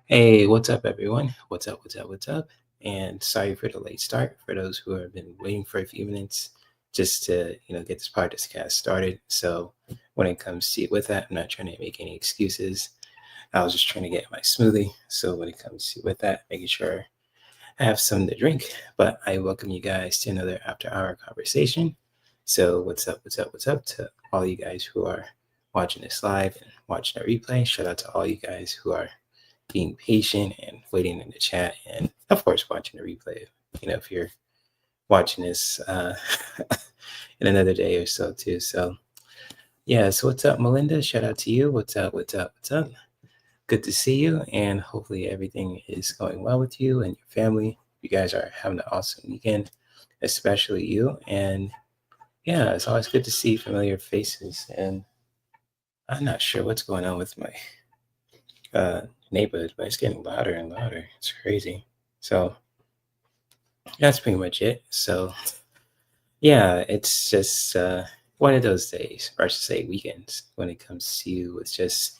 Hey, what's up, everyone? What's up? And sorry for the late start for those who have been waiting for a few minutes just to, get this podcast started. So when it comes to with that, I'm not trying to make any excuses. I was just trying to get my smoothie. So when it comes to with that, making sure I have something to drink. But I welcome you guys to another after hour conversation. So what's up to all you guys who are watching this live and watching the replay. Shout out to all you guys who are being patient and waiting in the chat, and of course watching the replay. If you're watching this in another day or so too. So yeah, so what's up, Melinda? Shout out to you. What's up? Good to see you, and hopefully everything is going well with you and your family. You guys are having an awesome weekend, especially you. And yeah, it's always good to see familiar faces. And I'm not sure what's going on with my uh, neighborhood, but it's getting louder and louder. It's crazy. So that's pretty much it. So yeah, it's just one of those days, or I should say weekends, when it comes to it's just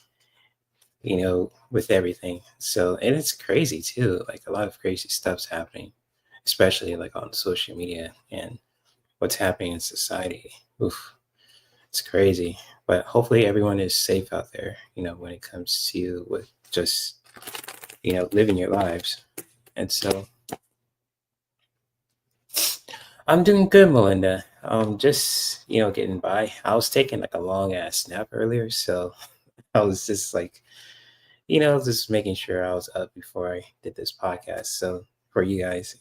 with everything. So and it's crazy too. Like a lot of crazy stuff's happening, especially like on social media and what's happening in society. Oof, it's crazy. But hopefully everyone is safe out there. When it comes to with just living your lives. And so I'm doing good, Melinda. Just getting by. I was taking like a long ass nap earlier, so I was just like, just making sure I was up before I did this podcast. So for you guys,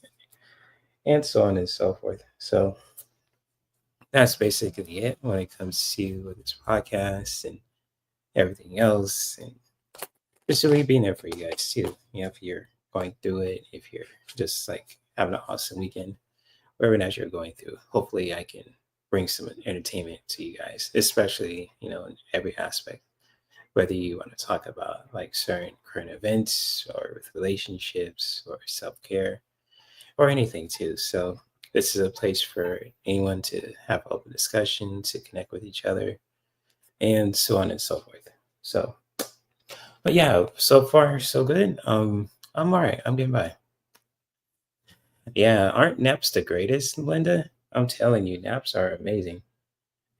and so on and so forth. So that's basically it when it comes to this podcast and everything else, and just really being there for you guys too. If you're going through it, if you're just like having an awesome weekend whatever it is you're going through. Hopefully, I can bring some entertainment to you guys, especially in every aspect. Whether you want to talk about like certain current events or with relationships or self care or anything too. So this is a place for anyone to have open discussion, to connect with each other, and so on and so forth. So, but yeah, so far so good. I'm all right. I'm getting by. Yeah, aren't naps the greatest, Linda? I'm telling you, naps are amazing.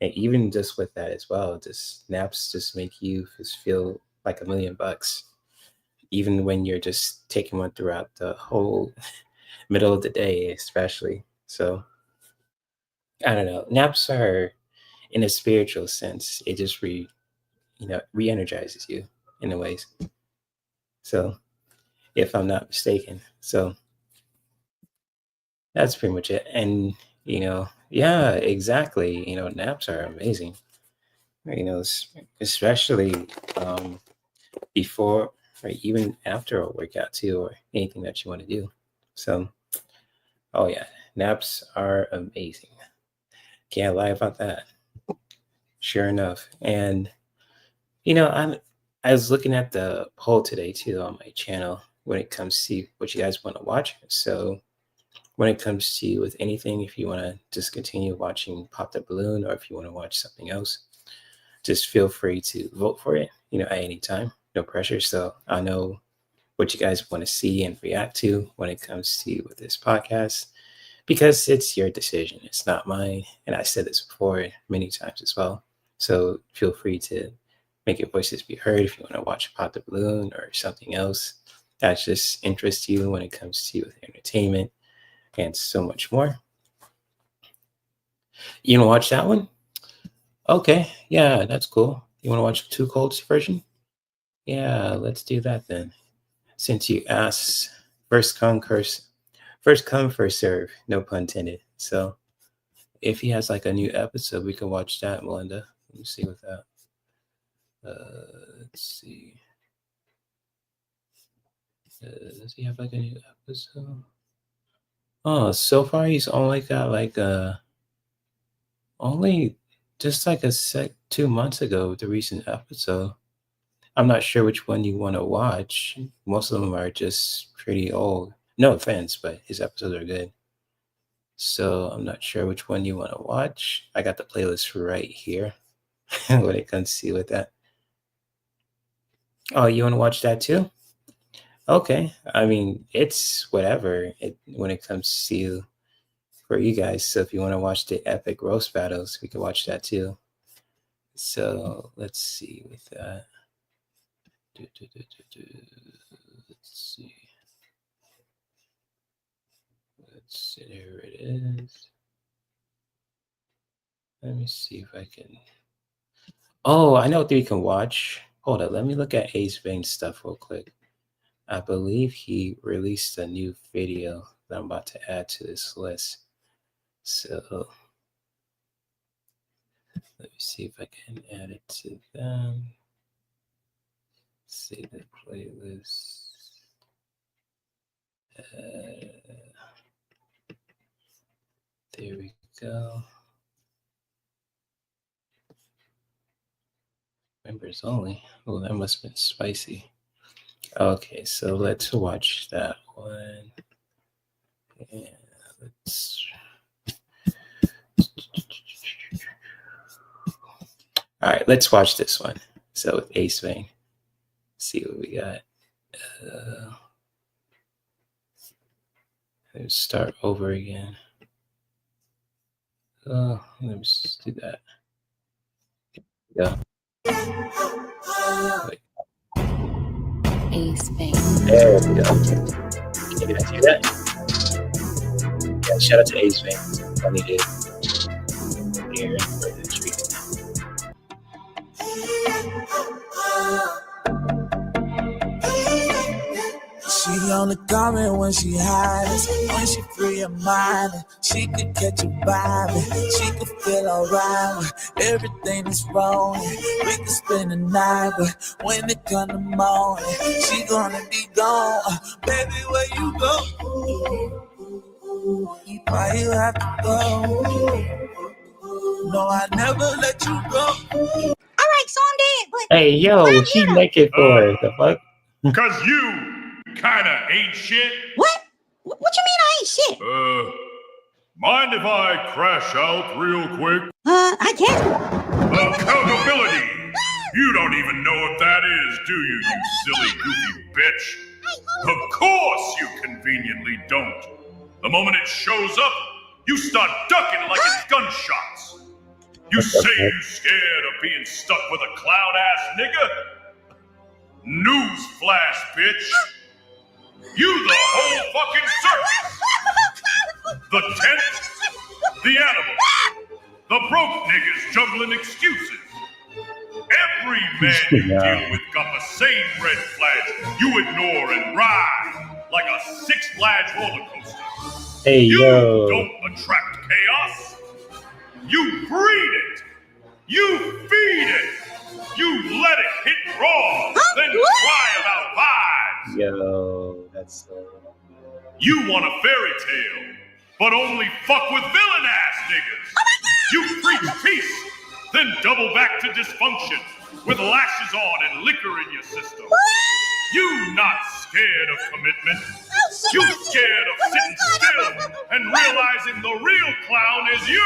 And even just with that as well, just naps just make you just feel like $1,000,000, even when you're just taking one throughout the whole middle of the day, especially. So I don't know. Naps are, in a spiritual sense, it just re-energizes you in a ways. So if I'm not mistaken, so that's pretty much it. And yeah, exactly. Naps are amazing. Especially before or even after a workout too, or anything that you want to do. So, oh yeah, naps are amazing. Can't lie about that. Sure enough. And I was looking at the poll today too on my channel when it comes to what you guys want to watch. So when it comes to with anything, if you want to just continue watching Pop the Balloon or if you want to watch something else, just feel free to vote for it, at any time. No pressure. So I know what you guys want to see and react to when it comes to with this podcast because it's your decision. It's not mine. And I said this before many times as well. So feel free to make your voices be heard if you want to watch Pop the Balloon or something else that just interests you when it comes to with entertainment and so much more. You want to watch that one? Okay. Yeah, that's cool. You want to watch the Two Colds version? Yeah, let's do that then. Since you asked, first come, first come, first serve. No pun intended. So if he has like a new episode, we can watch that, Melinda. Let me see with that. Let's see. Does he have like a new episode? Oh, so far he's only got like only just like 2 months ago the recent episode. I'm not sure which one you want to watch. Most of them are just pretty old. No offense, but his episodes are good. So I'm not sure which one you want to watch. I got the playlist right here when it comes to with that. Oh, you want to watch that too? Okay. I mean, it's whatever when it comes to for you guys. So if you want to watch the epic roast battles, we can watch that too. So let's see with that. Let's see. Let's see. Here it is. Let me see if I can. Oh, I know what we can watch. Hold up. Let me look at Ace Vane's stuff real quick. I believe he released a new video that I'm about to add to this list. So let me see if I can add it to them. See the playlist. There we go. Members only. Oh, that must have been spicy. Okay, so let's watch that one. And let's. All right, let's watch this one. So with Ace Vane, see what we got. Let's start over again. Oh, let me just do that. Yeah. Wait. Ace Vane. There we go. Did I do that? Yeah, shout out to Ace Vane. Funny dude. Here for the treat. She only coming when she hides, when she free her mind. She could catch a vibe, she could feel alright when everything is wrong. We could spend the night, but when it come to morning, she gonna be gone. Baby, where you go? Why you have to go? No, I never let you go. Alright, so I'm dead, but Hey, yo, she naked for the fuck? Cause you kinda ain't shit. what? What you mean I ain't shit? Mind if I crash out real quick? I guess. Accountability! You don't even know what that is, do you, you silly, goofy bitch? Of course you conveniently don't. The moment it shows up, you start ducking like it's gunshots. You say you scared of being stuck with a clown-ass nigga? Newsflash, bitch. You the whole fucking circus. The tent, the animal, the broke niggas juggling excuses. Every man you deal with got the same red flag you ignore and ride like a Six Flags roller coaster. Hey, You yo. don't attract chaos. You breed it. You feed it. You let it hit raw, then cry about vibes. Yo, that's so. You want a fairy tale, but only fuck with villain-ass niggas. You preach peace, then double back to dysfunction with lashes on and liquor in your system. You not scared of commitment. You scared of sitting still and realizing the real clown is you.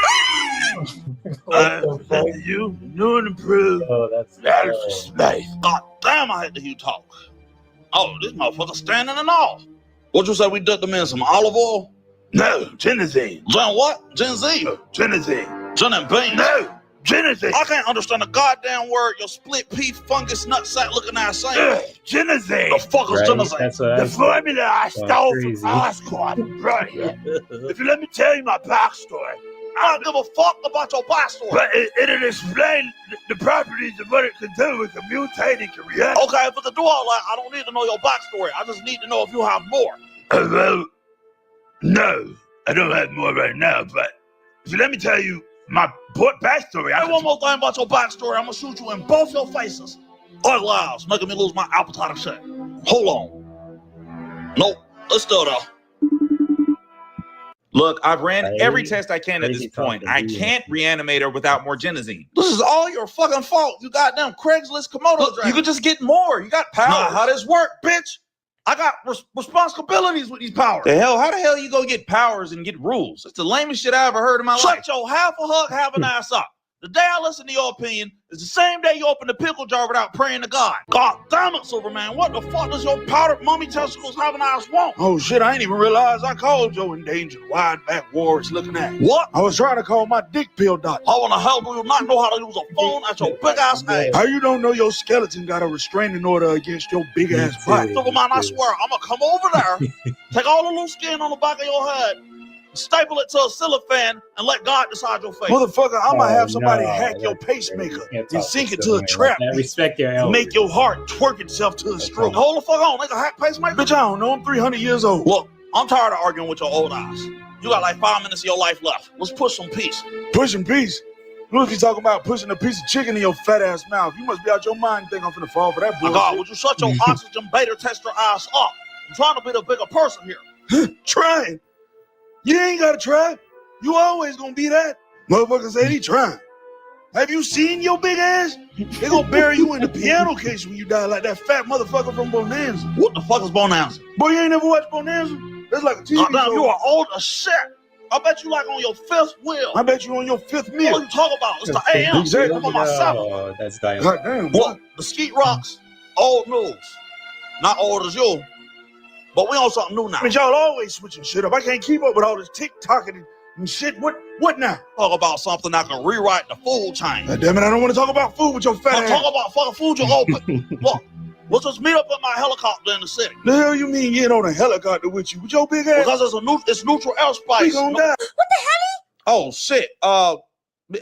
You new and improved. Oh, that's nice. God damn, I hate to hear you talk. Oh, this motherfucker standing and all. What you say we dipped them in some olive oil? No, Genesine. Gen what? Gen Z? Genesine. Gen and beans? No, Genesine. I can't understand a goddamn word your split pea fungus nutsack looking ass saying. Genesine. The fuck is right. Genesine? That's what The I formula I stole crazy. from Oscorp. Right. If you let me tell you my backstory, I don't give a fuck about your backstory. But it'll explain the properties of what it can do with a mutating career. Okay, if it can do all that, I don't need to know your backstory. I just need to know if you have more. Well, no, I don't have more right now, but if you let me tell you my backstory. Hey, one more thing about your backstory, I'm gonna shoot you in both your faces. Ugly eyes, making me lose my appetite and shit. Hold on. Nope, let's do it though. Look, I've ran Right. every test I can at Crazy this point. talking I to you. can't reanimate her without more Genesine. This is all your fucking fault. You goddamn Craigslist Komodo Look, dragon. you could just get more. You got powers. Not how this work, bitch. I got responsibilities with these powers. How the hell you go get powers and get rules? It's the lamest shit I ever heard in my life. Shut your half a hug, half an ass up. The day I listen to your opinion is the same day you open the pickle jar without praying to God. God damn it, Superman. What the fuck does your powdered mummy testicles have an ass want? Oh shit, I ain't even realized I called your endangered wide-back walrus looking at. What? I was trying to call my dick pill doctor. How in the hell do you not know how to use a phone at your big ass ass? How you don't know your skeleton got a restraining order against your big ass butt? Superman, I swear, I'm gonna come over there, take all the loose skin on the back of your head, staple it to a ceiling fan, and let God decide your fate. Motherfucker, I'm gonna have somebody hack your pacemaker and sink it to a trap Respect your elders. make your heart twerk itself to a stroke. Hold the fuck on, nigga, hack pacemaker? Bitch, I don't know, I'm 300 years old. Look, I'm tired of arguing with your old ass. You got like 5 minutes of your life left. Let's push some peace. Pushing peace? Look, you talking about pushing a piece of chicken in your fat ass mouth. You must be out your mind and think I'm finna fall for that bullshit. God, would you shut your oxygen beta tester ass up? I'm trying to be the bigger person here. Trying? You ain't gotta try. You always gonna be that. Motherfucker said he trying. Have you seen your big ass? They gonna bury you in the piano case when you die like that fat motherfucker from Bonanza. What the fuck is Bonanza? Boy, you ain't never watched Bonanza? That's like a TV show. You are old as shit. I bet you like on your 5th wheel. I bet you on your 5th meal. What you talking about? It's the AM. Exactly. I'm on my 7th. Oh, that's dying. Goddamn. Look, the Skeet Rocks, old news. Not old as you, but we on something new now. I mean, y'all always switching shit up. I can't keep up with all this TikToking and shit. What now? Talk about something that can rewrite the food chain. God damn it, I don't want to talk about food with your fat ass. Talk about fucking food you open. Look, let's just meet up at my helicopter in the city. The hell you mean getting on a helicopter with you? With your big ass? Because it's neutral airspace. We gonna die. What the hell? Oh shit.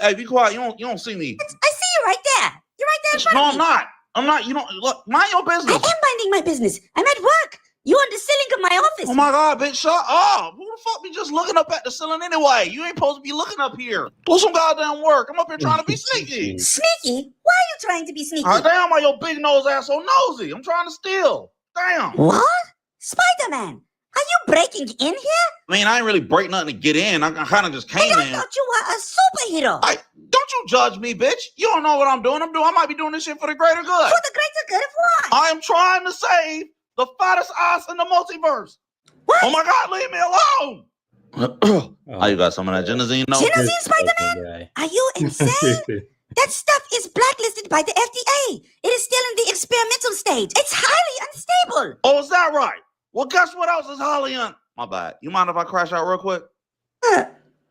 Hey, be quiet. You don't see me. I see you right there. You're right there in front of me. No, I'm not. You don't look. Mind your business. I am minding my business. I'm at work. You're on the ceiling of my office. Oh my God, bitch, shut up. Who the fuck be just looking up at the ceiling anyway? You ain't supposed to be looking up here. Do some goddamn work. I'm up here trying to be sneaky. Sneaky? Why are you trying to be sneaky? Damn, why your big nose ass so nosy? I'm trying to steal. Damn. What? Spider-Man, are you breaking in here? I mean, I ain't really break nothing to get in. I kind of just came in. I thought you were a superhero. Don't you judge me, bitch. You don't know what I'm doing. I might be doing this shit for the greater good. For the greater good of what? I am trying to save the fattest ass in the multiverse. What? Oh my God, leave me alone. Oh, you got some of that Genesine? No. Genesine, Spider-Man? Are you insane? That stuff is blacklisted by the FDA. It is still in the experimental stage. It's highly unstable. Oh, is that right? Well, guess what else is highly My bad. You mind if I crash out real quick?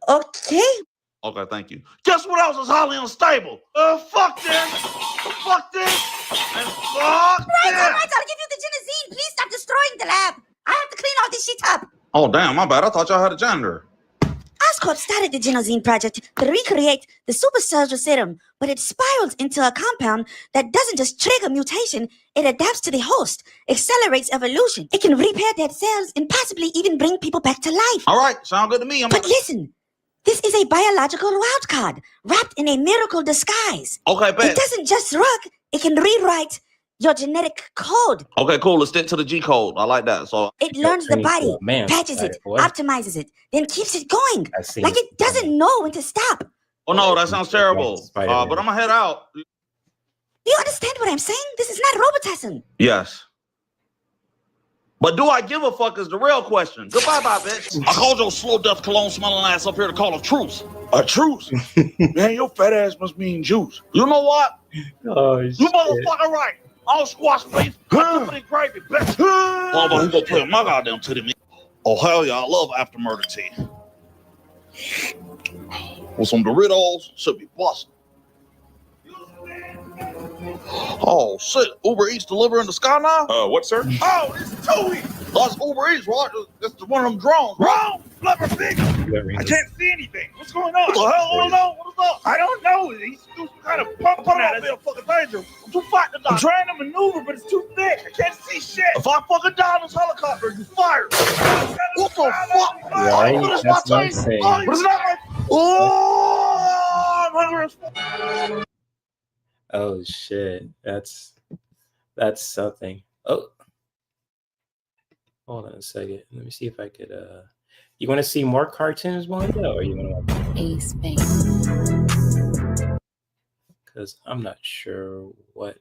Okay. Okay, thank you. Guess what else is highly unstable? Fuck this. Fuck this. And fuck this. All right, I'll give you the Genesine. Please stop destroying the lab. I have to clean all this shit up. Oh, damn, my bad. I thought y'all had a janitor. Oscorp started the Genosine project to recreate the super soldier serum, but it spirals into a compound that doesn't just trigger mutation, it adapts to the host, accelerates evolution. It can repair dead cells and possibly even bring people back to life. All right, sound good to me. But listen, this is a biological wild card wrapped in a miracle disguise. Okay, bet. It doesn't just work, it can rewrite your genetic code. Okay, cool. Let's stick to the G code. I like that. So it learns the body, patches it, optimizes it, then keeps it going. Like it doesn't know when to stop. Oh no, that sounds terrible. But I'm gonna head out. Do you understand what I'm saying? This is not robotism. Yes. But do I give a fuck is the real question. Goodbye, bitch. I called your slow death cologne smelling ass up here to call a truce. A truce? Man, your fat ass must mean juice. You know what? Oh, you motherfucker right. I'll squash face. Gravy, bitch. Oh, but he gonna play with my goddamn titty me. Oh, hell yeah. I love after murder tea. With some Doritos, should be busting. Oh, shit. Uber Eats delivering the sky now? What, sir? Oh, it's Tui. That's Uber Eats, right? It's one of them drones. Wrong! Blubber pig! I can't see anything. What's going on? What the hell? I don't know. What is up? I don't know. He's some kind of pumping at us. Fucking danger. I'm too fat to die. I'm trying to maneuver, but it's too thick. I can't see shit. If I fucking die in this helicopter, you fired. What the fuck? Right? What is That's my what I'm saying. What is that? Oh, I'm hungry as fuck. Oh shit. That's something. Oh. Hold on a second. Let me see if I could you want to see more cartoons, Wanda, or you want to Ace Bang. because I'm not sure what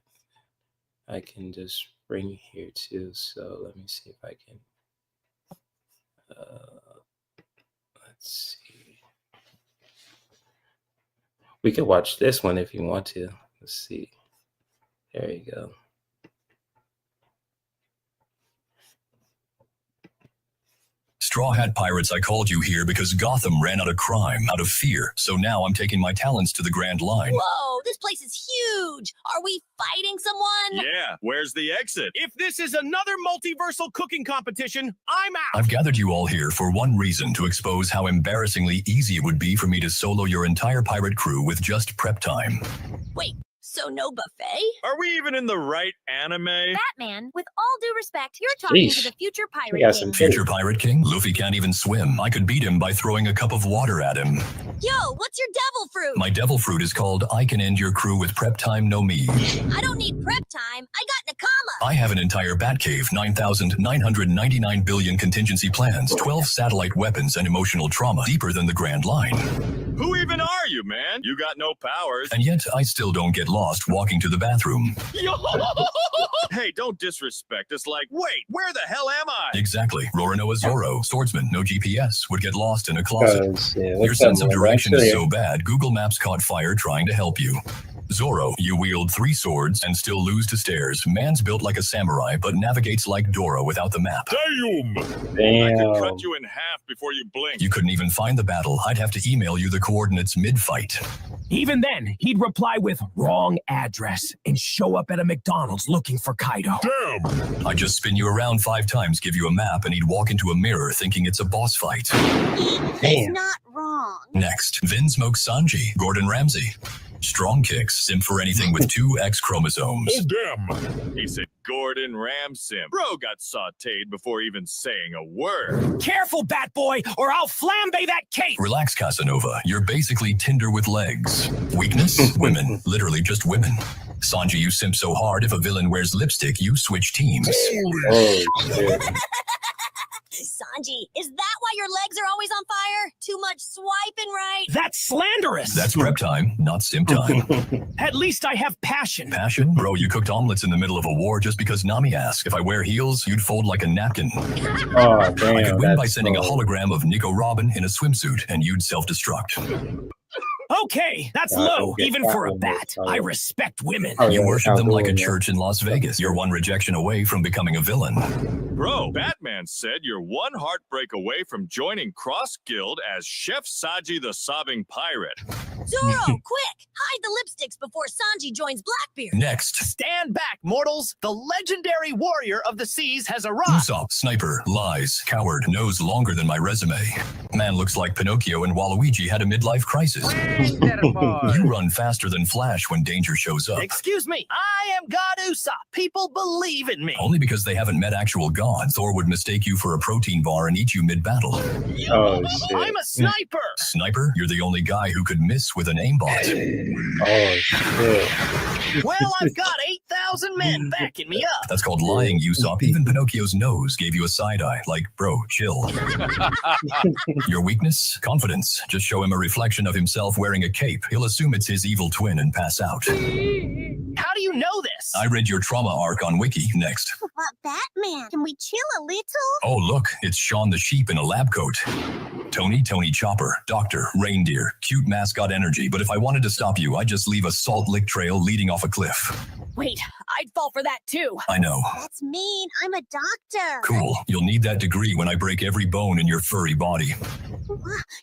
I can just bring here too. So let me see if I can let's see. We could watch this one if you want to. Let's see. There you go. Straw Hat Pirates, I called you here because Gotham ran out of crime, out of fear. So now I'm taking my talents to the Grand Line. Whoa, this place is huge. Are we fighting someone? Yeah, where's the exit? If this is another multiversal cooking competition, I'm out. I've gathered you all here for one reason, to expose how embarrassingly easy it would be for me to solo your entire pirate crew with just prep time. Wait, so no buffet? Are we even in the right anime? Batman, with all due respect, you're talking to the future pirate king. Future pirate king? Luffy can't even swim. I could beat him by throwing a cup of water at him. Yo, what's your devil fruit? My devil fruit is called I Can End Your Crew with Prep Time No Me. I don't need prep time. I got Nakama. I have an entire Batcave, 9,999 billion contingency plans, 12 satellite weapons, and emotional trauma deeper than the Grand Line. Who even are you, man? You got no powers. And yet, I still don't get lost walking to the bathroom. Yo! Hey, don't disrespect us like, wait, where the hell am I? Exactly. Roronoa Zoro, swordsman, no GPS, would get lost in a closet. Yeah, Your sense of direction is so bad, Google Maps caught fire trying to help you. Zoro, you wield 3 swords and still lose to stairs. Man's built like a samurai, but navigates like Dora without the map. Damn! I could cut you in half before you blink. You couldn't even find the battle. I'd have to email you the coordinates mid-fight. Even then, he'd reply with wrong address and show up at a McDonald's looking for Kaido. Damn! I'd just spin you around 5 times, give you a map, and he'd walk into a mirror thinking it's a boss fight. He's not wrong. Next, Vin smokes Sanji, Gordon Ramsay. Strong kicks, simp for anything with 2 X chromosomes. Oh, damn! He said Gordon Ramsay. Bro got sauteed before even saying a word. Careful, Bat Boy, or I'll flambe that cape! Relax, Casanova. You're basically Tinder with legs. Weakness? Women. Literally just women. Sanji, you simp so hard, if a villain wears lipstick, you switch teams. Oh, shit. Sanji, is that why your legs are always on fire? Too much swiping, right? That's slanderous! That's prep time, not simp time. At least I have passion. Passion? Bro, you cooked omelets in the middle of a war just because Nami asked. If I wear heels, you'd fold like a napkin. Oh, damn. I could win by sending a hologram of Nico Robin in a swimsuit, and you'd self-destruct. Okay, that's low, even for a bat. I respect women. You worship them like a church in Las Vegas. You're one rejection away from becoming a villain. Bro, Batman said you're one heartbreak away from joining Cross Guild as Chef Saji the Sobbing Pirate. Zoro, quick! Hide the lipsticks before Sanji joins Blackbeard. Next. Stand back, mortals! The legendary warrior of the seas has arrived! Usopp, sniper, lies, coward, nose longer than my resume. Man looks like Pinocchio and Waluigi had a midlife crisis. You run faster than Flash when danger shows up. Excuse me, I am God Usopp. People believe in me. Only because they haven't met actual God, Thor would mistake you for a protein bar and eat you mid-battle. Oh, shit. I'm a sniper! Sniper? You're the only guy who could miss with an aimbot. Oh, shit. Well, I've got 8,000 men backing me up. That's called lying, Usopp. Even Pinocchio's nose gave you a side eye. Like, bro, chill. Your weakness? Confidence. Just show him a reflection of himself wearing a cape. He'll assume it's his evil twin and pass out. How do you know this? I read your trauma arc on Wiki. Next. Batman, can we chill a little? Oh, look, it's Shaun the Sheep in a lab coat. Tony Chopper, Doctor, Reindeer, cute mascot energy, but if I wanted to stop you, I'd just leave a salt lick trail leading off a cliff. Wait, I'd fall for that too. I know. That's mean. I'm a doctor. Cool. You'll need that degree when I break every bone in your furry body.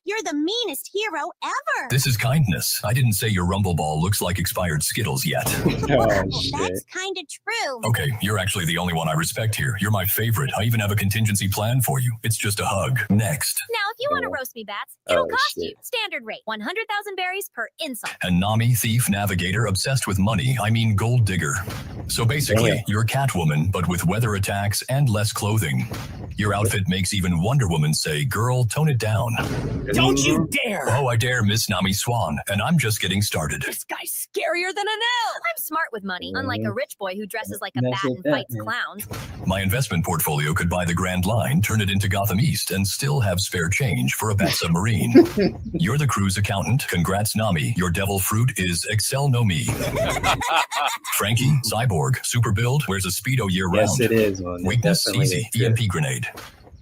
You're the meanest hero ever. This is kindness. I didn't say your rumble ball looks like expired Skittles yet. Oh, shit. That's kind of true. Okay, you're actually the only one I respect here. You're my favorite. I even have a contingency plan for you. It's just a hug. Next. Now, if you want to roast me, Bats, it'll cost you. Standard rate, 100,000 berries per insult. And Nami, thief, navigator, obsessed with money. I mean gold digger. So basically, you're Catwoman, but with weather attacks and less clothing. Your outfit makes even Wonder Woman say, girl, tone it down. Don't you dare! Oh, I dare, Miss Nami Swan, and I'm just getting started. This guy's scarier than an elf. I'm smart with money, unlike a rich boy who dresses like a bat and fights clowns. My investment portfolio could buy the Grand Line, turn it into Gotham East, and still have spare change for a bat submarine. You're the crew's accountant. Congrats, Nami. Your devil fruit is Excel No Me. Frankie, cyborg, super build, wears a Speedo year-round. Yes, it is. Man. Weakness, easy, EMP grenade.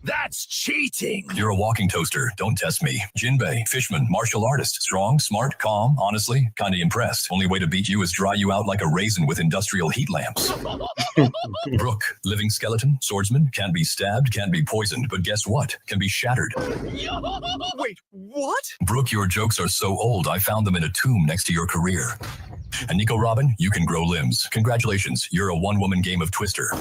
That's cheating. You're a walking toaster. Don't test me. Jinbei, fishman, martial artist. Strong, smart, calm, honestly, kinda impressed. Only way to beat you is dry you out like a raisin with industrial heat lamps. Brooke, living skeleton, swordsman, can be stabbed, can be poisoned, but guess what? Can be shattered. Wait, what? Brooke, your jokes are so old, I found them in a tomb next to your career. And Nico Robin, you can grow limbs. Congratulations, you're a one-woman game of Twister.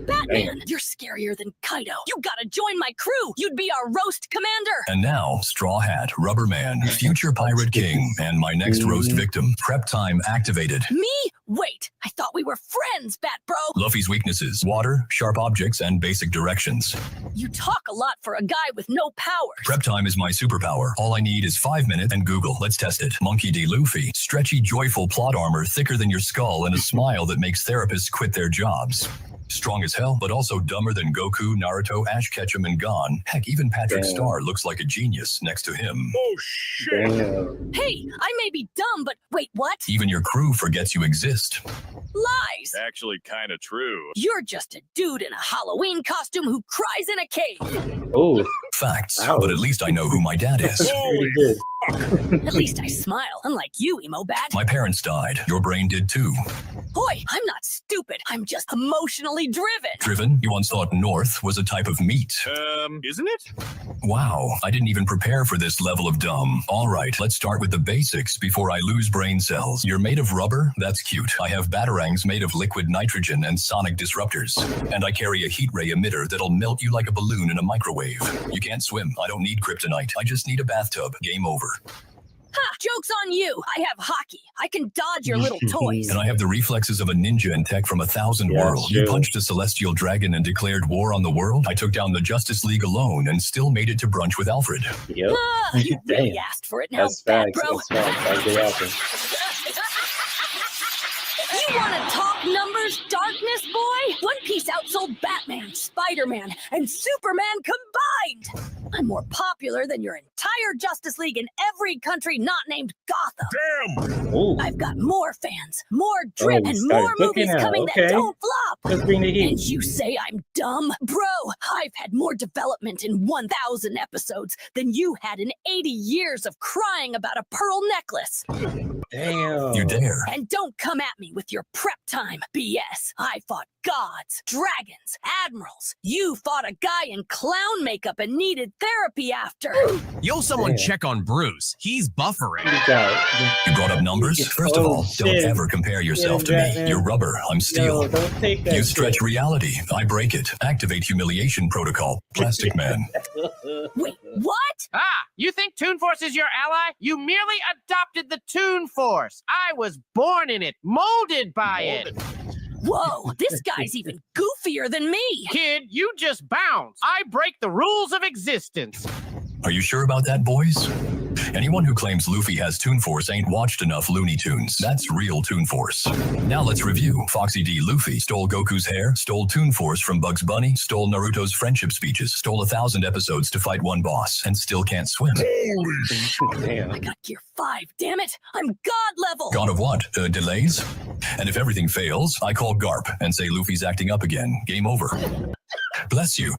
Batman, you're scarier than Kaido. You gotta join my crew. You'd be our roast commander. And now, Straw Hat, Rubber Man, Future Pirate King, and my next roast victim. Prep time activated. Me? Wait, I thought we were friends, Bat Bro. Luffy's weaknesses, water, sharp objects, and basic directions. You talk a lot for a guy with no powers. Prep time is my superpower. All I need is 5 minutes and Google. Let's test it. Monkey D. Luffy, stretchy, joyful plot armor thicker than your skull and a smile that makes therapists quit their jobs. Strong as hell, but also dumber than Goku, Naruto, Ash Ketchum, and Gon. Heck, even Patrick Star looks like a genius next to him. Oh, shit. Hey, I may be dumb, but wait, what? Even your crew forgets you exist. Lies. Actually, kind of true. You're just a dude in a Halloween costume who cries in a cave. Oh, Facts, but at least I know who my dad is. pretty good. At least I smile, unlike you, Emo Bat. My parents died. Your brain did too. Boy, I'm not stupid. I'm just emotionally driven. Driven? You once thought North was a type of meat. Isn't it? Wow, I didn't even prepare for this level of dumb. All right, let's start with the basics before I lose brain cells. You're made of rubber? That's cute. I have batarangs made of liquid nitrogen and sonic disruptors. And I carry a heat ray emitter that'll melt you like a balloon in a microwave. You can't swim. I don't need kryptonite. I just need a bathtub. Game over. Ha! Joke's on you. I have hockey. I can dodge your little toys. And I have the reflexes of a ninja and tech from 1,000 Worlds. You punched a celestial dragon and declared war on the world? I took down the Justice League alone and still made it to brunch with Alfred. Yep. You really asked for it now, That's Bat facts. Bro. That's facts. They often. You want to talk numbers, darkness, boy? One Piece outsold Batman, Spider-Man, and Superman combined. I'm more popular than your entire Justice League in every country not named Gotham. Damn. Ooh. I've got more fans, more drip, we and started more cooking movies now. coming Okay. that don't flop. Let's bring the heat. And you say I'm dumb? Bro, I've had more development in 1,000 episodes than you had in 80 years of crying about a pearl necklace. Damn. You dare. And don't come at me with your prep time BS. I fought gods, dragons, admirals. You fought a guy in clown makeup and needed therapy after. Yo, someone Damn. check on Bruce. He's buffering. You brought up numbers? First of all, don't shit. ever compare yourself to Batman. me. You're rubber, I'm steel. No, don't take that You shit. stretch reality, I break it. Activate humiliation protocol. Plastic Man. Wait, what? Ah, you think Toon Force is your ally? You merely adopted the Toon Force. I was born in it, molded by it. Whoa, this guy's even goofier than me. Kid, you just bounce. I break the rules of existence. Are you sure about that, boys? Anyone who claims Luffy has Toon Force ain't watched enough Looney Tunes. That's real Toon Force. Now let's review. Foxy D. Luffy stole Goku's hair, stole Toon Force from Bugs Bunny, stole Naruto's friendship speeches, stole 1,000 episodes to fight one boss, and still can't swim. Damn. I got gear 5, damn it. I'm god level. God of what? Delays? And if everything fails, I call Garp and say Luffy's acting up again. Game over. Bless you.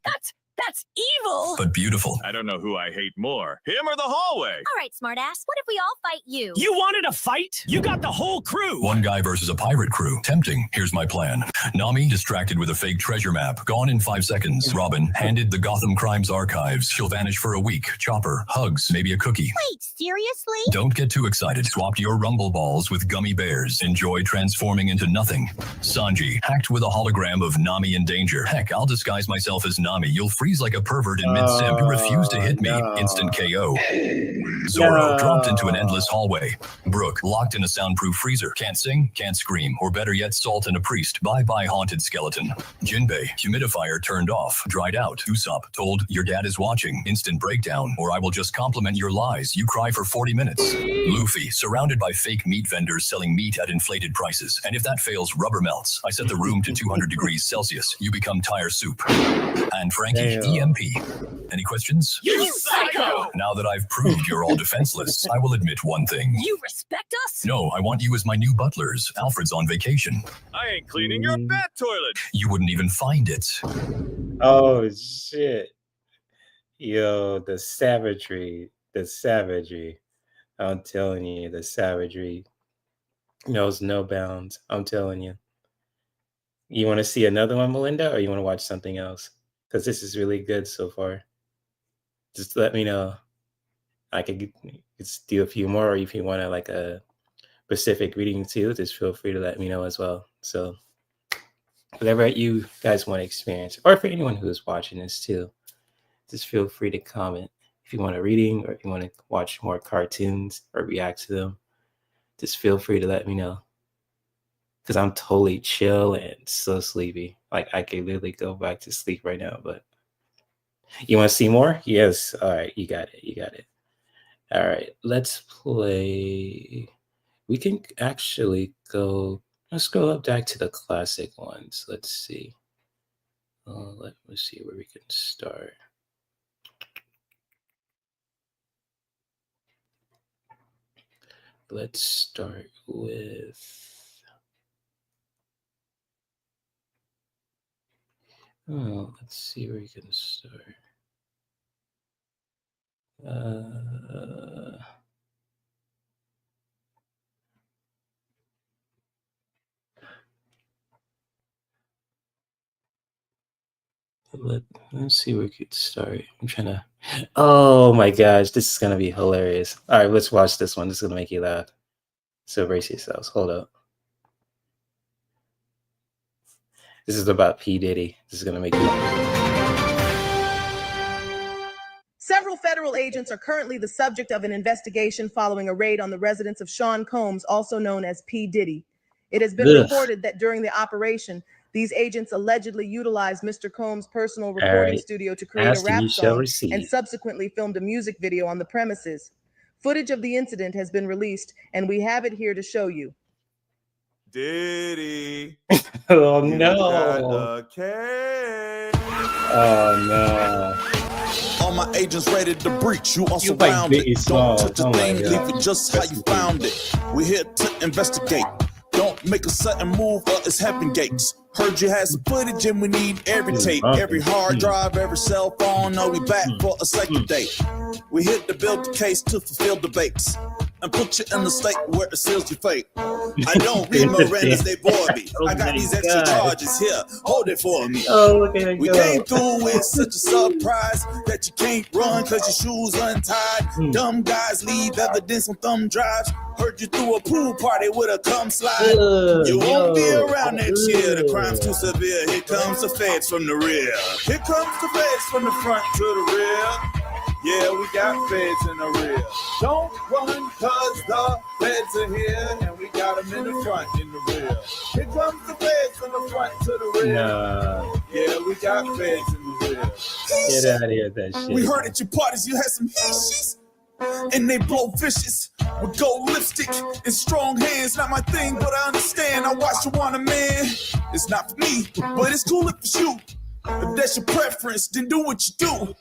That's evil. But beautiful. I don't know who I hate more, him or the hallway. All right, smartass. What if we all fight you? You wanted a fight? You got the whole crew. One guy versus a pirate crew. Tempting. Here's my plan. Nami, distracted with a fake treasure map. Gone in 5 seconds. Robin, handed the Gotham Crimes archives. She'll vanish for a week. Chopper, hugs, maybe a cookie. Wait, seriously? Don't get too excited. Swapped your rumble balls with gummy bears. Enjoy transforming into nothing. Sanji, hacked with a hologram of Nami in danger. Heck, I'll disguise myself as Nami. You'll freeze like a pervert in mid-sim. You refuse to hit me. No. Instant KO. Zoro, No. dropped into an endless hallway. Brooke, locked in a soundproof freezer. Can't sing, can't scream, or better yet, salt and a priest. Bye-bye, haunted skeleton. Jinbei, humidifier turned off, dried out. Usopp, told, your dad is watching. Instant breakdown, or I will just compliment your lies. You cry for 40 minutes. Luffy, surrounded by fake meat vendors selling meat at inflated prices. And if that fails, rubber melts. I set the room to 200 degrees Celsius. You become tire soup. And Frankie, Damn. EMP. Any questions? You psycho! Now that I've proved you're all defenseless, I will admit one thing. You respect us? No, I want you as my new butlers. Alfred's on vacation. I ain't cleaning your bat toilet. You wouldn't even find it. Oh shit. Yo, the savagery, the savagery. I'm telling you, the savagery knows no bounds. I'm telling you. You want to see another one, Melinda, or you want to watch something else? Because this is really good so far. Just let me know. I could just do a few more, or if you want to like a specific reading too, just feel free to let me know as well. So whatever you guys want to experience, or for anyone who is watching this too, just feel free to comment. If you want a reading, or if you want to watch more cartoons or react to them, just feel free to let me know. Because I'm totally chill and so sleepy. Like I could literally go back to sleep right now. But you want to see more? Yes. All right. You got it. You got it. All right. Let's play. We can actually go. Let's go up back to the classic ones. Let's see. Let me see where we can start. Let's start with. Oh, let's see where we can start. Let's see where we could start. I'm trying to. Oh my gosh, this is gonna be hilarious. All right, let's watch this one. This is gonna make you laugh. So brace yourselves. Hold up. This is about P. Diddy. This is gonna make you laugh. Several federal agents are currently the subject of an investigation following a raid on the residence of Sean Combs, also known as P. Diddy. It has been reported that during the operation, these agents allegedly utilized Mr. Combs' personal recording studio to create a rap song and subsequently filmed a music video on the premises. Footage of the incident has been released, and we have it here to show you. Diddy. Oh no. Oh no. All my agents ready to breach. You also round it. Don't touch a thing, leave it just how you found it. We're here to investigate. Don't make a sudden move or it's heaven gates. Heard you had some footage and we need every tape, every hard drive, every cell phone. No, we back for a second date. We hit to build the case to fulfill debates and put you in the state where it seals your fate. I don't read Miranda's, they bore me. I got these extra charges here, hold it for me. We came through with such a surprise that you can't run cause your shoes untied. Dumb guys leave evidence on thumb drives. Heard you threw a pool party with a cum slide. You won't be around next year, the crime's too severe. Here comes the feds from the rear. Here comes the feds from the front to the rear. Yeah, we got feds in the rear. Don't run cause the feds are here. And we got them in the front, in the rear. Here comes the feds from the front to the rear. Yeah, we got feds in the rear. Get out of here with that shit. We heard at your parties you had some heeshies. And they blow vicious with gold lipstick and strong hands. Not my thing, but I understand. I watch you want a man. It's not for me, but it's cool if it's you. If that's your preference, then do what you do.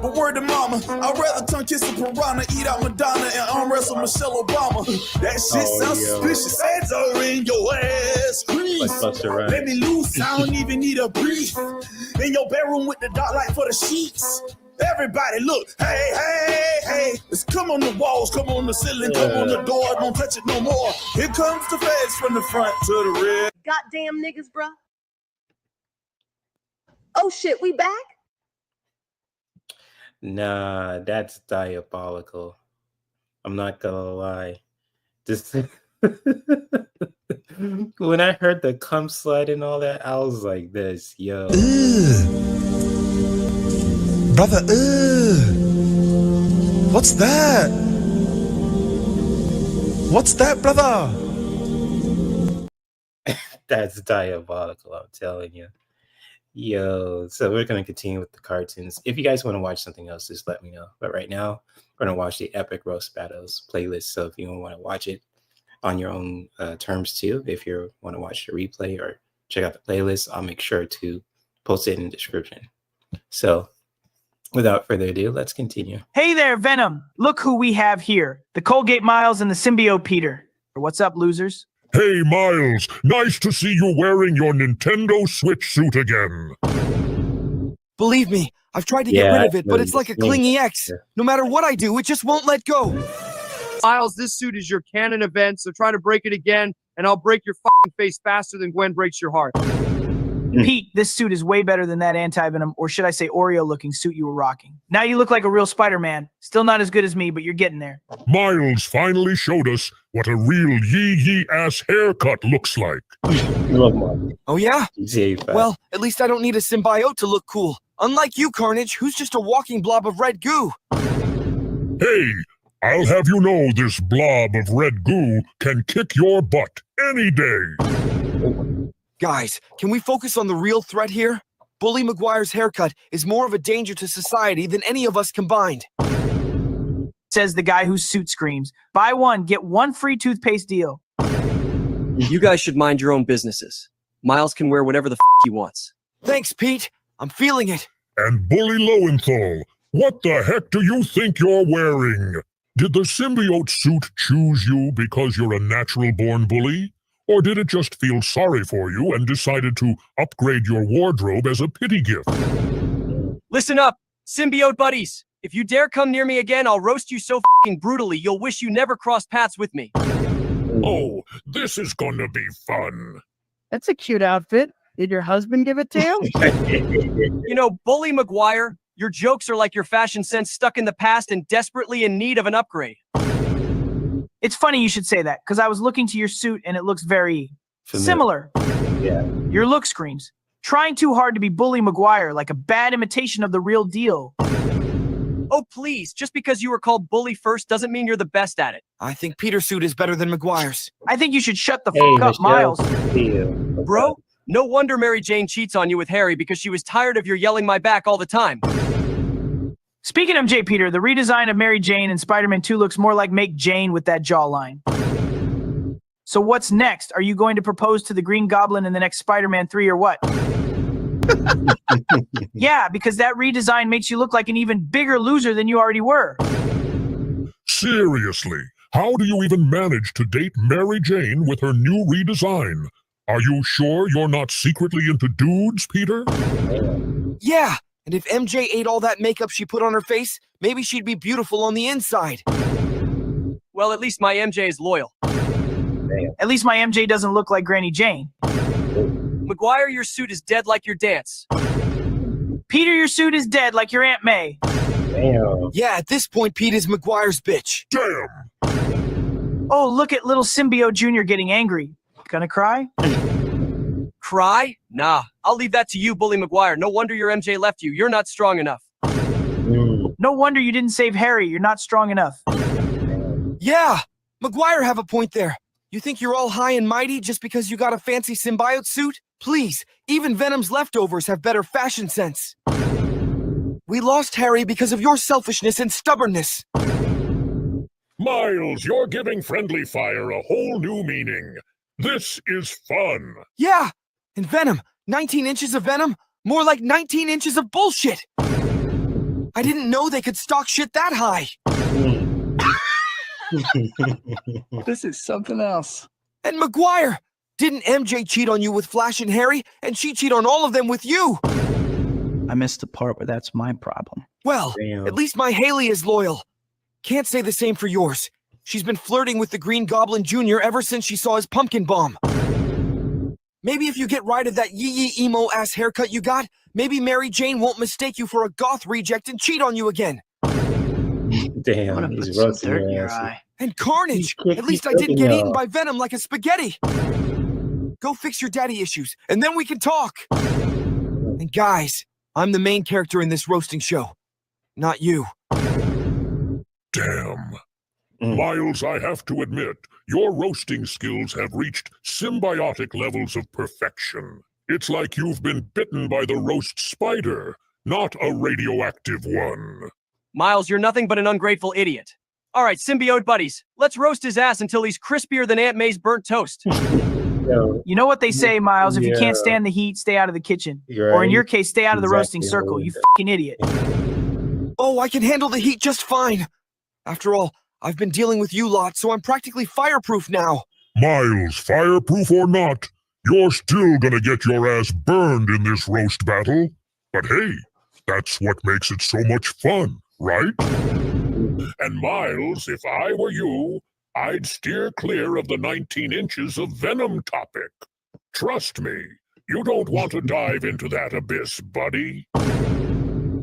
But word to mama, I'd rather tongue kiss a piranha, eat out Madonna, and arm wrestle Michelle Obama. That shit sounds suspicious. Hands are in your ass. Let me loose, I don't even need a brief. In your bedroom with the dark light for the sheets. Everybody look, hey, hey, hey. Let's come on the walls, come on the ceiling, come on the door, don't touch it no more. Here comes the feds from the front to the rear. Goddamn niggas, bruh. Oh shit, we back? Nah, that's diabolical. I'm not gonna lie. Just when I heard the cum slide and all that, I was like this, yo. Brother, what's that? What's that, brother? That's diabolical, I'm telling you. Yo, so we're going to continue with the cartoons. If you guys want to watch something else, just let me know. But right now, we're going to watch the Epic Roast Battles playlist. So if you want to watch it on your own terms too, if you want to watch the replay or check out the playlist, I'll make sure to post it in the description. So without further ado, let's continue. Hey there, Venom. Look who we have here. The Colgate Miles and the Symbiote Peter. What's up, losers? Hey, Miles. Nice to see you wearing your Nintendo Switch suit again. Believe me, I've tried to get rid of it, but it's like a yeah. clingy ex. No matter what I do, it just won't let go. Miles, this suit is your canon event, so try to break it again, and I'll break your fucking face faster than Gwen breaks your heart. Pete, this suit is way better than that anti-venom, or should I say Oreo-looking suit you were rocking. Now you look like a real Spider-Man. Still not as good as me, but you're getting there. Miles finally showed us what a real yee-yee-ass haircut looks like. Oh, yeah? Well, at least I don't need a symbiote to look cool. Unlike you, Carnage, who's just a walking blob of red goo. Hey, I'll have you know this blob of red goo can kick your butt any day. Guys, can we focus on the real threat here? Bully Maguire's haircut is more of a danger to society than any of us combined. Says the guy whose suit screams, buy one, get one free toothpaste deal. You guys should mind your own businesses. Miles can wear whatever the he wants. Thanks, Pete. I'm feeling it. And Bully Lowenthal, what the heck do you think you're wearing? Did the symbiote suit choose you because you're a natural-born bully? Or did it just feel sorry for you and decided to upgrade your wardrobe as a pity gift? Listen up, symbiote buddies. If you dare come near me again, I'll roast you so fucking brutally you'll wish you never crossed paths with me. Oh, this is gonna be fun. That's a cute outfit. Did your husband give it to you? You know, Bully Maguire, your jokes are like your fashion sense stuck in the past and desperately in need of an upgrade. It's funny you should say that, because I was looking to your suit and it looks very similar. Yeah. Your look screams. Trying too hard to be Bully Maguire, like a bad imitation of the real deal. Oh, please, just because you were called Bully first doesn't mean you're the best at it. I think Peter's suit is better than Maguire's. I think you should shut the fuck up, Miles. Bro, no wonder Mary Jane cheats on you with Harry because she was tired of your yelling my back all the time. Speaking of J. Peter, the redesign of Mary Jane in Spider-Man 2 looks more like Make Jane with that jawline. So what's next? Are you going to propose to the Green Goblin in the next Spider-Man 3 or what? Yeah, because that redesign makes you look like an even bigger loser than you already were. Seriously, how do you even manage to date Mary Jane with her new redesign? Are you sure you're not secretly into dudes, Peter? Yeah, and if MJ ate all that makeup she put on her face, maybe she'd be beautiful on the inside. Well, at least my MJ is loyal. At least my MJ doesn't look like Granny Jane. Maguire, your suit is dead like your dance. Peter, your suit is dead like your Aunt May. Damn. Yeah, at this point, Pete is Maguire's bitch. Damn. Oh, look at little Symbiote Jr. getting angry. Gonna cry? Cry? Nah, I'll leave that to you, Bully Maguire. No wonder your MJ left you. You're not strong enough. No wonder you didn't save Harry. You're not strong enough. Yeah, Maguire have a point there. You think you're all high and mighty just because you got a fancy symbiote suit? Please, even Venom's leftovers have better fashion sense. We lost Harry because of your selfishness and stubbornness. Miles, you're giving friendly fire a whole new meaning. This is fun. Yeah, and Venom, 19 inches of Venom, more like 19 inches of bullshit. I didn't know they could stock shit that high. This is something else. And Maguire, didn't MJ cheat on you with Flash and Harry, and she cheat on all of them with you? I missed the part where that's my problem. Well, at least my Haley is loyal. Can't say the same for yours. She's been flirting with the Green Goblin Jr. ever since she saw his pumpkin bomb. Maybe if you get rid of that yee-yee emo-ass haircut you got, maybe Mary Jane won't mistake you for a goth reject and cheat on you again. Damn, he's roasting your ass. And Carnage! At least I didn't get eaten by Venom like a spaghetti! Go fix your daddy issues, and then we can talk! And guys, I'm the main character in this roasting show. Not you. Damn. Miles, I have to admit, your roasting skills have reached symbiotic levels of perfection. It's like you've been bitten by the roast spider, not a radioactive one. Miles, you're nothing but an ungrateful idiot. All right, symbiote buddies, let's roast his ass until he's crispier than Aunt May's burnt toast. You know what they say, Miles, if you can't stand the heat, stay out of the kitchen. Or in your case, stay out of the roasting circle, you fucking idiot. Oh, I can handle the heat just fine. After all, I've been dealing with you lot, so I'm practically fireproof now. Miles, fireproof or not, you're still gonna get your ass burned in this roast battle. But hey, That's what makes it so much fun, right? And Miles, if I were you, I'd steer clear of the 19 inches of venom topic. Trust me, you don't want to dive into that abyss, buddy.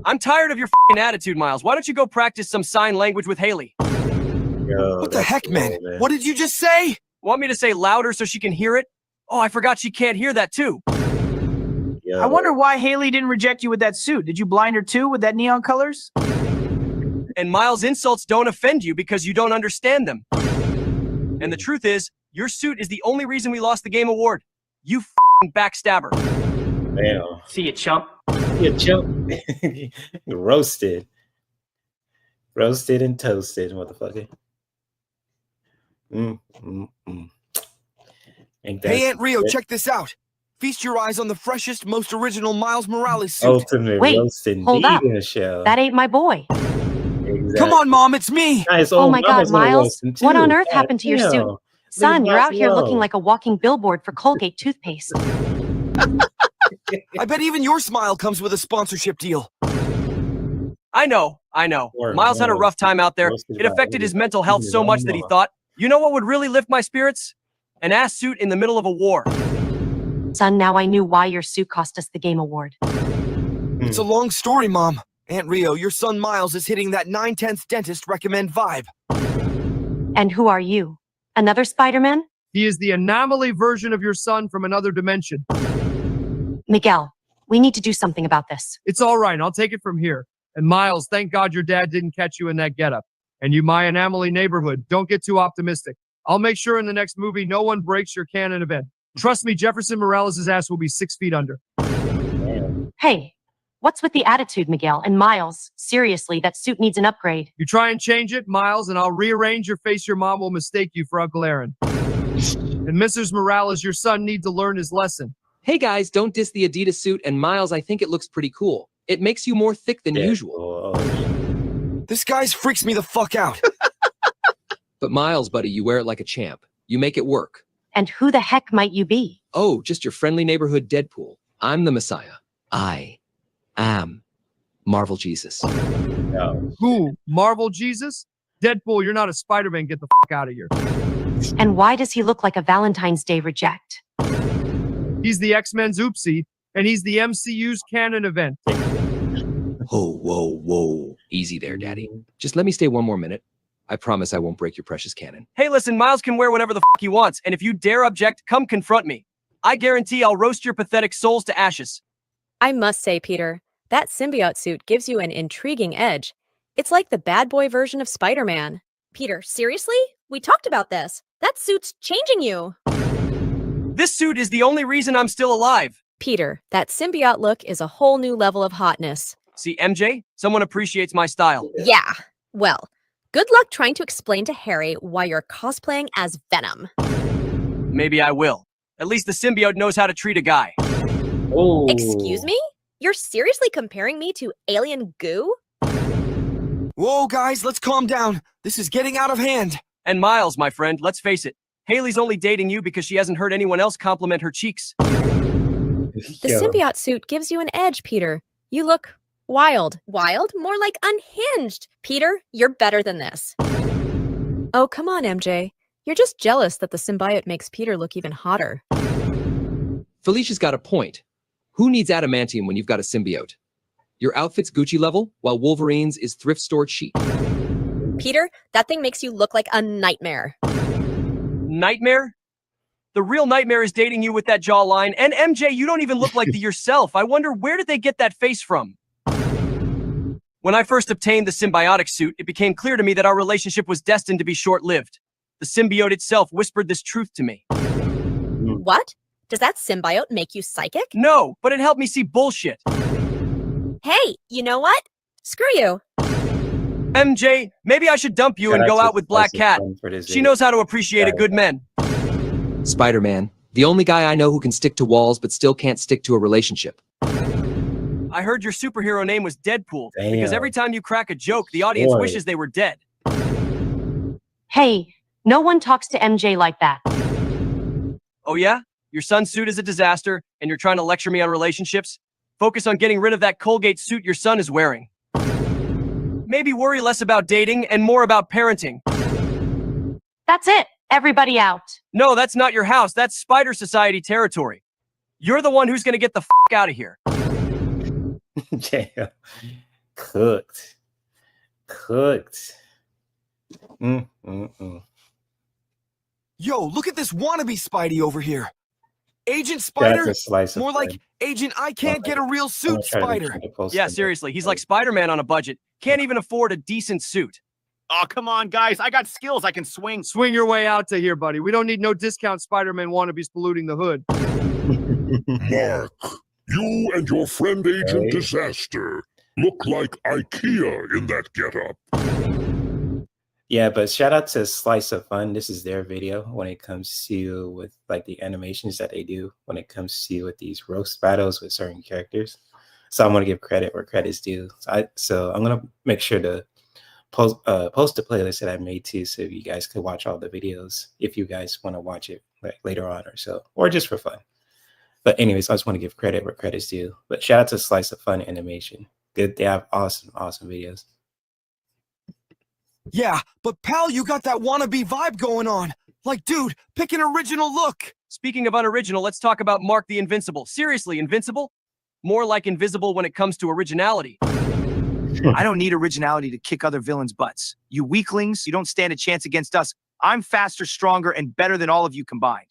I'm tired of your f***ing attitude, Miles. Why don't you go practice some sign language with Haley? Yo, What the heck, man? What did you just say? Want me to say louder so she can hear it? Oh, I forgot she can't hear that too. Yo. I wonder why Haley didn't reject you with that suit. Did you blind her too with that neon colors? And Miles' insults don't offend you because you don't understand them. And the truth is, your suit is the only reason we lost the game award. You f***ing backstabber. Damn. See you, chump. You chump. Roasted. Roasted and toasted, motherfucker. Hey, Aunt Rio, check this out. Feast your eyes on the freshest, most original Miles Morales suit. Ultimate roast hold up. Show. That ain't my boy. Exactly. Come on, Mom, it's me. Nice. Oh my God, Miles. What on earth happened to your Yeah. suit? Son, you're out here looking like a walking billboard for Colgate toothpaste. I bet even your smile comes with a sponsorship deal. I know. Miles had a rough time out there. It affected his mental health so much that he thought, you know what would really lift my spirits? An ass suit in the middle of a war. Son, now I knew why your suit cost us the game award. It's a long story, Mom. Aunt Rio, your son Miles is hitting that 9/10 dentist recommend vibe. And who are you? Another Spider-Man? He is the anomaly version of your son from another dimension. Miguel, we need to do something about this. It's all right. I'll take it from here. And Miles, thank God your dad didn't catch you in that getup. And you, my anomaly neighborhood, don't get too optimistic. I'll make sure in the next movie no one breaks your canon event. Trust me, Jefferson Morales' ass will be 6 feet under. Hey, what's with the attitude, Miguel? And Miles, seriously, that suit needs an upgrade. You try and change it, Miles, and I'll rearrange your face. Your mom will mistake you for Uncle Aaron. And Mrs. Morales, your son needs to learn his lesson. Hey guys, don't diss the Adidas suit, and Miles, I think it looks pretty cool. It makes you more thick than usual. This guy's freaks me the fuck out. But Miles, buddy, you wear it like a champ. You make it work. And who the heck might you be? Oh, just your friendly neighborhood Deadpool. I'm the Messiah. I am Marvel Jesus. Who? Marvel Jesus? Deadpool, you're not a Spider-Man. Get the fuck out of here. And why does he look like a Valentine's Day reject? He's the X-Men's oopsie, and he's the MCU's canon event. Whoa. Easy there, Daddy. Just let me stay one more minute. I promise I won't break your precious canon. Hey, listen, Miles can wear whatever the f he wants, and if you dare object, come confront me. I guarantee I'll roast your pathetic souls to ashes. I must say, Peter, that symbiote suit gives you an intriguing edge. It's like the bad boy version of Spider-Man. Peter, seriously? We talked about this. That suit's changing you. This suit is the only reason I'm still alive. Peter, that symbiote look is a whole new level of hotness. See, MJ, someone appreciates my style. Yeah. Well, good luck trying to explain to Harry why you're cosplaying as Venom. Maybe I will. At least the symbiote knows how to treat a guy. Oh. Excuse me? You're seriously comparing me to alien goo? Whoa, guys, let's calm down. This is getting out of hand. And Miles, my friend, let's face it. Haley's only dating you because she hasn't heard anyone else compliment her cheeks. The symbiote suit gives you an edge, Peter. You look wild. Wild? More like unhinged. Peter, you're better than this. Oh, come on, MJ. You're just jealous that the symbiote makes Peter look even hotter. Felicia's got a point. Who needs adamantium when you've got a symbiote? Your outfit's Gucci level, while Wolverine's is thrift store chic. Peter, that thing makes you look like a nightmare. Nightmare? The real nightmare is dating you with that jawline. And MJ, you don't even look like the yourself. I wonder, where did they get that face from? When I first obtained the symbiotic suit, it became clear to me that our relationship was destined to be short-lived. The symbiote itself whispered this truth to me. What? Does that symbiote make you psychic? No, but it helped me see bullshit. Hey, you know what? Screw you. MJ, maybe I should dump you and go out with Black Cat. She knows how to appreciate a good man. Spider-Man, the only guy I know who can stick to walls but still can't stick to a relationship. I heard your superhero name was Deadpool, Damn. because every time you crack a joke, the audience Boy. wishes they were dead. Hey, no one talks to MJ like that. Oh yeah? Your son's suit is a disaster, and you're trying to lecture me on relationships? Focus on getting rid of that Colgate suit your son is wearing. Maybe worry less about dating and more about parenting. That's it. Everybody out. No, that's not your house. That's Spider Society territory. You're the one who's gonna get the f out of here. Damn. Cooked. Yo, look at this wannabe Spidey over here. Agent That's Spider? a slice of More like bread. Agent I can't get a real I'm suit gonna try to make Spider. sure to post Yeah, it. seriously, he's like Spider-Man on a budget. Can't even afford a decent suit. Oh, come on, guys. I got skills. I can swing. Swing your way out to here, buddy. We don't need no discount Spider-Man wannabes polluting the hood. Mark, you and your friend Agent Right. Disaster look like IKEA in that getup. Yeah, but shout out to Slice of Fun. This is their video when it comes to with like the animations that they do when it comes to with these roast battles with certain characters. So I'm gonna give credit where credit's due. So I'm gonna make sure to post a playlist that I made too, so you guys could watch all the videos if you guys want to watch it like later on or so, or just for fun. But anyways, I just want to give credit where credit's due. But shout out to Slice of Fun Animation. Good, they have awesome videos. Yeah, but pal, you got that wannabe vibe going on. Like, dude, pick an original look. Speaking of unoriginal, let's talk about Mark the Invincible. Seriously, invincible? More like invisible when it comes to originality. I don't need originality to kick other villains' butts. You weaklings, you don't stand a chance against us. I'm faster, stronger, and better than all of you combined.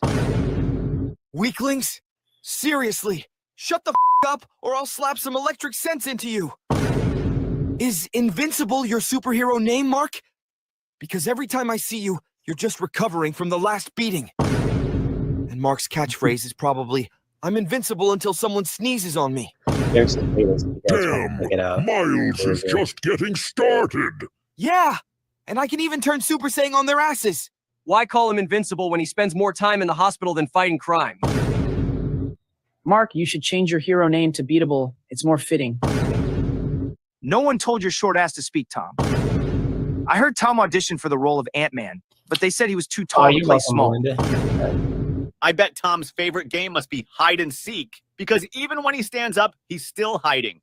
Weaklings? Seriously, shut the up or I'll slap some electric sense into you. Is Invincible your superhero name, Mark? Because every time I see you, you're just recovering from the last beating. And Mark's catchphrase is probably, I'm invincible until someone sneezes on me. There's some playlist. You guys wanna Damn, check it out. Miles is just getting started. Yeah, and I can even turn Super Saiyan on their asses. Why call him invincible when he spends more time in the hospital than fighting crime? Mark, you should change your hero name to Beatable. It's more fitting. No one told your short ass to speak, Tom. I heard Tom audition for the role of Ant-Man, but they said he was too tall to play small. I bet Tom's favorite game must be hide and seek, because even when he stands up, he's still hiding.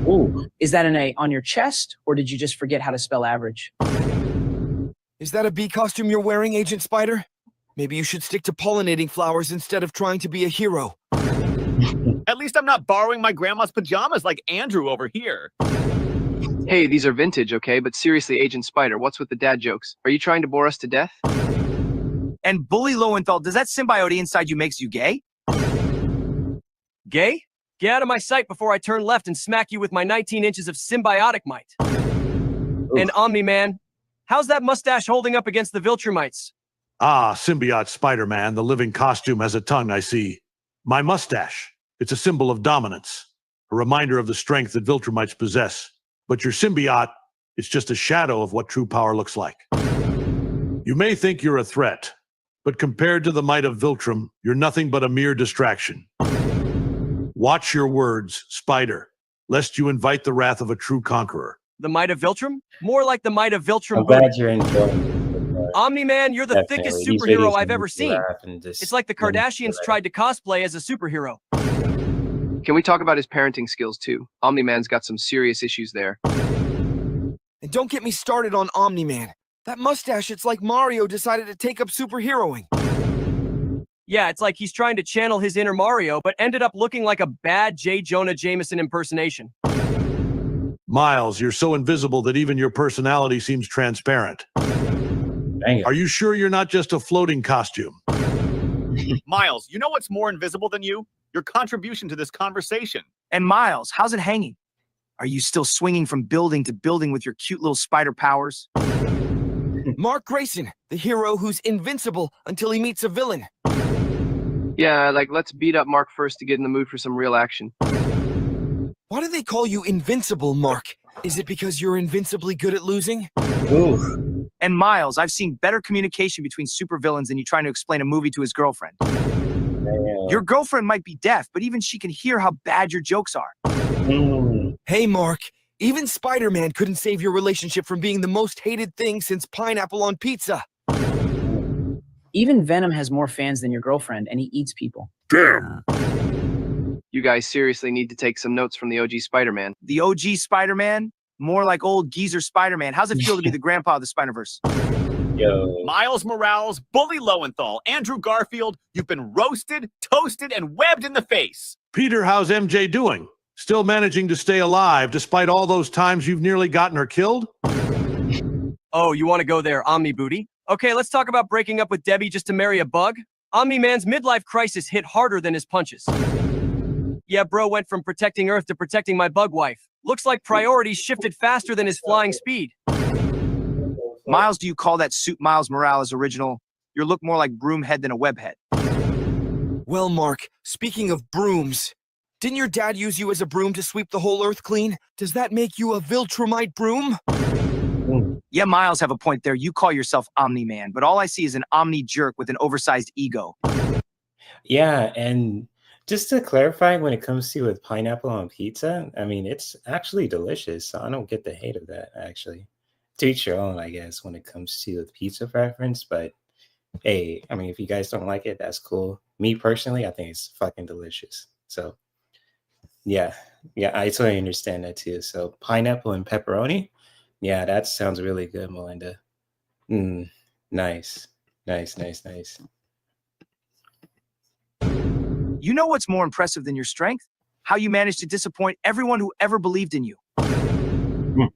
Ooh, is that an A on your chest, or did you just forget how to spell average? Is that a bee costume you're wearing, Agent Spider? Maybe you should stick to pollinating flowers instead of trying to be a hero. At least I'm not borrowing my grandma's pajamas like Andrew over here. Hey, these are vintage, okay? But seriously, Agent Spider, what's with the dad jokes? Are you trying to bore us to death? And Bully Lowenthal, does that symbiote inside you makes you gay? Gay? Get out of my sight before I turn left and smack you with my 19 inches of symbiotic might. And Omni-Man, how's that mustache holding up against the Viltrumites? Ah, symbiote Spider-Man, the living costume has a tongue, I see. My mustache. It's a symbol of dominance, a reminder of the strength that Viltrumites possess. But your symbiote is just a shadow of what true power looks like. You may think you're a threat, but compared to the might of Viltrum, you're nothing but a mere distraction. Watch your words, Spider, lest you invite the wrath of a true conqueror. The might of Viltrum? More like the might of Viltrum. I'm glad you're enjoying it. Omni-Man, you're the Definitely. thickest These superhero videos I've make ever me seen. laugh and just- It's like the Kardashians tried to cosplay as a superhero. Can we talk about his parenting skills too? Omni-Man's got some serious issues there. And don't get me started on Omni-Man. That mustache, it's like Mario decided to take up superheroing. Yeah, it's like he's trying to channel his inner Mario, but ended up looking like a bad J. Jonah Jameson impersonation. Miles, you're so invisible that even your personality seems transparent. Are you sure you're not just a floating costume? Miles, you know what's more invisible than you? Your contribution to this conversation. And Miles, how's it hanging? Are you still swinging from building to building with your cute little spider powers? Mark Grayson, the hero who's invincible until he meets a villain. Yeah, like, let's beat up Mark first to get in the mood for some real action. Why do they call you invincible, Mark? Is it because you're invincibly good at losing? Ooh. And Miles, I've seen better communication between supervillains than you trying to explain a movie to his girlfriend. Your girlfriend might be deaf, but even she can hear how bad your jokes are. Hey, Mark. Even Spider-Man couldn't save your relationship from being the most hated thing since pineapple on pizza. Even Venom has more fans than your girlfriend, and he eats people. Damn. You guys seriously need to take some notes from the OG Spider-Man. The OG Spider-Man? More like old geezer Spider-Man. How's it feel to be the grandpa of the Spider-Verse? Yo. Miles Morales, Bully Lowenthal, Andrew Garfield, you've been roasted, toasted, and webbed in the face. Peter, how's MJ doing? Still managing to stay alive despite all those times you've nearly gotten her killed? Oh, you want to go there, Omni Booty? Okay, let's talk about breaking up with Debbie just to marry a bug. Omni-Man's midlife crisis hit harder than his punches. Yeah, bro went from protecting Earth to protecting my bug wife. Looks like priorities shifted faster than his flying speed. Miles, do you call that suit Miles Morales original? You look more like Broomhead than a webhead. Well, Mark, speaking of brooms, didn't your dad use you as a broom to sweep the whole Earth clean? Does that make you a Viltrumite broom? Yeah, Miles have a point there. You call yourself Omni-Man, but all I see is an Omni jerk with an oversized ego. Yeah, and just to clarify, when it comes to with pineapple on pizza, I mean, it's actually delicious. So I don't get the hate of that, actually. To each your own, I guess, when it comes to the pizza preference. But hey, I mean, if you guys don't like it, that's cool. Me personally, I think it's fucking delicious. So yeah, I totally understand that too. So pineapple and pepperoni, yeah, that sounds really good, Melinda. Nice. You know what's more impressive than your strength? How you managed to disappoint everyone who ever believed in you.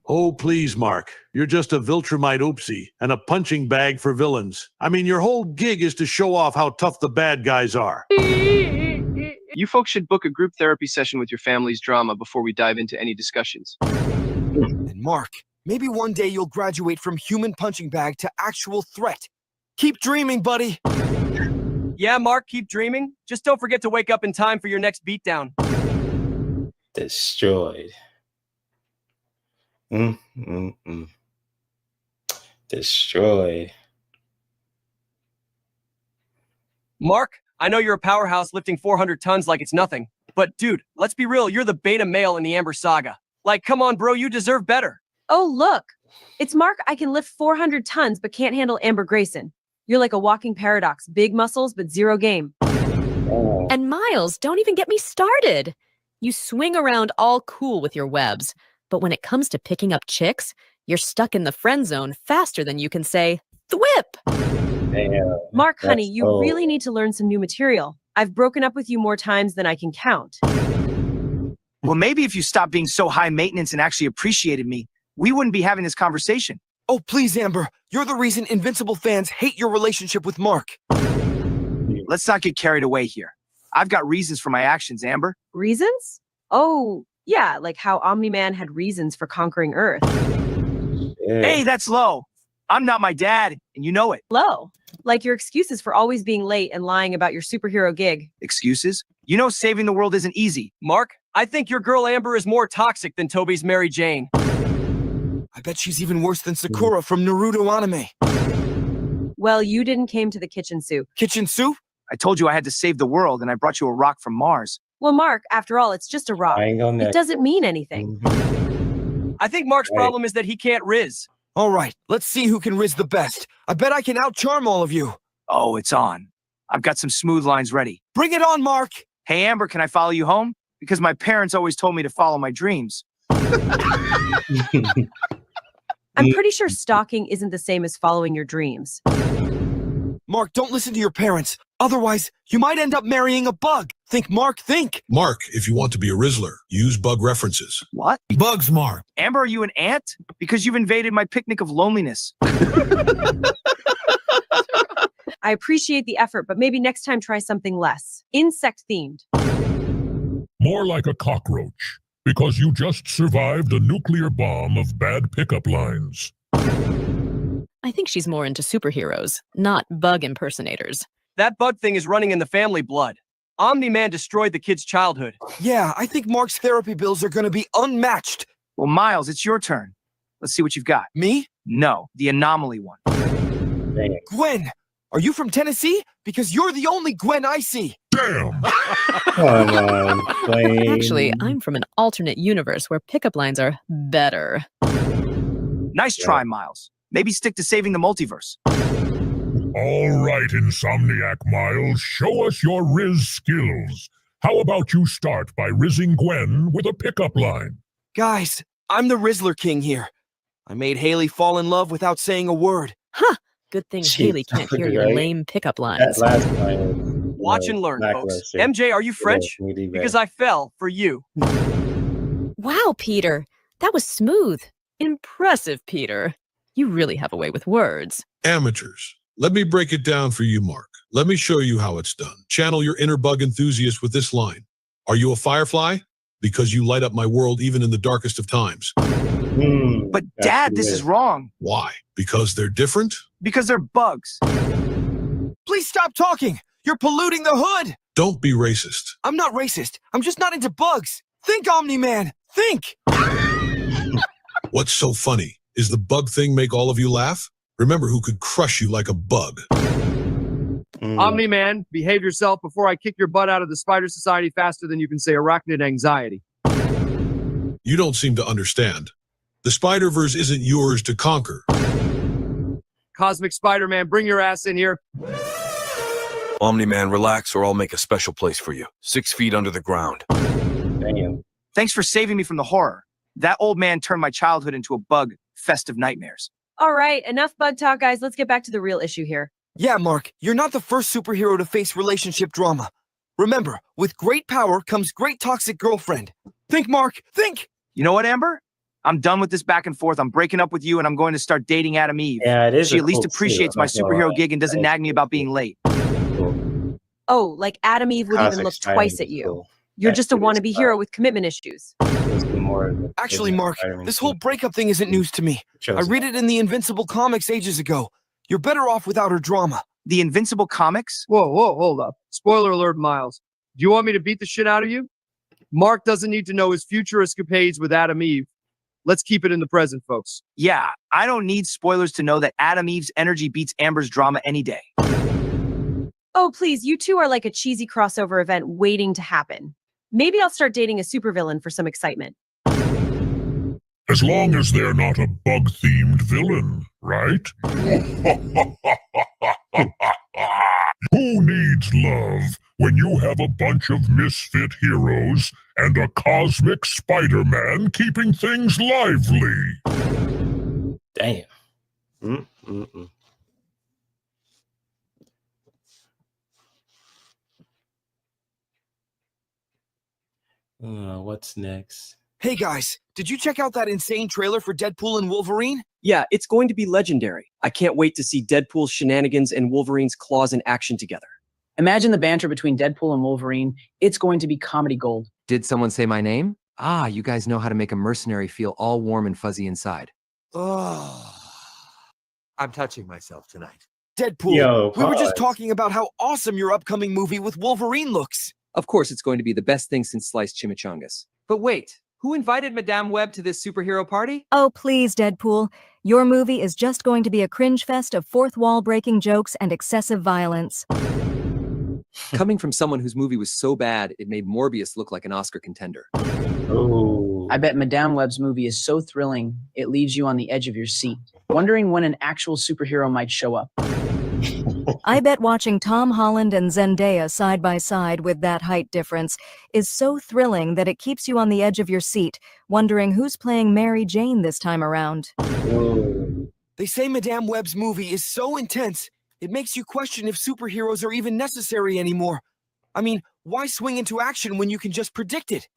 Oh, please, Mark. You're just a Viltrumite oopsie and a punching bag for villains. I mean, your whole gig is to show off how tough the bad guys are. You folks should book a group therapy session with your family's drama before we dive into any discussions. And Mark, maybe one day you'll graduate from human punching bag to actual threat. Keep dreaming, buddy. Yeah, Mark, keep dreaming. Just don't forget to wake up in time for your next beatdown. Destroyed. Destroyed. Mark, I know you're a powerhouse lifting 400 tons like it's nothing. But dude, let's be real, you're the beta male in the Amber Saga. Like, come on, bro, you deserve better. Oh, look. It's Mark. I can lift 400 tons but can't handle Amber Grayson. You're like a walking paradox. Big muscles but zero game. And Miles, don't even get me started. You swing around all cool with your webs, but when it comes to picking up chicks, you're stuck in the friend zone faster than you can say, thwip. Damn, Mark, honey, that's you old. really need to learn some new material. I've broken up with you more times than I can count. Well, maybe if you stopped being so high maintenance and actually appreciated me, we wouldn't be having this conversation. Oh, please, Amber. You're the reason Invincible fans hate your relationship with Mark. Let's not get carried away here. I've got reasons for my actions, Amber. Reasons? Oh, yeah, like how Omni-Man had reasons for conquering Earth. Hey, that's low. I'm not my dad, and you know it. Low? Like your excuses for always being late and lying about your superhero gig. Excuses? You know saving the world isn't easy. Mark, I think your girl Amber is more toxic than Toby's Mary Jane. I bet she's even worse than Sakura from Naruto anime. Well, you didn't came to the kitchen soup. Kitchen soup? I told you I had to save the world, and I brought you a rock from Mars. Well, Mark, after all, it's just a rock. Triangle It doesn't mean anything. I think Mark's problem is that he can't riz. All right, let's see who can riz the best. I bet I can out-charm all of you. Oh, it's on. I've got some smooth lines ready. Bring it on, Mark. Hey, Amber, can I follow you home? Because my parents always told me to follow my dreams. I'm pretty sure stalking isn't the same as following your dreams. Mark, don't listen to your parents. Otherwise, you might end up marrying a bug. Think, Mark, think. Mark, if you want to be a Rizzler, use bug references. What? Bugs, Mark. Amber, are you an ant? Because you've invaded my picnic of loneliness. I appreciate the effort, but maybe next time try something less. Insect-themed. More like a cockroach, because you just survived a nuclear bomb of bad pickup lines. I think she's more into superheroes, not bug impersonators. That bug thing is running in the family blood. Omni-Man destroyed the kid's childhood. Yeah, I think Mark's therapy bills are going to be unmatched. Well, Miles, it's your turn. Let's see what you've got. Me? No, the anomaly one. Gwen, are you from Tennessee? Because you're the only Gwen I see. Damn! Come on, Flame. Actually, I'm from an alternate universe where pickup lines are better. Nice try, Miles. Maybe stick to saving the multiverse. All right, Insomniac Miles, show us your Riz skills. How about you start by rizzing Gwen with a pickup line? Guys, I'm the Rizzler King here. I made Haley fall in love without saying a word. Huh. Good thing Haley can't hear your lame pickup lines. That last line. Watch and learn, folks. MJ, are you French? Because I fell for you. Wow, Peter. That was smooth. Impressive, Peter. You really have a way with words. Amateurs. Let me break it down for you, Mark. Let me show you how it's done. Channel your inner bug enthusiast with this line. Are you a firefly? Because you light up my world even in the darkest of times. But Dad, this is wrong. Why? Because they're different? Because they're bugs. Please stop talking. You're polluting the hood. Don't be racist. I'm not racist. I'm just not into bugs. Think, Omni-Man. Think. What's so funny? Is the bug thing make all of you laugh? Remember who could crush you like a bug. Omni-Man, behave yourself before I kick your butt out of the Spider Society faster than you can say arachnid anxiety. You don't seem to understand. The Spider-Verse isn't yours to conquer. Cosmic Spider-Man, bring your ass in here. Omni-Man, relax or I'll make a special place for you. 6 feet under the ground. Damn. Thanks for saving me from the horror. That old man turned my childhood into a bug fest of nightmares. All right, enough bug talk, guys. Let's get back to the real issue here. Yeah, Mark, you're not the first superhero to face relationship drama. Remember, with great power comes great toxic girlfriend. Think, Mark, think! You know what, Amber? I'm done with this back and forth. I'm breaking up with you and I'm going to start dating Adam Eve. Yeah, it is. She at least appreciates my superhero gig and doesn't nag me about being late. Oh, like Adam Eve would even look twice at you. You're just a wannabe hero with commitment issues. Actually, Mark, this whole breakup thing isn't news to me. I read it in the Invincible comics ages ago. You're better off without her drama. The Invincible comics? Whoa, hold up. Spoiler alert, Miles. Do you want me to beat the shit out of you? Mark doesn't need to know his future escapades with Adam Eve. Let's keep it in the present, folks. Yeah, I don't need spoilers to know that Adam Eve's energy beats Amber's drama any day. Oh, please, you two are like a cheesy crossover event waiting to happen. Maybe I'll start dating a supervillain for some excitement. As long as they're not a bug-themed villain, right? Who needs love when you have a bunch of misfit heroes and a cosmic Spider-Man keeping things lively? Damn. What's next? Hey guys, did you check out that insane trailer for Deadpool and Wolverine? Yeah, it's going to be legendary. I can't wait to see Deadpool's shenanigans and Wolverine's claws in action together. Imagine the banter between Deadpool and Wolverine. It's going to be comedy gold. Did someone say my name? Ah, you guys know how to make a mercenary feel all warm and fuzzy inside. Oh, I'm touching myself tonight. Deadpool, we were just talking about how awesome your upcoming movie with Wolverine looks. Of course, it's going to be the best thing since sliced chimichangas. But wait, who invited Madame Web to this superhero party? Oh, please, Deadpool. Your movie is just going to be a cringe fest of fourth wall breaking jokes and excessive violence. Coming from someone whose movie was so bad, it made Morbius look like an Oscar contender. Oh. I bet Madame Web's movie is so thrilling, it leaves you on the edge of your seat, wondering when an actual superhero might show up. I bet watching Tom Holland and Zendaya side by side with that height difference is so thrilling that it keeps you on the edge of your seat, wondering who's playing Mary Jane this time around. Whoa. They say Madame Web's movie is so intense, it makes you question if superheroes are even necessary anymore. I mean, why swing into action when you can just predict it?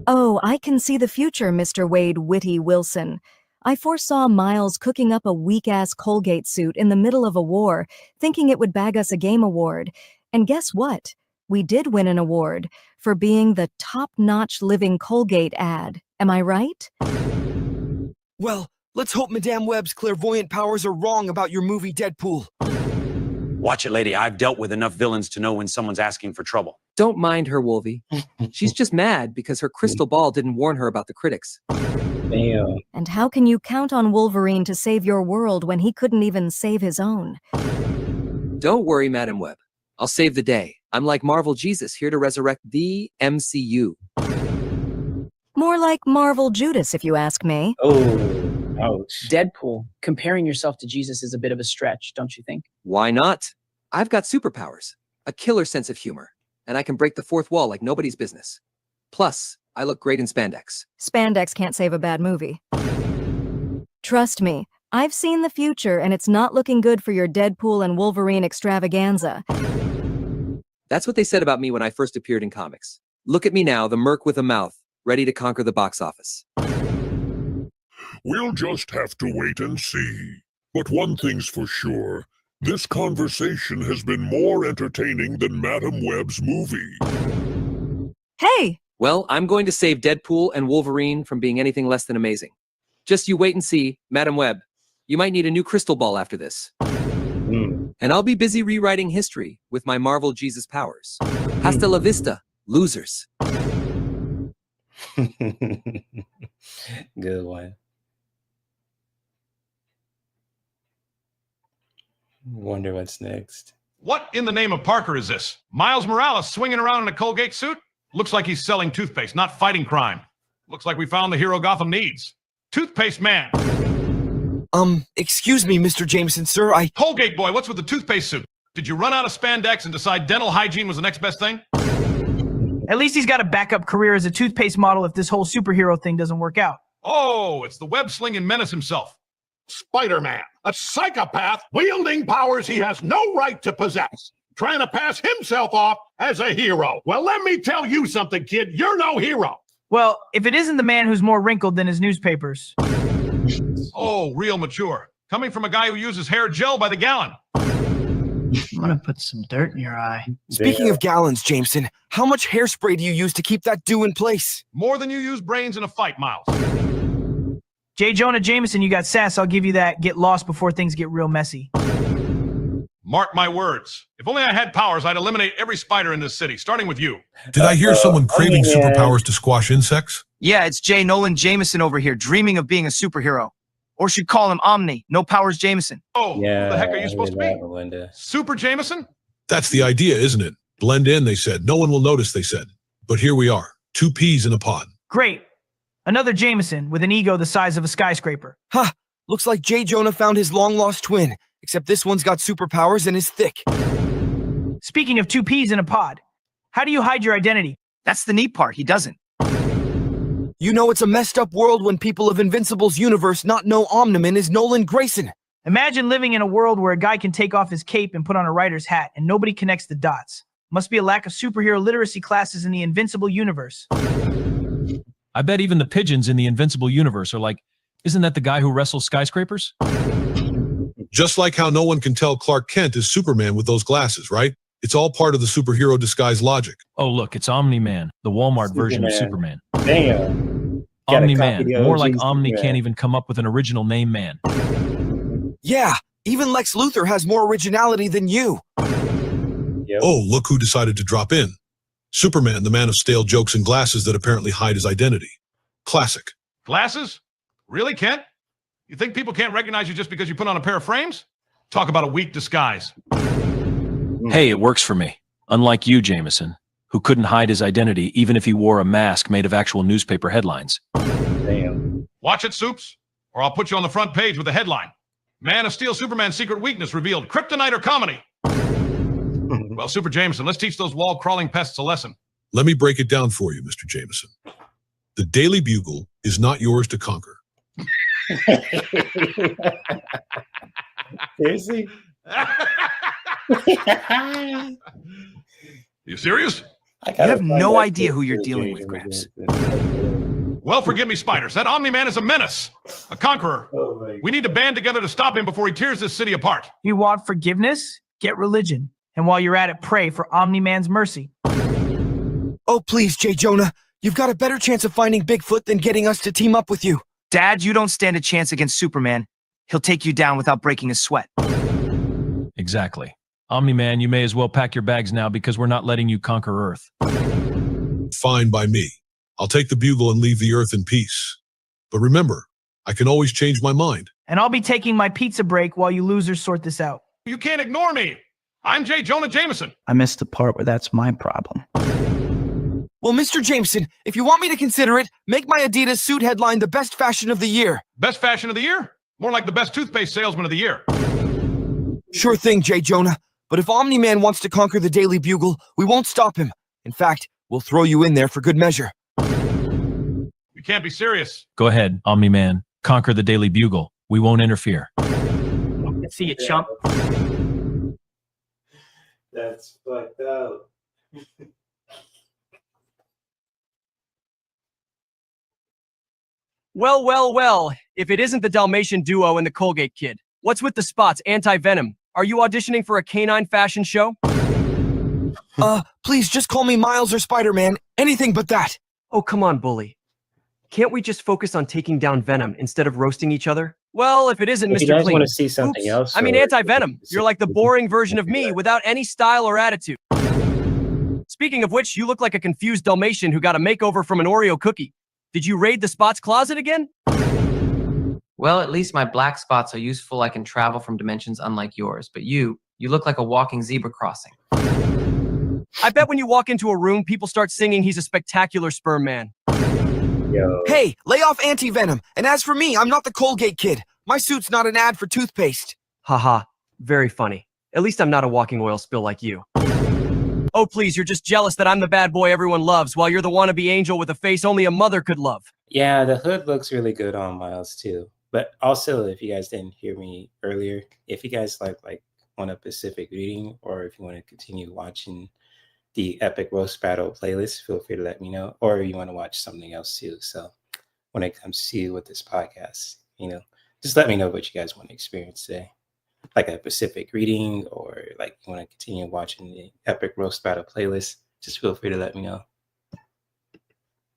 Oh, I can see the future, Mr. Wade Whitty Wilson. I foresaw Miles cooking up a weak-ass Colgate suit in the middle of a war, thinking it would bag us a game award. And guess what? We did win an award for being the top-notch living Colgate ad. Am I right? Well, let's hope Madame Web's clairvoyant powers are wrong about your movie Deadpool. Watch it, lady. I've dealt with enough villains to know when someone's asking for trouble. Don't mind her, Wolvie. She's just mad because her crystal ball didn't warn her about the critics. Damn. And how can you count on Wolverine to save your world when he couldn't even save his own? Don't worry, Madam Web. I'll save the day. I'm like Marvel Jesus, here to resurrect the MCU. More like Marvel Judas, if you ask me. Oh, ouch. Deadpool, comparing yourself to Jesus is a bit of a stretch, don't you think? Why not? I've got superpowers, a killer sense of humor, and I can break the fourth wall like nobody's business. Plus, I look great in spandex. Spandex can't save a bad movie. Trust me, I've seen the future and it's not looking good for your Deadpool and Wolverine extravaganza. That's what they said about me when I first appeared in comics. Look at me now, the merc with a mouth, ready to conquer the box office. We'll just have to wait and see. But one thing's for sure, this conversation has been more entertaining than Madam Web's movie. Hey! Well, I'm going to save Deadpool and Wolverine from being anything less than amazing. Just you wait and see, Madam Web. You might need a new crystal ball after this. And I'll be busy rewriting history with my Marvel Jesus powers. Hasta la vista, losers. Good one. Wonder what's next. What in the name of Parker is this? Miles Morales swinging around in a Colgate suit? Looks like he's selling toothpaste, not fighting crime. Looks like we found the hero Gotham needs. Toothpaste man. Excuse me, Mr. Jameson, sir, Colgate boy, what's with the toothpaste suit? Did you run out of spandex and decide dental hygiene was the next best thing? At least he's got a backup career as a toothpaste model if this whole superhero thing doesn't work out. Oh, it's the web-slinging menace himself. Spider-Man, a psychopath wielding powers he has no right to possess, trying to pass himself off as a hero. Well, let me tell you something, kid. You're no hero. Well, if it isn't the man who's more wrinkled than his newspapers. Oh, real mature. Coming from a guy who uses hair gel by the gallon. I'm gonna put some dirt in your eye. Speaking of gallons, Jameson, how much hairspray do you use to keep that dew in place? More than you use brains in a fight, Miles. J. Jonah Jameson, you got sass. I'll give you that. Get lost before things get real messy. Mark my words. If only I had powers, I'd eliminate every spider in this city, starting with you. Did I hear someone craving superpowers to squash insects? Yeah, it's J. Nolan Jameson over here, dreaming of being a superhero. Or should call him Omni, no powers Jameson. Oh, Yeah, who the heck are you supposed to be? Melinda. Super Jameson? That's the idea, isn't it? Blend in, they said. No one will notice, they said. But here we are, 2 peas in a pod. Great. Another Jameson with an ego the size of a skyscraper. Ha! Looks like J. Jonah found his long-lost twin, except this one's got superpowers and is thick. Speaking of 2 peas in a pod, how do you hide your identity? That's the neat part, he doesn't. You know it's a messed up world when people of Invincible's universe not know Omni-Man is Nolan Grayson. Imagine living in a world where a guy can take off his cape and put on a writer's hat and nobody connects the dots. Must be a lack of superhero literacy classes in the Invincible universe. I bet even the pigeons in the Invincible universe are like, isn't that the guy who wrestles skyscrapers? Just like how no one can tell Clark Kent is Superman with those glasses, right? It's all part of the superhero disguise logic. Oh, look, it's Omni-Man, the Walmart version of Superman. Damn. Omni-Man, more like Omni can't even come up with an original name, man. Yeah, even Lex Luthor has more originality than you. Oh, look who decided to drop in. Superman, the man of stale jokes and glasses that apparently hide his identity. Classic. Glasses? Really, Kent? You think people can't recognize you just because you put on a pair of frames? Talk about a weak disguise. Hey, it works for me. Unlike you, Jameson, who couldn't hide his identity even if he wore a mask made of actual newspaper headlines. Damn. Watch it, Soups, or I'll put you on the front page with a headline. Man of Steel Superman's secret weakness revealed. Kryptonite or comedy? Well, Super Jameson, let's teach those wall-crawling pests a lesson. Let me break it down for you, Mr. Jameson. The Daily Bugle is not yours to conquer. Seriously? You serious? You have no idea who you're dealing with, Gramps. Well, forgive me, Spiders. That Omni-Man is a menace, a conqueror. We need to band together to stop him before he tears this city apart. You want forgiveness? Get religion. And while you're at it, pray for Omni-Man's mercy. Oh, please, J. Jonah. You've got a better chance of finding Bigfoot than getting us to team up with you. Dad, you don't stand a chance against Superman. He'll take you down without breaking a sweat. Exactly. Omni-Man, you may as well pack your bags now because we're not letting you conquer Earth. Fine by me. I'll take the Bugle and leave the Earth in peace. But remember, I can always change my mind. And I'll be taking my pizza break while you losers sort this out. You can't ignore me. I'm J. Jonah Jameson. I missed the part where that's my problem. Well, Mr. Jameson, if you want me to consider it, make my Adidas suit headline the best fashion of the year. Best fashion of the year? More like the best toothpaste salesman of the year. Sure thing, J. Jonah. But if Omni-Man wants to conquer the Daily Bugle, we won't stop him. In fact, we'll throw you in there for good measure. You can't be serious. Go ahead, Omni-Man. Conquer the Daily Bugle. We won't interfere. See you, chump. That's fucked up. Well, well, well. If it isn't the Dalmatian duo and the Colgate kid. What's with the spots, anti-venom? Are you auditioning for a canine fashion show? Please just call me Miles or Spider-Man. Anything but that. Oh, come on, bully. Can't we just focus on taking down Venom instead of roasting each other? Well, if it isn't If Mr. you guys Clean. want to see something else, I mean, or- anti-venom. You're like the boring version of me without any style or attitude. Speaking of which, you look like a confused Dalmatian who got a makeover from an Oreo cookie. Did you raid the Spots closet again? Well, at least my black spots are useful. I can travel from dimensions unlike yours. But you look like a walking zebra crossing. I bet when you walk into a room, people start singing he's a spectacular sperm man. Yo. Hey, lay off anti-venom. And as for me, I'm not the Colgate kid. My suit's not an ad for toothpaste. Haha, very funny. At least I'm not a walking oil spill like you. Oh, please, you're just jealous that I'm the bad boy everyone loves, while you're the wannabe angel with a face only a mother could love. Yeah, the hood looks really good on Miles too. But also, if you guys didn't hear me earlier, if you guys like want a specific reading, or if you want to continue watching the Epic Roast Battle playlist, feel free to let me know. Or you want to watch something else too. So when it comes to with this podcast, just let me know what you guys want to experience today. Like a specific reading, or like you want to continue watching the Epic Roast Battle playlist, just feel free to let me know.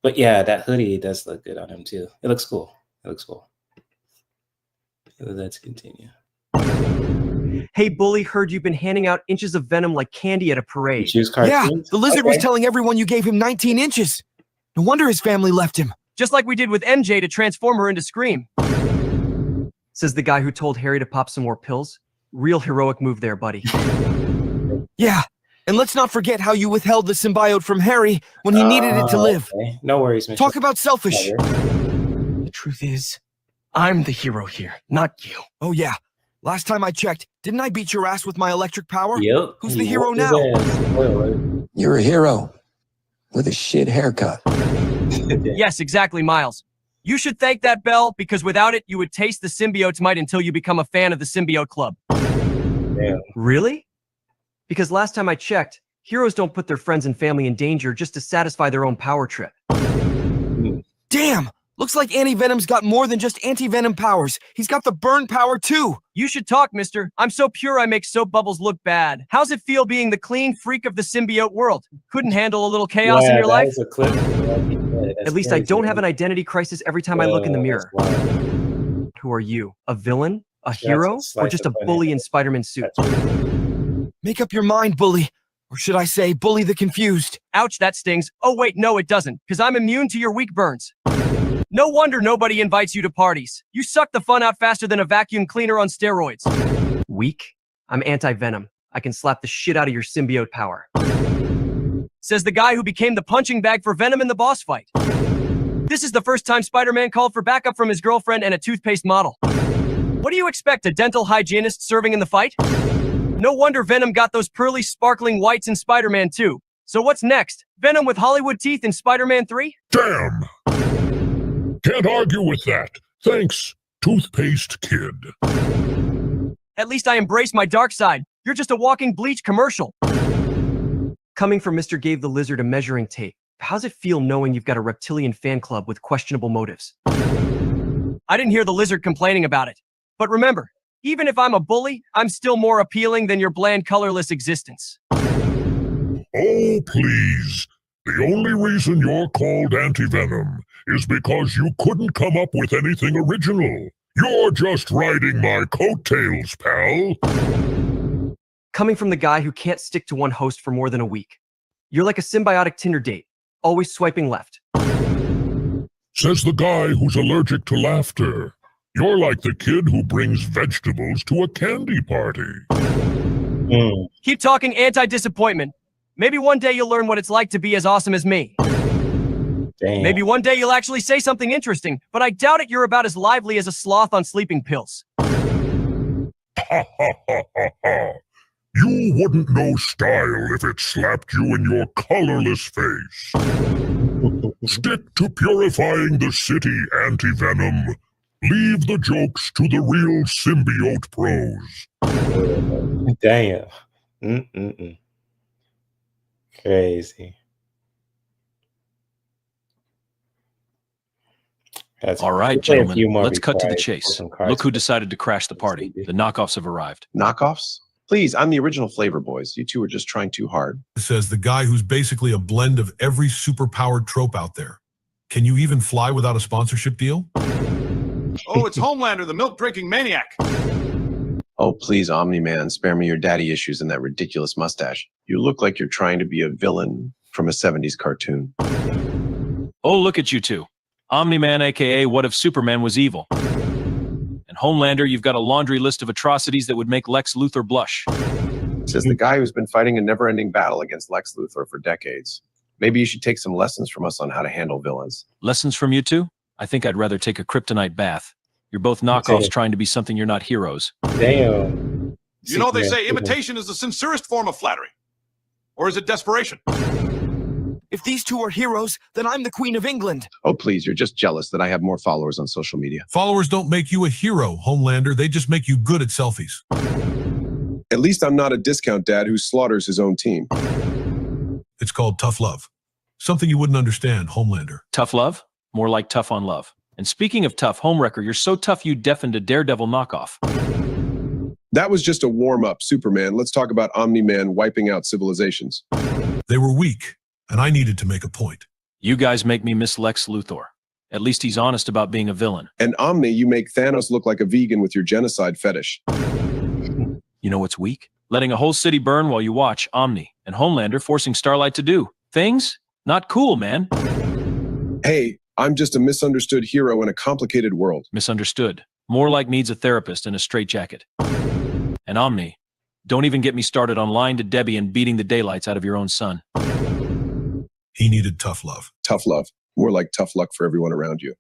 But yeah, that hoodie does look good on him too. It looks cool. So let's continue. Hey, bully, heard you've been handing out inches of venom like candy at a parade. Yeah, the lizard was telling everyone you gave him 19 inches. No wonder his family left him. Just like we did with MJ to transform her into Scream. Says the guy who told Harry to pop some more pills. Real heroic move there, buddy. Yeah, and let's not forget how you withheld the symbiote from Harry when he needed it to live. Okay. No worries, Mr. Talk about selfish. The truth is, I'm the hero here, not you. Oh yeah, last time I checked, didn't I beat your ass with my electric power? Yep. Who's the hero now? You're a hero with a shit haircut. Yes, exactly, Miles. You should thank that bell, because without it, you would taste the symbiote's might until you become a fan of the Symbiote Club. Damn. Really? Because last time I checked, heroes don't put their friends and family in danger just to satisfy their own power trip. Damn! Looks like Anti-Venom's got more than just anti-venom powers. He's got the burn power too. You should talk, mister. I'm so pure I make soap bubbles look bad. How's it feel being the clean freak of the symbiote world? Couldn't handle a little chaos in your life? That was a clip. At least I don't have an identity crisis every time I look in the mirror. Who are you? A villain? A hero? Or just a bully in Spider-Man suit? Make up your mind, bully. Or should I say, bully the confused. Ouch, that stings. Oh wait, no it doesn't, because I'm immune to your weak burns. No wonder nobody invites you to parties. You suck the fun out faster than a vacuum cleaner on steroids. Weak? I'm anti-venom. I can slap the shit out of your symbiote power. Says the guy who became the punching bag for Venom in the boss fight. This is the first time Spider-Man called for backup from his girlfriend and a toothpaste model. What do you expect, a dental hygienist serving in the fight? No wonder Venom got those pearly, sparkling whites in Spider-Man 2. So what's next? Venom with Hollywood teeth in Spider-Man 3? Damn! Can't argue with that. Thanks, Toothpaste Kid. At least I embrace my dark side. You're just a walking bleach commercial. Coming from Mr. Gave the Lizard a measuring tape, how's it feel knowing you've got a reptilian fan club with questionable motives? I didn't hear the lizard complaining about it. But remember, even if I'm a bully, I'm still more appealing than your bland, colorless existence. Oh, please. The only reason you're called Anti-Venom is because you couldn't come up with anything original. You're just riding my coattails, pal. Coming from the guy who can't stick to one host for more than a week. You're like a symbiotic Tinder date, always swiping left. Says the guy who's allergic to laughter. You're like the kid who brings vegetables to a candy party. Keep talking anti-disappointment. Maybe one day you'll learn what it's like to be as awesome as me. Damn. Maybe one day you'll actually say something interesting, but I doubt it you're about as lively as a sloth on sleeping pills. Ha ha ha ha ha. You wouldn't know style if it slapped you in your colorless face. Stick to purifying the city, anti-venom. Leave the jokes to the real symbiote pros. Damn. Mm-mm-mm. Crazy. All right, gentlemen, let's cut to the chase. Look who decided to crash the party. The knockoffs have arrived. Knockoffs? Please, I'm the original Flavor Boys. You two are just trying too hard. It says the guy who's basically a blend of every superpowered trope out there. Can you even fly without a sponsorship deal? Oh, it's Homelander, the milk-drinking maniac. Oh, please, Omni-Man, spare me your daddy issues and that ridiculous mustache. You look like you're trying to be a villain from a 70s cartoon. Oh, look at you two. Omni-Man, aka What If Superman Was Evil? And Homelander, you've got a laundry list of atrocities that would make Lex Luthor blush. Says the guy who's been fighting a never-ending battle against Lex Luthor for decades. Maybe you should take some lessons from us on how to handle villains. Lessons from you two? I think I'd rather take a kryptonite bath. You're both knockoffs trying to be something you're not heroes. Damn. You know, they say imitation is the sincerest form of flattery. Or is it desperation? If these two are heroes, then I'm the Queen of England. Oh, please, you're just jealous that I have more followers on social media. Followers don't make you a hero, Homelander. They just make you good at selfies. At least I'm not a discount dad who slaughters his own team. It's called tough love. Something you wouldn't understand, Homelander. Tough love? More like tough on love. And speaking of tough, Homewrecker, you're so tough you deafened a Daredevil knockoff. That was just a warm-up, Superman. Let's talk about Omni-Man wiping out civilizations. They were weak, and I needed to make a point. You guys make me miss Lex Luthor. At least he's honest about being a villain. And Omni, you make Thanos look like a vegan with your genocide fetish. You know what's weak? Letting a whole city burn while you watch Omni and Homelander forcing Starlight to do things? Not cool, man. Hey, I'm just a misunderstood hero in a complicated world. Misunderstood. More like needs a therapist in a straitjacket. And Omni, don't even get me started on lying to Debbie and beating the daylights out of your own son. He needed tough love. Tough love. More like tough luck for everyone around you.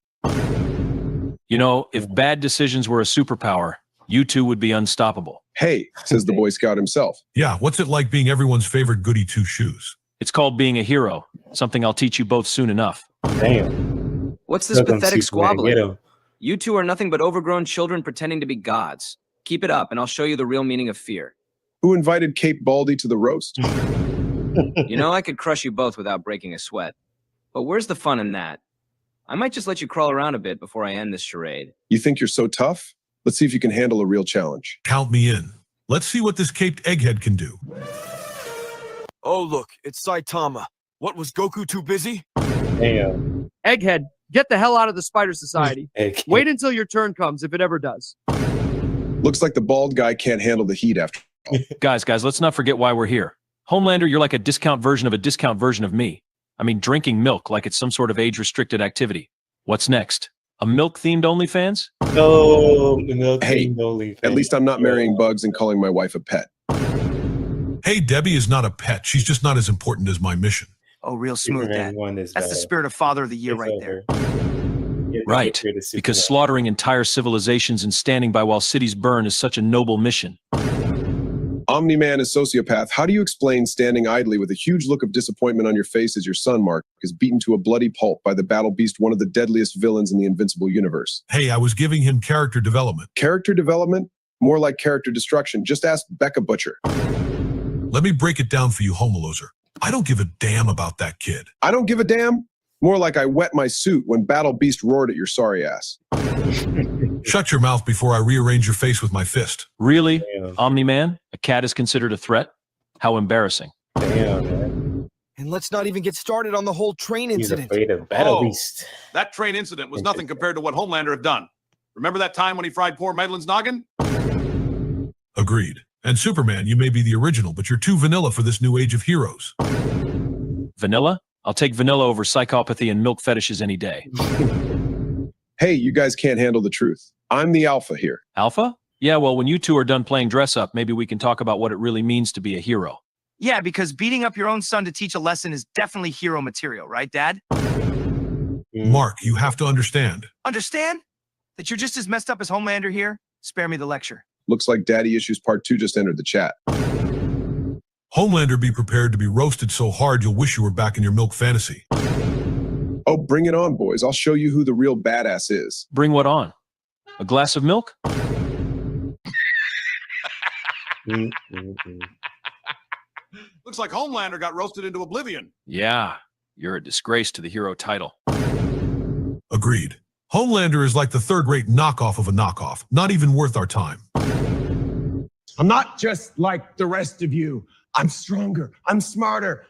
You know, if bad decisions were a superpower, you two would be unstoppable. Hey, says the Boy Scout himself. Yeah, what's it like being everyone's favorite goody two-shoes? It's called being a hero, something I'll teach you both soon enough. Damn. What's this pathetic squabbling? You two are nothing but overgrown children pretending to be gods. Keep it up, and I'll show you the real meaning of fear. Who invited Cape Baldy to the roast? You know, I could crush you both without breaking a sweat. But where's the fun in that? I might just let you crawl around a bit before I end this charade. You think you're so tough? Let's see if you can handle a real challenge. Count me in. Let's see what this caped egghead can do. Oh, look, it's Saitama. What, was Goku too busy? Damn. Egghead, get the hell out of the Spider Society. Wait until your turn comes, if it ever does. Looks like the bald guy can't handle the heat after all. Guys, let's not forget why we're here. Homelander, you're like a discount version of me. I mean, drinking milk like it's some sort of age-restricted activity. What's next? A milk-themed OnlyFans? No, milk-themed OnlyFans. At least I'm not marrying bugs and calling my wife a pet. Hey, Debbie is not a pet. She's just not as important as my mission. Oh, real smooth, Dad. That's the spirit of Father of the Year right there. Right, because slaughtering entire civilizations and standing by while cities burn is such a noble mission. Omni-Man is sociopath. How do you explain standing idly with a huge look of disappointment on your face as your son, Mark, is beaten to a bloody pulp by the Battle Beast, one of the deadliest villains in the Invincible universe? Hey, I was giving him character development. Character development? More like character destruction. Just ask Becca Butcher. Let me break it down for you, Homoloser. I don't give a damn about that kid. I don't give a damn? More like I wet my suit when Battle Beast roared at your sorry ass. Shut your mouth before I rearrange your face with my fist. Really? Omni-Man? A cat is considered a threat? How embarrassing. Damn, man. And let's not even get started on the whole train incident. He's afraid of Battle Beast. That train incident was nothing compared to what Homelander had done. Remember that time when he fried poor Madeline's noggin? Agreed. And Superman, you may be the original, but you're too vanilla for this new age of heroes. Vanilla? I'll take vanilla over psychopathy and milk fetishes any day. Hey, you guys can't handle the truth. I'm the alpha here. Alpha? Yeah, well, when you two are done playing dress up, maybe we can talk about what it really means to be a hero. Yeah, because beating up your own son to teach a lesson is definitely hero material, right, Dad? Mark, you have to understand. Understand? That you're just as messed up as Homelander here? Spare me the lecture. Looks like Daddy Issues Part 2 just entered the chat. Homelander, be prepared to be roasted so hard you'll wish you were back in your milk fantasy. Oh, bring it on, boys. I'll show you who the real badass is. Bring what on? A glass of milk? Looks like Homelander got roasted into oblivion. Yeah, you're a disgrace to the hero title. Agreed. Homelander is like the third-rate knockoff of a knockoff, not even worth our time. I'm not just like the rest of you. I'm stronger. I'm smarter.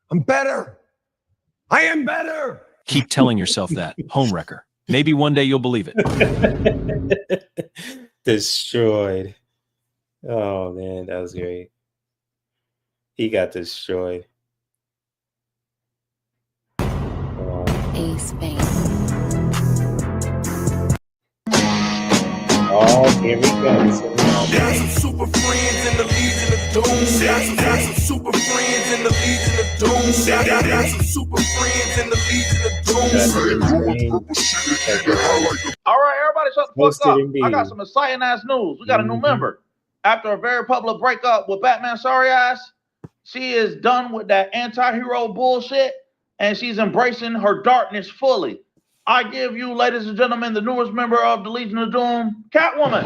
I'm better. I am better. Keep telling yourself that, homewrecker. Maybe one day you'll believe it. Destroyed. Oh man, that was great. He got destroyed. Ace Bane. Oh, here we go. Got some super friends in the Legion of Doom. Got some super friends in the Legion of Doom. Got some super friends in the Legion of Doom. All right, everybody shut the fuck up. I got some exciting ass news. We got a new member. After a very public breakup with Batman Sorry Eyes, she is done with that anti-hero bullshit, and she's embracing her darkness fully. I give you, ladies and gentlemen, the newest member of the Legion of Doom, Catwoman.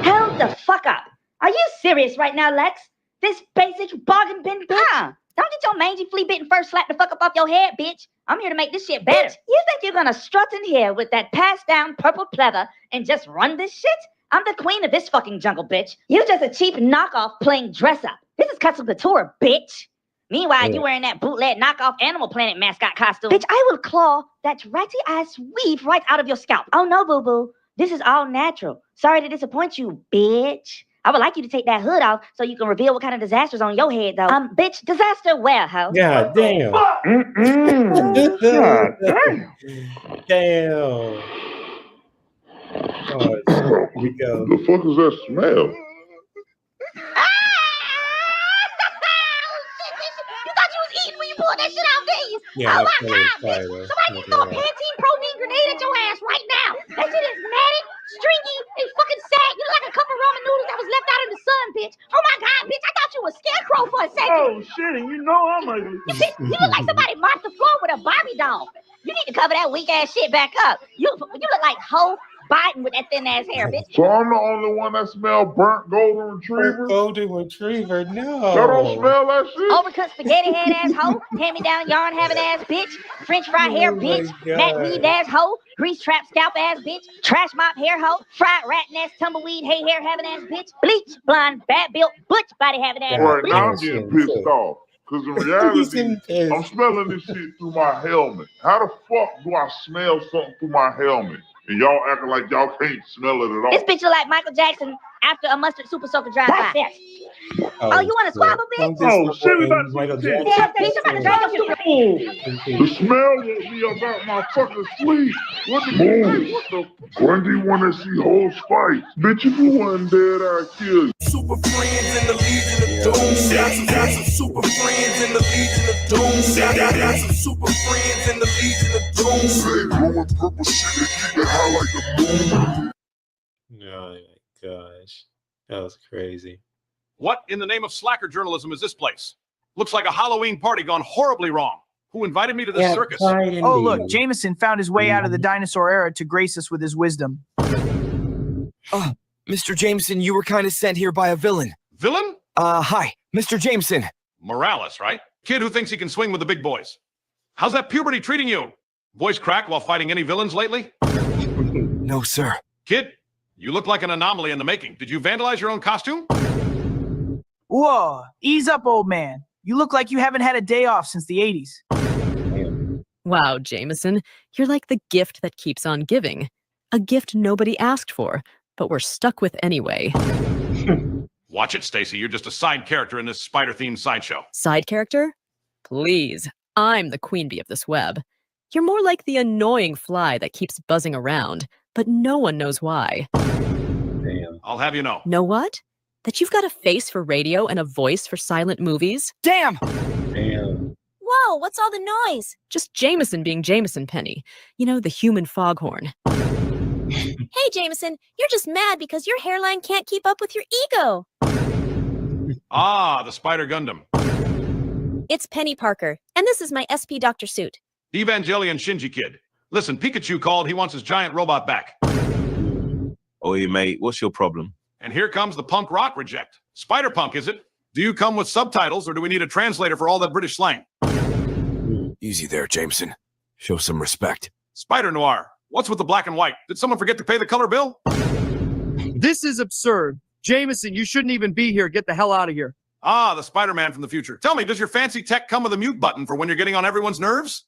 Hold the fuck up. Are you serious right now, Lex? This basic bargain bin bitch? Don't get your mangy flea-bitten fur slapped the fuck up off your head, bitch. I'm here to make this shit better. Bitch, you think you're gonna strut in here with that passed-down purple pleather and just run this shit? I'm the queen of this fucking jungle, bitch. You're just a cheap knockoff playing dress-up. This is Custom Couture, bitch. Meanwhile, you wearing that bootleg knockoff Animal Planet mascot costume. Bitch, I will claw that ratty-ass weave right out of your scalp. Oh, no, boo-boo. This is all natural. Sorry to disappoint you, bitch. I would like you to take that hood off so you can reveal what kind of disaster's on your head, though. Bitch, disaster where, ho? God damn. God damn. Damn. Oh, here we go. The fuck is that smell? You pulled that shit out, didn't you? Yeah, oh my that God, was fire, bitch. though. Somebody just throw a Pantene protein grenade at your ass right now. That shit is matted, stringy, and fucking sad. You look like a cup of ramen noodles that was left out in the sun, bitch. Oh my God, bitch. I thought you were a scarecrow for a second. Oh shit, and you know I'm ugly. You look like somebody mopped the floor with a Barbie doll. You need to cover that weak ass shit back up. You look like Ho Biden with that thin ass hair, bitch. So I'm the only one that smell burnt golden retriever? Golden retriever, no. Y'all don't smell that shit? Overcut spaghetti head ass hoe, hand me down yarn having ass bitch, French fry hair bitch, Matt weed ass hoe, grease trap scalp ass bitch, trash mop hair hoe, fried rat nest tumbleweed hay hair having ass bitch, bleach blonde fat built butch body having ass Right bitch. now I'm getting pissed off. Because in reality, I'm smelling this shit through my helmet. How the fuck do I smell something through my helmet? And y'all acting like y'all can't smell it at all. This bitch look like Michael Jackson after a mustard super soaker drive by. Oh, you want to squabble, bitch? Oh, shit, that's Michael Yeah, bitch, I'm about to drive you. The smell woke me about my fucking sleep. What the When do you want to see whole spikes? Bitch, if you wasn't dead, I'd kill you. Super friends in the Legion of Doom. Got some super friends in the Legion of Doom. Got some super friends in the Legion of Doom. Say blowing purple shit and keep it high like the moon. Oh my gosh. That was crazy. What in the name of slacker journalism is this place? Looks like a Halloween party gone horribly wrong. Who invited me to this circus? Oh, look, Jameson found his way out of the dinosaur era to grace us with his wisdom. Oh, Mr. Jameson, you were kind of sent here by a villain. Villain? Hi, Mr. Jameson. Morales, right? Kid who thinks he can swing with the big boys. How's that puberty treating you? Voice crack while fighting any villains lately? No, sir. Kid, you look like an anomaly in the making. Did you vandalize your own costume? Whoa, ease up, old man. You look like you haven't had a day off since the 80s. Wow, Jameson, you're like the gift that keeps on giving. A gift nobody asked for, but we're stuck with anyway. Watch it, Stacy. You're just a side character in this spider-themed sideshow. Side character? Please, I'm the queen bee of this web. You're more like the annoying fly that keeps buzzing around, but no one knows why. Damn. I'll have you know. Know what? That you've got a face for radio and a voice for silent movies? Damn! Damn. Whoa, what's all the noise? Just Jameson being Jameson, Penny. You know, the human foghorn. Hey, Jameson, you're just mad because your hairline can't keep up with your ego. Ah, the Spider Gundam. It's Penny Parker, and this is my SP Doctor suit. Evangelion Shinji Kid. Listen, Pikachu called. He wants his giant robot back. Oh, hey, mate, what's your problem? And here comes the punk rock reject. Spider-Punk, is it? Do you come with subtitles, or do we need a translator for all that British slang? Easy there, Jameson. Show some respect. Spider Noir. What's with the black and white? Did someone forget to pay the color bill? This is absurd. Jameson, you shouldn't even be here. Get the hell out of here. Ah, the Spider-Man from the future. Tell me, does your fancy tech come with a mute button for when you're getting on everyone's nerves?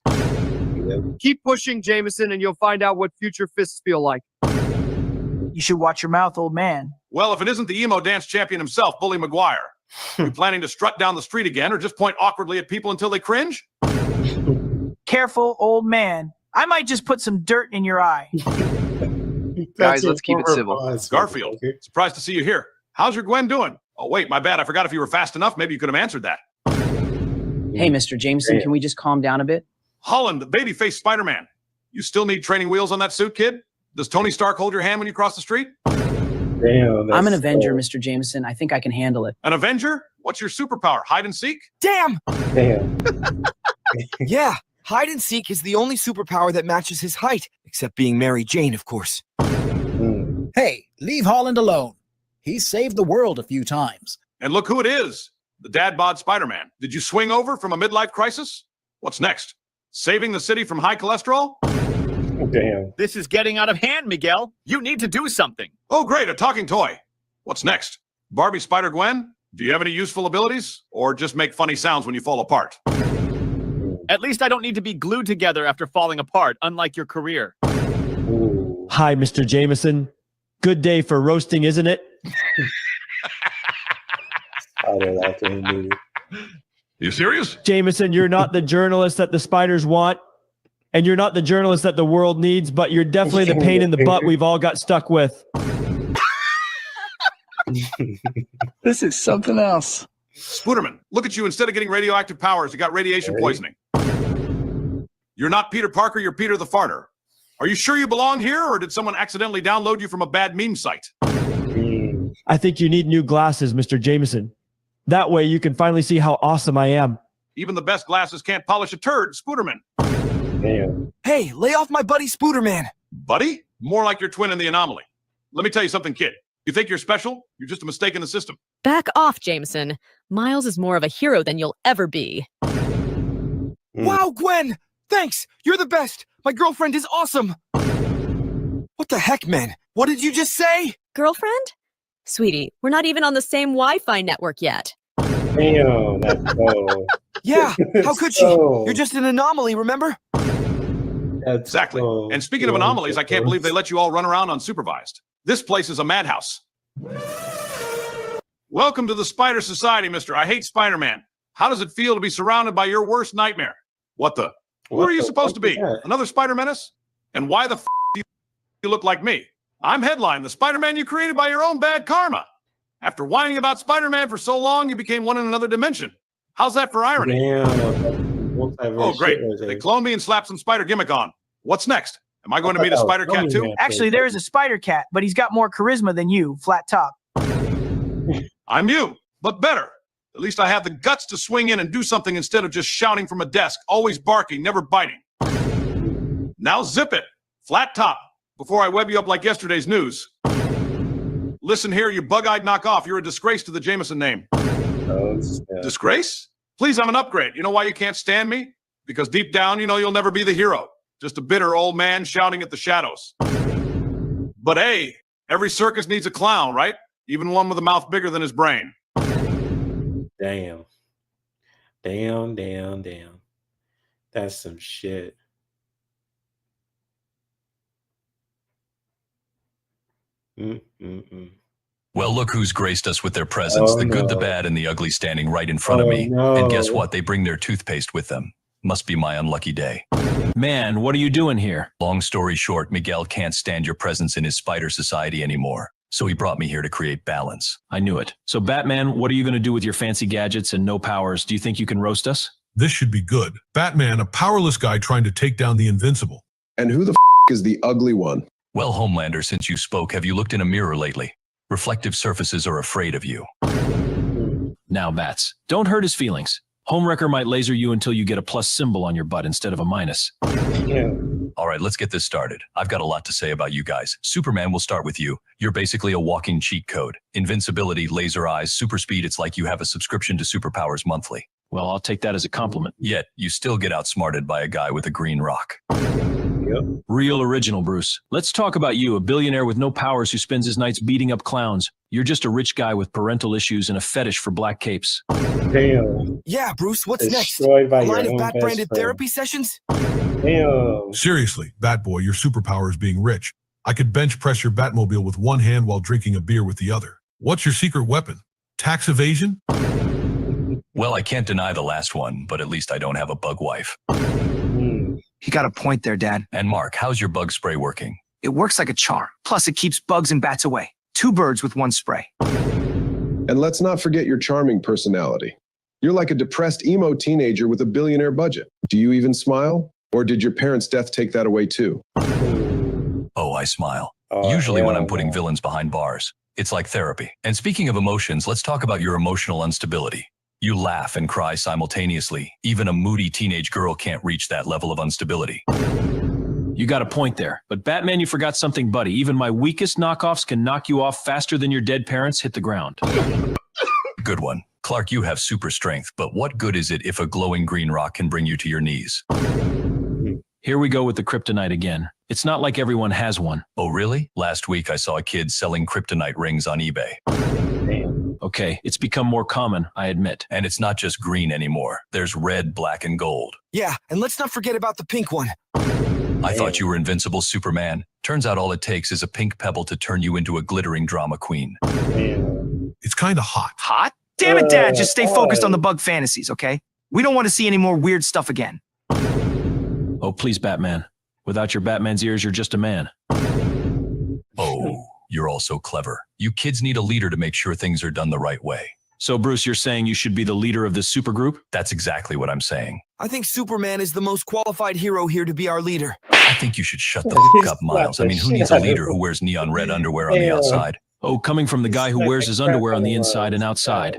Keep pushing, Jameson, and you'll find out what future fists feel like. You should watch your mouth, old man. Well, if it isn't the emo dance champion himself, Bully Maguire. You planning to strut down the street again or just point awkwardly at people until they cringe? Careful, old man. I might just put some dirt in your eye. Guys, let's keep it civil. Garfield, surprised to see you here. How's your Gwen doing? Oh, wait, my bad. I forgot if you were fast enough. Maybe you could have answered that. Hey, Mr. Jameson, can we just calm down a bit? Holland, the baby-faced Spider-Man. You still need training wheels on that suit, kid? Does Tony Stark hold your hand when you cross the street? Damn, I'm an Avenger, Mr. Jameson. I think I can handle it. An Avenger? What's your superpower? Hide and seek? Damn! Damn. Yeah, hide and seek is the only superpower that matches his height, except being Mary Jane, of course. Hey, leave Holland alone. He's saved the world a few times. And look who it is. The dad bod Spider-Man. Did you swing over from a midlife crisis? What's next? Saving the city from high cholesterol? Damn. This is getting out of hand, Miguel. You need to do something. Oh, great, a talking toy. What's next? Barbie Spider-Gwen? Do you have any useful abilities? Or just make funny sounds when you fall apart? At least I don't need to be glued together after falling apart, unlike your career. Hi, Mr. Jameson. Good day for roasting, isn't it? You serious? Jameson, you're not the journalist that the spiders want, and you're not the journalist that the world needs, but you're definitely the pain in the butt we've all got stuck with. This is something else. Spooderman, look at you. Instead of getting radioactive powers, you got radiation poisoning. You're not Peter Parker, you're Peter the Farter. Are you sure you belong here, or did someone accidentally download you from a bad meme site? I think you need new glasses, Mr. Jameson. That way you can finally see how awesome I am. Even the best glasses can't polish a turd, Spooderman. Damn. Hey, lay off my buddy Spooderman. Buddy? More like your twin in the anomaly. Let me tell you something, kid. You think you're special? You're just a mistake in the system. Back off, Jameson. Miles is more of a hero than you'll ever be. Wow, Gwen! Thanks! You're the best! My girlfriend is awesome! What the heck, man? What did you just say? Girlfriend? Sweetie, we're not even on the same Wi-Fi network yet. Damn, that's so... Yeah, how could she? You're just an anomaly, remember? Exactly. And speaking of anomalies, I can't believe they let you all run around unsupervised. This place is a madhouse. Welcome to the Spider Society, mister. I hate Spider-Man. How does it feel to be surrounded by your worst nightmare? What the? Who are you supposed to be? Another Spider Menace? And why the do you look like me? I'm Headline, the Spider-Man you created by your own bad karma. After whining about Spider-Man for so long, you became one in another dimension. How's that for irony? Oh, great. They cloned me and slapped some spider gimmick on. What's next? Am I going to meet a spider cat too? Actually, there is a spider cat, but he's got more charisma than you, flat top. I'm you, but better. At least I have the guts to swing in and do something instead of just shouting from a desk, always barking, never biting. Now zip it, flat top, before I web you up like yesterday's news. Listen here, you bug-eyed knockoff. You're a disgrace to the Jameson name. Disgrace? Please, I'm an upgrade. You know why you can't stand me? Because deep down, you know you'll never be the hero. Just a bitter old man shouting at the shadows. But hey, every circus needs a clown, right? Even one with a mouth bigger than his brain. Damn. Damn. That's some shit. Well, look who's graced us with their presence. The good, the bad, and the ugly standing right in front of me. And guess what? They bring their toothpaste with them. Must be my unlucky day. Man, what are you doing here? Long story short, Miguel can't stand your presence in his spider society anymore. So he brought me here to create balance. I knew it. So Batman, what are you going to do with your fancy gadgets and no powers? Do you think you can roast us? This should be good. Batman, a powerless guy trying to take down the Invincible. And who the is the ugly one? Well, Homelander, since you spoke, have you looked in a mirror lately? Reflective surfaces are afraid of you. Now, bats, don't hurt his feelings. Homewrecker might laser you until you get a plus symbol on your butt instead of a minus. All right, let's get this started. I've got a lot to say about you guys. Superman, will start with you. You're basically a walking cheat code. Invincibility, laser eyes, super speed. It's like you have a subscription to superpowers monthly. Well, I'll take that as a compliment. Yet, you still get outsmarted by a guy with a green rock. Real original, Bruce. Let's talk about you, a billionaire with no powers who spends his nights beating up clowns. You're just a rich guy with parental issues and a fetish for black capes. Damn. Yeah, Bruce, what's next? A Destroyed by line your of own bat-branded best friend. therapy sessions? Damn. Seriously, Batboy, your superpower is being rich. I could bench press your Batmobile with one hand while drinking a beer with the other. What's your secret weapon? Tax evasion? Well, I can't deny the last one, but at least I don't have a bug wife. You got a point there, Dad. And Mark, how's your bug spray working? It works like a charm. Plus, it keeps bugs and bats away. 2 birds with 1 spray. And let's not forget your charming personality. You're like a depressed emo teenager with a billionaire budget. Do you even smile? Or did your parents' death take that away too? Oh, I smile. Usually when I'm putting villains behind bars. It's like therapy. And speaking of emotions, let's talk about your emotional instability. You laugh and cry simultaneously. Even a moody teenage girl can't reach that level of instability. You got a point there. But Batman, you forgot something, buddy. Even my weakest knockoffs can knock you off faster than your dead parents hit the ground. Good one. Clark, you have super strength, but what good is it if a glowing green rock can bring you to your knees? Here we go with the kryptonite again. It's not like everyone has one. Oh, really? Last week I saw a kid selling kryptonite rings on eBay. Okay, it's become more common, I admit. And it's not just green anymore. There's red, black, and gold. Yeah, and let's not forget about the pink one. I thought you were invincible, Superman. Turns out all it takes is a pink pebble to turn you into a glittering drama queen. It's kind of hot. Hot? Damn it, Dad. Just stay focused on the bug fantasies, okay? We don't want to see any more weird stuff again. Oh, please, Batman. Without your Batman's ears, you're just a man. Oh, you're all so clever. You kids need a leader to make sure things are done the right way. So, Bruce, you're saying you should be the leader of this supergroup? That's exactly what I'm saying. I think Superman is the most qualified hero here to be our leader. I think you should shut the fuck up, Miles. I mean, who needs a leader who wears neon red underwear on the outside? Oh, coming from the guy who wears his underwear on the inside and outside.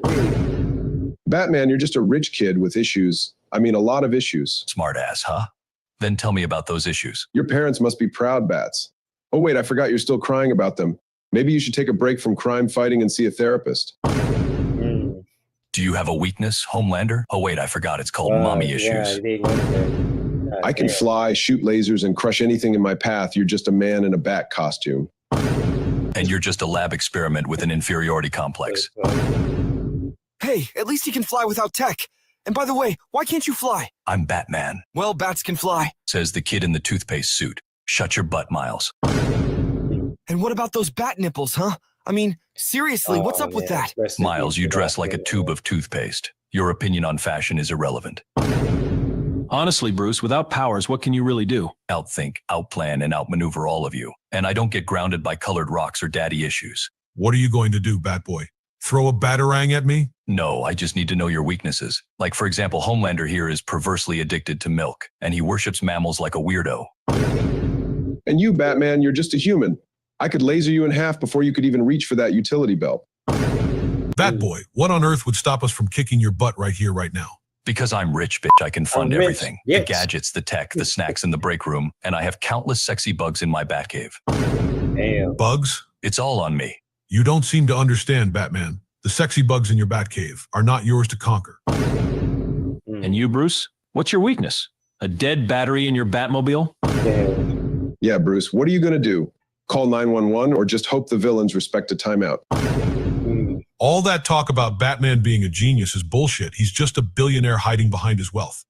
Batman, you're just a rich kid with issues. I mean, a lot of issues. Smart ass, huh? Then tell me about those issues. Your parents must be proud bats. Oh, wait, I forgot you're still crying about them. Maybe you should take a break from crime fighting and see a therapist. Do you have a weakness, Homelander? Oh, wait, I forgot. It's called mommy issues. I can fly, shoot lasers, and crush anything in my path. You're just a man in a bat costume. And you're just a lab experiment with an inferiority complex. Hey, at least he can fly without tech. And by the way, why can't you fly? I'm Batman, Well, bats can fly. says the kid in the toothpaste suit. Shut your butt, Miles. And what about those bat nipples, huh? I mean, seriously, what's up with that? Miles, you dress like a tube of toothpaste. Your opinion on fashion is irrelevant. Honestly, Bruce, without powers, what can you really do? Outthink, outplan, and outmaneuver all of you. And I don't get grounded by colored rocks or daddy issues. What are you going to do, Batboy? Throw a batarang at me? No, I just need to know your weaknesses. Like, for example, Homelander here is perversely addicted to milk, and he worships mammals like a weirdo. And you, Batman, you're just a human. I could laser you in half before you could even reach for that utility belt. Batboy, what on earth would stop us from kicking your butt right here, right now? Because I'm rich, bitch, I can fund rich, everything. yes. The gadgets, the tech, the snacks in the break room, and I have countless sexy bugs in my Batcave. Damn. Bugs? It's all on me. You don't seem to understand, Batman. The sexy bugs in your Batcave are not yours to conquer. And you, Bruce? What's your weakness? A dead battery in your Batmobile? Damn. Yeah, Bruce, what are you going to do? Call 911 or just hope the villains respect a timeout? All that talk about Batman being a genius is bullshit. He's just a billionaire hiding behind his wealth.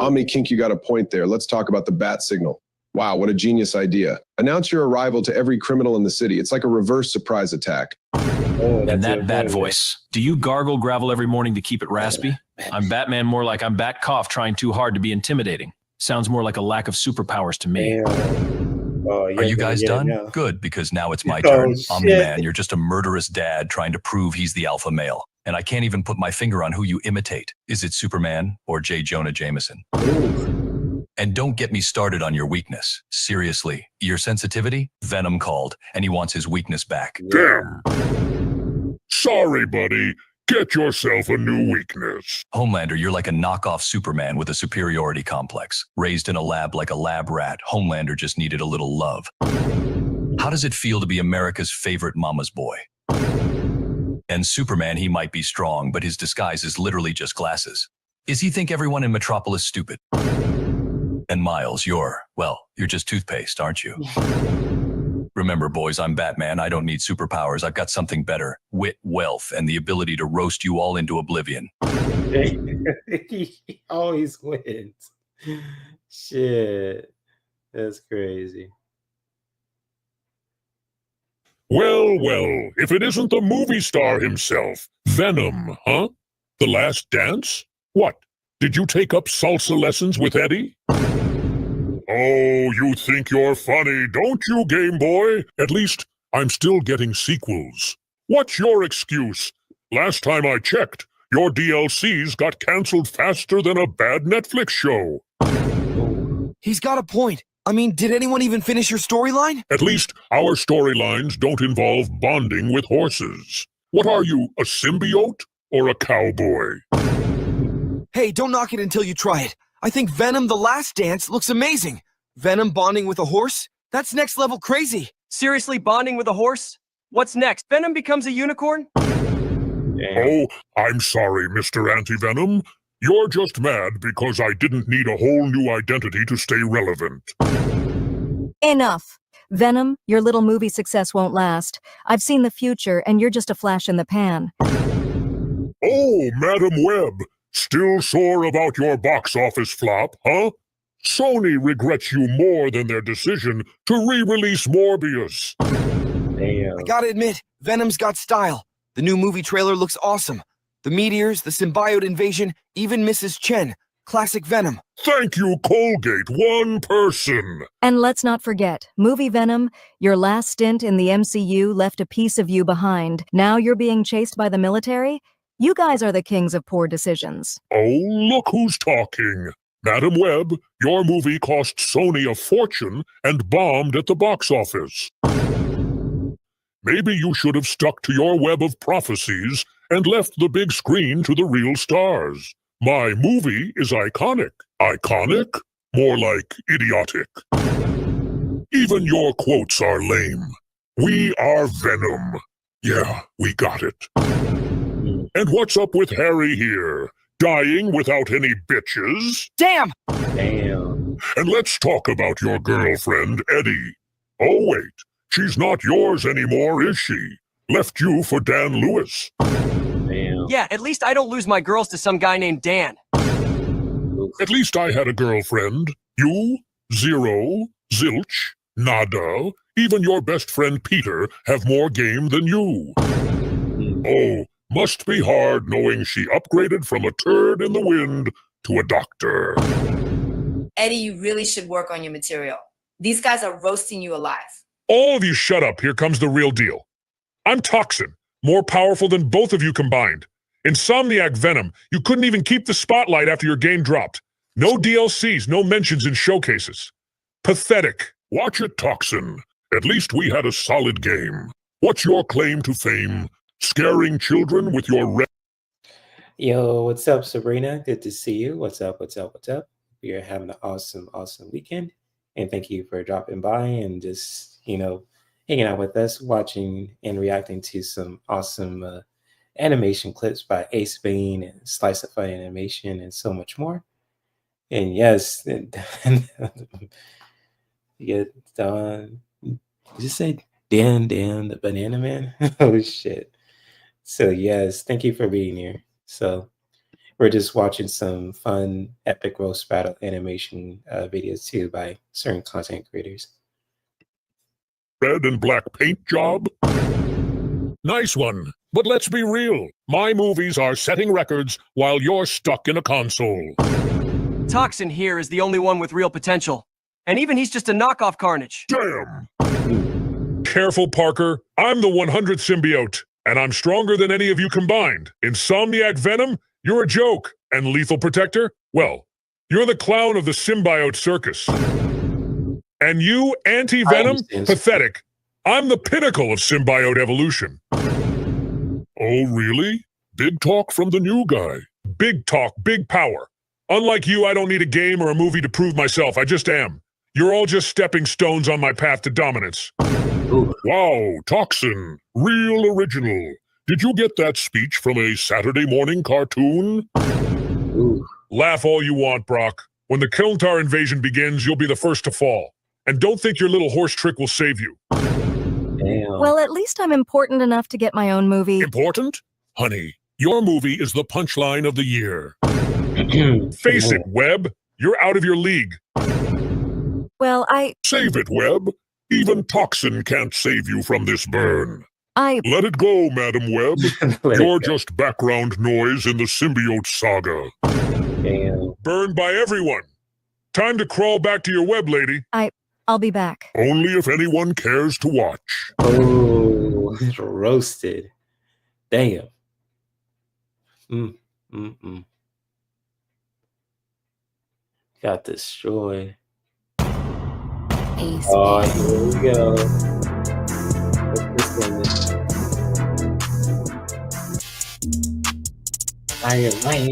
Omni Kink, you got a point there. Let's talk about the bat signal. Wow, what a genius idea. Announce your arrival to every criminal in the city. It's like a reverse surprise attack. Oh, And that bat voice. Do you gargle gravel every morning to keep it raspy? I'm Batman more like I'm Bat Cough trying too hard to be intimidating. Sounds more like a lack of superpowers to me. Are you guys done? Good, because now it's my turn. Omni-Man, you're just a murderous dad trying to prove he's the alpha male. And I can't even put my finger on who you imitate. Is it Superman or J. Jonah Jameson? And don't get me started on your weakness. Seriously, your sensitivity? Venom called, and he wants his weakness back. Damn. Sorry, buddy. Get yourself a new weakness. Homelander, you're like a knockoff Superman with a superiority complex. Raised in a lab like a lab rat, Homelander just needed a little love. How does it feel to be America's favorite mama's boy? And Superman, he might be strong, but his disguise is literally just glasses. Is he think everyone in Metropolis stupid? And Miles, you're just toothpaste, aren't you? Remember, boys, I'm Batman. I don't need superpowers. I've got something better. Wit, wealth, and the ability to roast you all into oblivion. He always wins. Shit. That's crazy. Well, if it isn't the movie star himself, Venom, huh? The Last Dance? What? Did you take up salsa lessons with Eddie? Oh, you think you're funny, don't you, Game Boy? At least, I'm still getting sequels. What's your excuse? Last time I checked, your DLCs got cancelled faster than a bad Netflix show. He's got a point. I mean, did anyone even finish your storyline? At least, our storylines don't involve bonding with horses. What are you, a symbiote or a cowboy? Hey, don't knock it until you try it. I think Venom The Last Dance looks amazing. Venom bonding with a horse? That's next level crazy. Seriously, bonding with a horse? What's next? Venom becomes a unicorn? Oh, I'm sorry, Mr. Anti-Venom. You're just mad because I didn't need a whole new identity to stay relevant. Enough. Venom, your little movie success won't last. I've seen the future, and you're just a flash in the pan. Oh, Madam Webb. Still sore about your box office flop, huh? Sony regrets you more than their decision to re-release Morbius. Damn. I gotta admit, Venom's got style. The new movie trailer looks awesome. The meteors, the symbiote invasion, even Mrs. Chen. Classic Venom. Thank you, Colgate, one person. And let's not forget, movie Venom, your last stint in the MCU left a piece of you behind. Now you're being chased by the military? You guys are the kings of poor decisions. Oh, look who's talking. Madam Webb, your movie cost Sony a fortune and bombed at the box office. Maybe you should have stuck to your web of prophecies and left the big screen to the real stars. My movie is iconic. Iconic? More like idiotic. Even your quotes are lame. We are Venom. Yeah, we got it. And what's up with Harry here? Dying without any bitches? Damn! Damn. And let's talk about your girlfriend, Eddie. Oh, wait. She's not yours anymore, is she? Left you for Dan Lewis. Damn. Yeah, at least I don't lose my girls to some guy named Dan. At least I had a girlfriend. You, zero, zilch, nada. Even your best friend Peter have more game than you. Oh, must be hard knowing she upgraded from a turd in the wind to a doctor. Eddie, you really should work on your material. These guys are roasting you alive. All of you shut up. Here comes the real deal. I'm Toxin, more powerful than both of you combined. Insomniac Venom, you couldn't even keep the spotlight after your game dropped. No DLCs, no mentions in showcases. Pathetic. Watch it, Toxin. At least we had a solid game. What's your claim to fame? Scaring children with your Yo, what's up, Sabrina? Good to see you. What's up? We are having an awesome weekend. And thank you for dropping by and just, hanging out with us, watching and reacting to some awesome animation clips by Ace Bane and Slice of Fun Animation and so much more. And yes, you just say Dan the Banana Man? Oh, shit. So yes, thank you for being here. So we're just watching some fun epic roast battle animation videos too by certain content creators. red and black paint job? Nice one. But let's be real. My movies are setting records while you're stuck in a console. Toxin here is the only one with real potential. And even he's just a knockoff Carnage. Damn! Careful, Parker. I'm the 100th symbiote, and I'm stronger than any of you combined. Insomniac Venom, you're a joke. And Lethal Protector, well, you're the clown of the symbiote circus. And you, Anti-Venom, pathetic. I'm the pinnacle of symbiote evolution. Oh, really? Big talk from the new guy. Big talk, big power. Unlike you, I don't need a game or a movie to prove myself. I just am. You're all just stepping stones on my path to dominance. Ooh. Wow, Toxin. Real original. Did you get that speech from a Saturday morning cartoon? Ooh. Laugh all you want, Brock. When the Keltar invasion begins, you'll be the first to fall. And don't think your little horse trick will save you. Damn. Well, at least I'm important enough to get my own movie. Important? Honey, your movie is the punchline of the year. Face it, Webb. You're out of your league. Well, Save it, Webb. Even Toxin can't save you from this burn. Let it go, Madam Webb. You're just background noise in the symbiote saga. Damn. Burned by everyone. Time to crawl back to your web, lady. I'll be back. Only if anyone cares to watch. Oh, roasted. Damn. Got destroyed. Oh, here we go. Iron Man.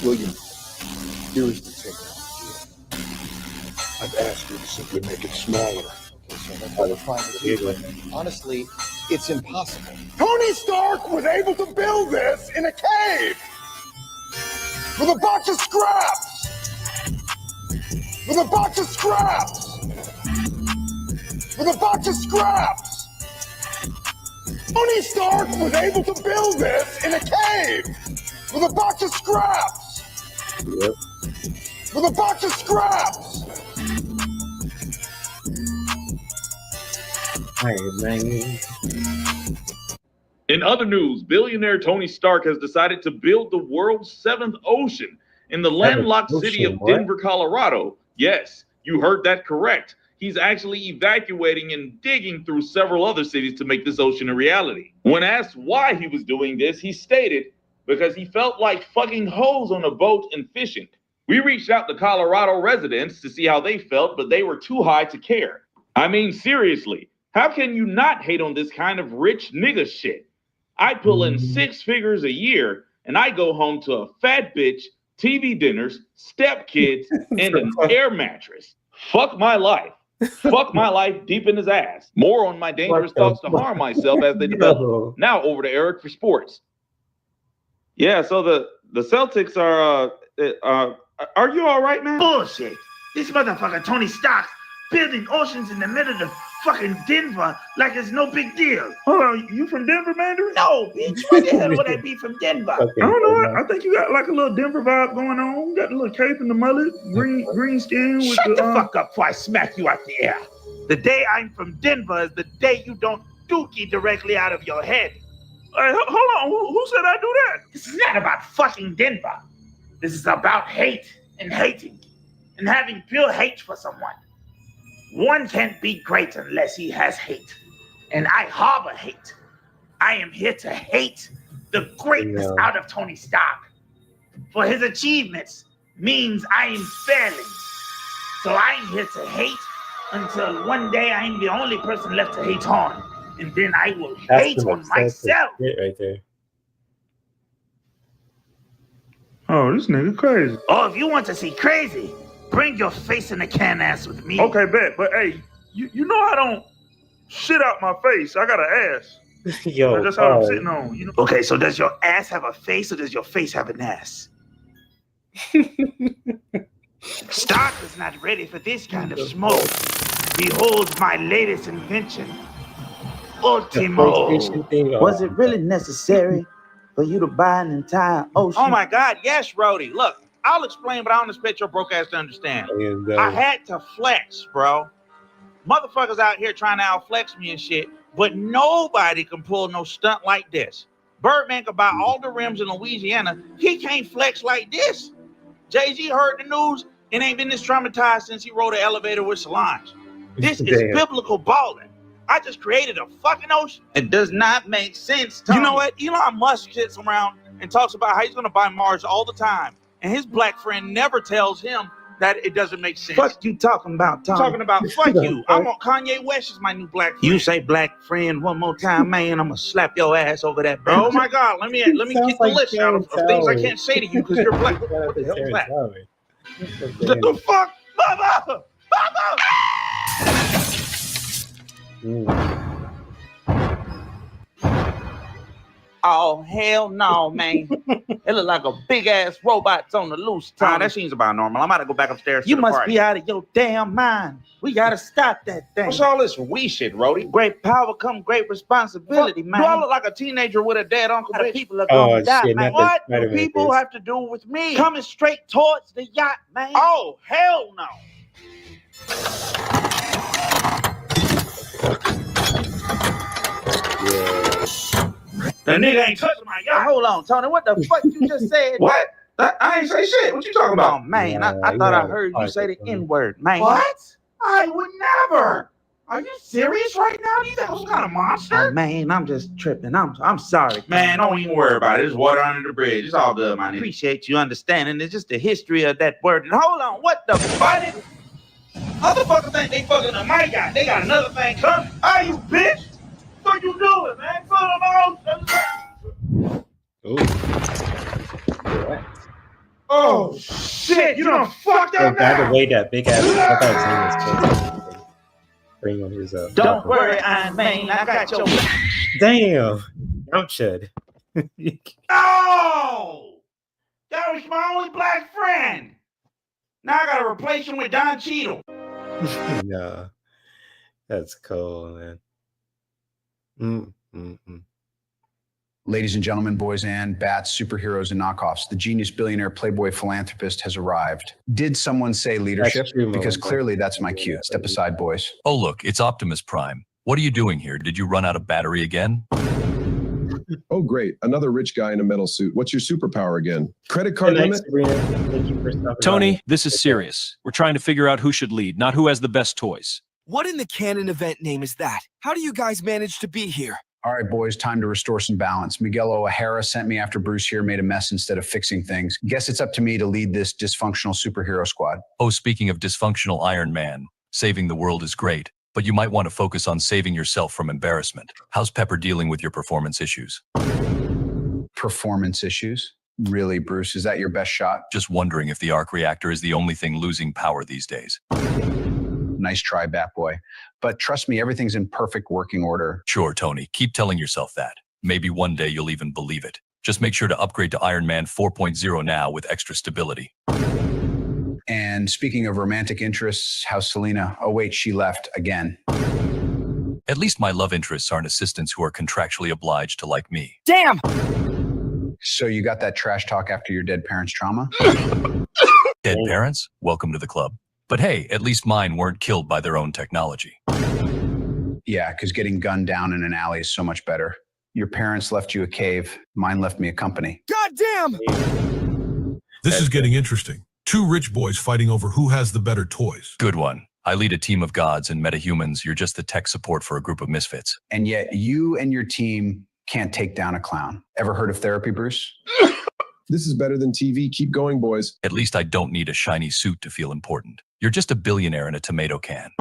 William, here is the ticket. I've asked you to simply make it smaller. Okay, so I'm trying to do it. Honestly, it's impossible. Tony Stark was able to build this in a cave with a box of scraps. With a box of scraps. With a box of scraps. Tony Stark was able to build this in a cave with a box of scraps. Yep. With a box of scraps. Iron Man. In other news, billionaire Tony Stark has decided to build the world's 7th ocean in the landlocked city of Denver, Colorado. Yes, you heard that correct. He's actually evacuating and digging through several other cities to make this ocean a reality. When asked why he was doing this, he stated, because he felt like fucking hoes on a boat and fishing. We reached out to Colorado residents to see how they felt, but they were too high to care. I mean, seriously, how can you not hate on this kind of rich nigga shit? I pull in 6 figures a year, and I go home to a fat bitch, TV dinners, stepkids, and an air mattress. Fuck my life. Fuck my life deep in his ass. More on my dangerous thoughts to harm myself as they develop. Now over to Eric for sports. Yeah, so the Celtics are you all right, man? Bullshit. This motherfucker Tony Stark building oceans in the middle of fucking Denver like it's no big deal. Hold on, you from Denver, Mandarin? No, bitch. Why the hell would I be from Denver? Okay, I don't know. I think you got like a little Denver vibe going on. You got a little cape and the mullet, green skin. With Shut the fuck up before I smack you out the air. The day I'm from Denver is the day you don't dookie directly out of your head. Hey, hold on. Who said I do that? This is not about fucking Denver. This is about hate and hating and having pure hate for someone. One can't be great unless he has hate. And I harbor hate. I am here to hate the greatness out of Tony Stark. For his achievements means I am failing. So I'm here to hate until one day I'm the only person left to hate on. And then I will hate on myself. Right there. Oh, this nigga crazy. Oh, if you want to see crazy, bring your face in the can ass with me. Okay, bet. But hey, you know I don't shit out my face. I got an ass. Yo, that's how I'm sitting on. You know? Okay, so does your ass have a face or does your face have an ass? Stark is not ready for this kind of smoke. Behold my latest invention. Ultimo. Was it really necessary for you to buy an entire ocean? Oh my God, yes, Rhodey. Look, I'll explain, but I don't expect your broke ass to understand. I had to flex, bro. Motherfuckers out here trying to outflex me and shit, but nobody can pull no stunt like this. Birdman can buy all the rims in Louisiana. He can't flex like this. Jay-Z heard the news and ain't been this traumatized since he rode an elevator with Solange. This is biblical balling. I just created a fucking ocean. It does not make sense, Tony. You know what? Elon Musk sits around and talks about how he's going to buy Mars all the time. And his black friend never tells him That it doesn't make sense. Fuck you talking about, Tom? Talking about fuck you. I want Kanye West as my new black friend. You say black friend one more time, man, I'm gonna slap your ass over that bench. Oh my God, let me get the list out of things I can't say to you because you're black. What the hell is that? What the fuck? Mama! Mama! Oh, hell no, man. It look like a big-ass robot's on the loose, Tom. That seems about normal. I'm about to go back upstairs You to the must party. be out of your damn mind. We gotta stop that thing. What's all this we shit, Rhodey? Great power come great responsibility, man. Do I look like a teenager with a dead uncle, A lot of bitch? people are gonna die, man. What do people have to do with me? Coming straight towards the yacht, man. Oh, hell no. That nigga ain't touching my yacht. Hold on, Tony. What the fuck you just said? What? I ain't say shit. What you talking about? Oh, man, I thought I heard you say the N-word, man. What? I would never. Are you serious right now? You think I'm some kind of monster? Oh, man, I'm just tripping. I'm sorry. Man, don't even worry about it. There's water under the bridge. It's all good, my nigga. Appreciate you understanding. It's just the history of that word. And hold on, what the fuck? Other fuckers think they fucking on my yacht. They got another thing coming. Are you bitch? What you doing, man? Oh shit! You done fucked up. By the way, that big ass bring on his Don't worry, Iron Man. I got your. Damn. Don't should. Oh! That was my only black friend. Now I gotta replace him with Don Cheadle. No. That's cool, man. Ladies and gentlemen, boys and bats, superheroes and knockoffs, the genius billionaire playboy philanthropist has arrived. Did someone say leadership? Because clearly that's my cue. Step aside, boys. Oh, look, it's Optimus Prime. What are you doing here? Did you run out of battery again? Oh, great. Another rich guy in a metal suit. What's your superpower again? Credit card limit? Thank you for stopping Tony, by. this is serious. We're trying to figure out who should lead, not who has the best toys. What in the canon event name is that? How do you guys manage to be here? All right, boys, time to restore some balance. Miguel O'Hara sent me after Bruce here made a mess instead of fixing things. Guess it's up to me to lead this dysfunctional superhero squad. Oh, speaking of dysfunctional Iron Man, saving the world is great, but you might want to focus on saving yourself from embarrassment. How's Pepper dealing with your performance issues? Performance issues? Really, Bruce, is that your best shot? Just wondering if the arc reactor is the only thing losing power these days. Nice try, Batboy. But trust me, everything's in perfect working order. Sure, Tony, keep telling yourself that. Maybe one day you'll even believe it. Just make sure to upgrade to Iron Man 4.0 now with extra stability. And speaking of romantic interests, how's Selena? Oh wait, she left again. At least my love interests aren't assistants who are contractually obliged to like me. Damn! So you got that trash talk after your dead parents' trauma? Dead parents? Welcome to the club. But hey, at least mine weren't killed by their own technology. Yeah, because getting gunned down in an alley is so much better. Your parents left you a cave. Mine left me a company. God damn! This is getting interesting. Two rich boys fighting over who has the better toys. Good one. I lead a team of gods and metahumans. You're just the tech support for a group of misfits. And yet you and your team can't take down a clown. Ever heard of therapy, Bruce? This is better than TV. Keep going, boys. At least I don't need a shiny suit to feel important. You're just a billionaire in a tomato can.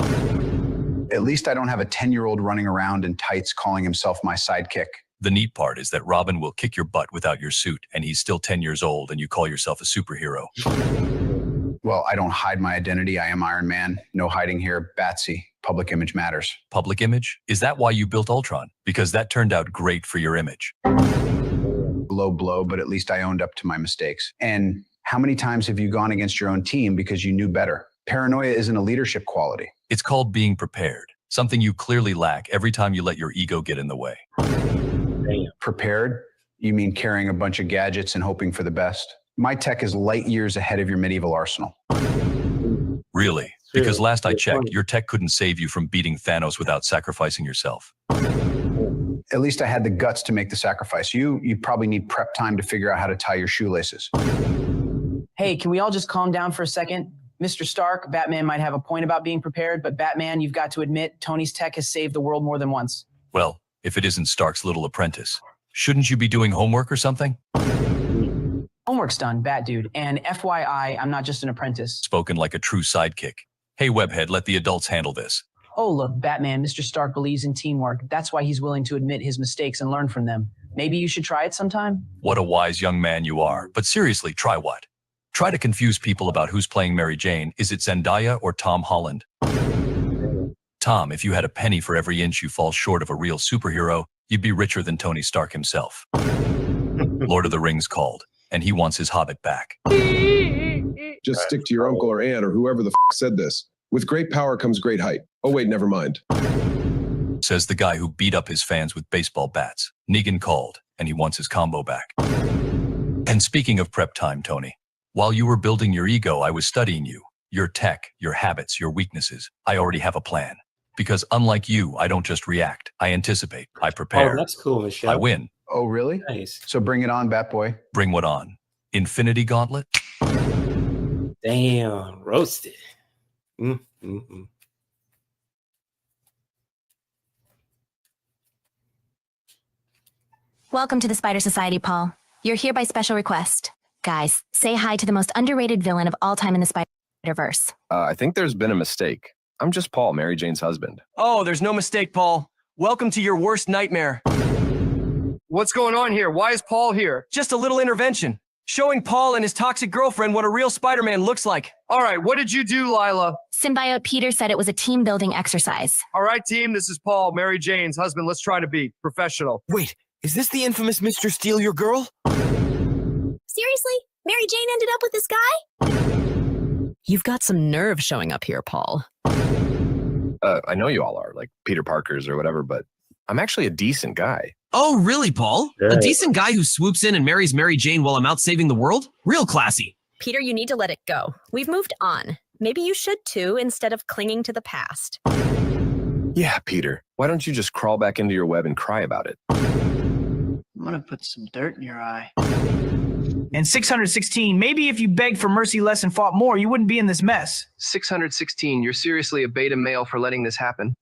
At least I don't have a 10-year-old running around in tights calling himself my sidekick. The neat part is that Robin will kick your butt without your suit, and he's still 10 years old, and you call yourself a superhero. Well, I don't hide my identity. I am Iron Man. No hiding here. Batsy. Public image matters. Public image? Is that why you built Ultron? Because that turned out great for your image. Low blow, but at least I owned up to my mistakes. And how many times have you gone against your own team because you knew better? Paranoia isn't a leadership quality. It's called being prepared, something you clearly lack every time you let your ego get in the way. Prepared? You mean carrying a bunch of gadgets and hoping for the best? My tech is light years ahead of your medieval arsenal. Really? Because last I checked, your tech couldn't save you from beating Thanos without sacrificing yourself. At least I had the guts to make the sacrifice. You probably need prep time to figure out how to tie your shoelaces. Hey, can we all just calm down for a second? Mr. Stark, Batman might have a point about being prepared, but Batman, you've got to admit, Tony's tech has saved the world more than once. Well, if it isn't Stark's little apprentice, shouldn't you be doing homework or something? Homework's done, Bat Dude. And FYI, I'm not just an apprentice. Spoken like a true sidekick. Hey, Webhead, let the adults handle this. Oh, look, Batman, Mr. Stark believes in teamwork. That's why he's willing to admit his mistakes and learn from them. Maybe you should try it sometime? What a wise young man you are. But seriously, try what? Try to confuse people about who's playing Mary Jane. Is it Zendaya or Tom Holland? Tom, if you had a penny for every inch you fall short of a real superhero, you'd be richer than Tony Stark himself. Lord of the Rings called, and he wants his hobbit back. Just stick to your uncle or aunt or whoever the said this. With great power comes great height. Oh wait, never mind. Says the guy who beat up his fans with baseball bats. Negan called, and he wants his combo back. And speaking of prep time, Tony, while you were building your ego, I was studying you, your tech, your habits, your weaknesses. I already have a plan. Because unlike you, I don't just react. I anticipate. I prepare. Oh, that's cool, Michelle. I win. Oh, really? Nice. So bring it on, Bat Boy. Bring what on? Infinity Gauntlet? Damn, roasted. Welcome to the Spider Society, Paul. You're here by special request. Guys, say hi to the most underrated villain of all time in the Spider-Verse. I think there's been a mistake. I'm just Paul, Mary Jane's husband. Oh, there's no mistake, Paul. Welcome to your worst nightmare. What's going on here? Why is Paul here? Just a little intervention. Showing Paul and his toxic girlfriend what a real Spider-Man looks like. All right, what did you do, Lila? Symbiote Peter said it was a team-building exercise. All right, team, this is Paul, Mary Jane's husband. Let's try to be professional. Wait, is this the infamous Mr. Steal Your Girl? Seriously? Mary Jane ended up with this guy? You've got some nerve showing up here, Paul. I know you all are, like Peter Parkers or whatever, but I'm actually a decent guy. Oh, really, Paul? Right. A decent guy who swoops in and marries Mary Jane while I'm out saving the world? Real classy. Peter, you need to let it go. We've moved on. Maybe you should too, instead of clinging to the past. Yeah, Peter. Why don't you just crawl back into your web and cry about it? I'm gonna put some dirt in your eye. And 616, maybe if you begged for mercy less and fought more, you wouldn't be in this mess. 616, you're seriously a beta male for letting this happen.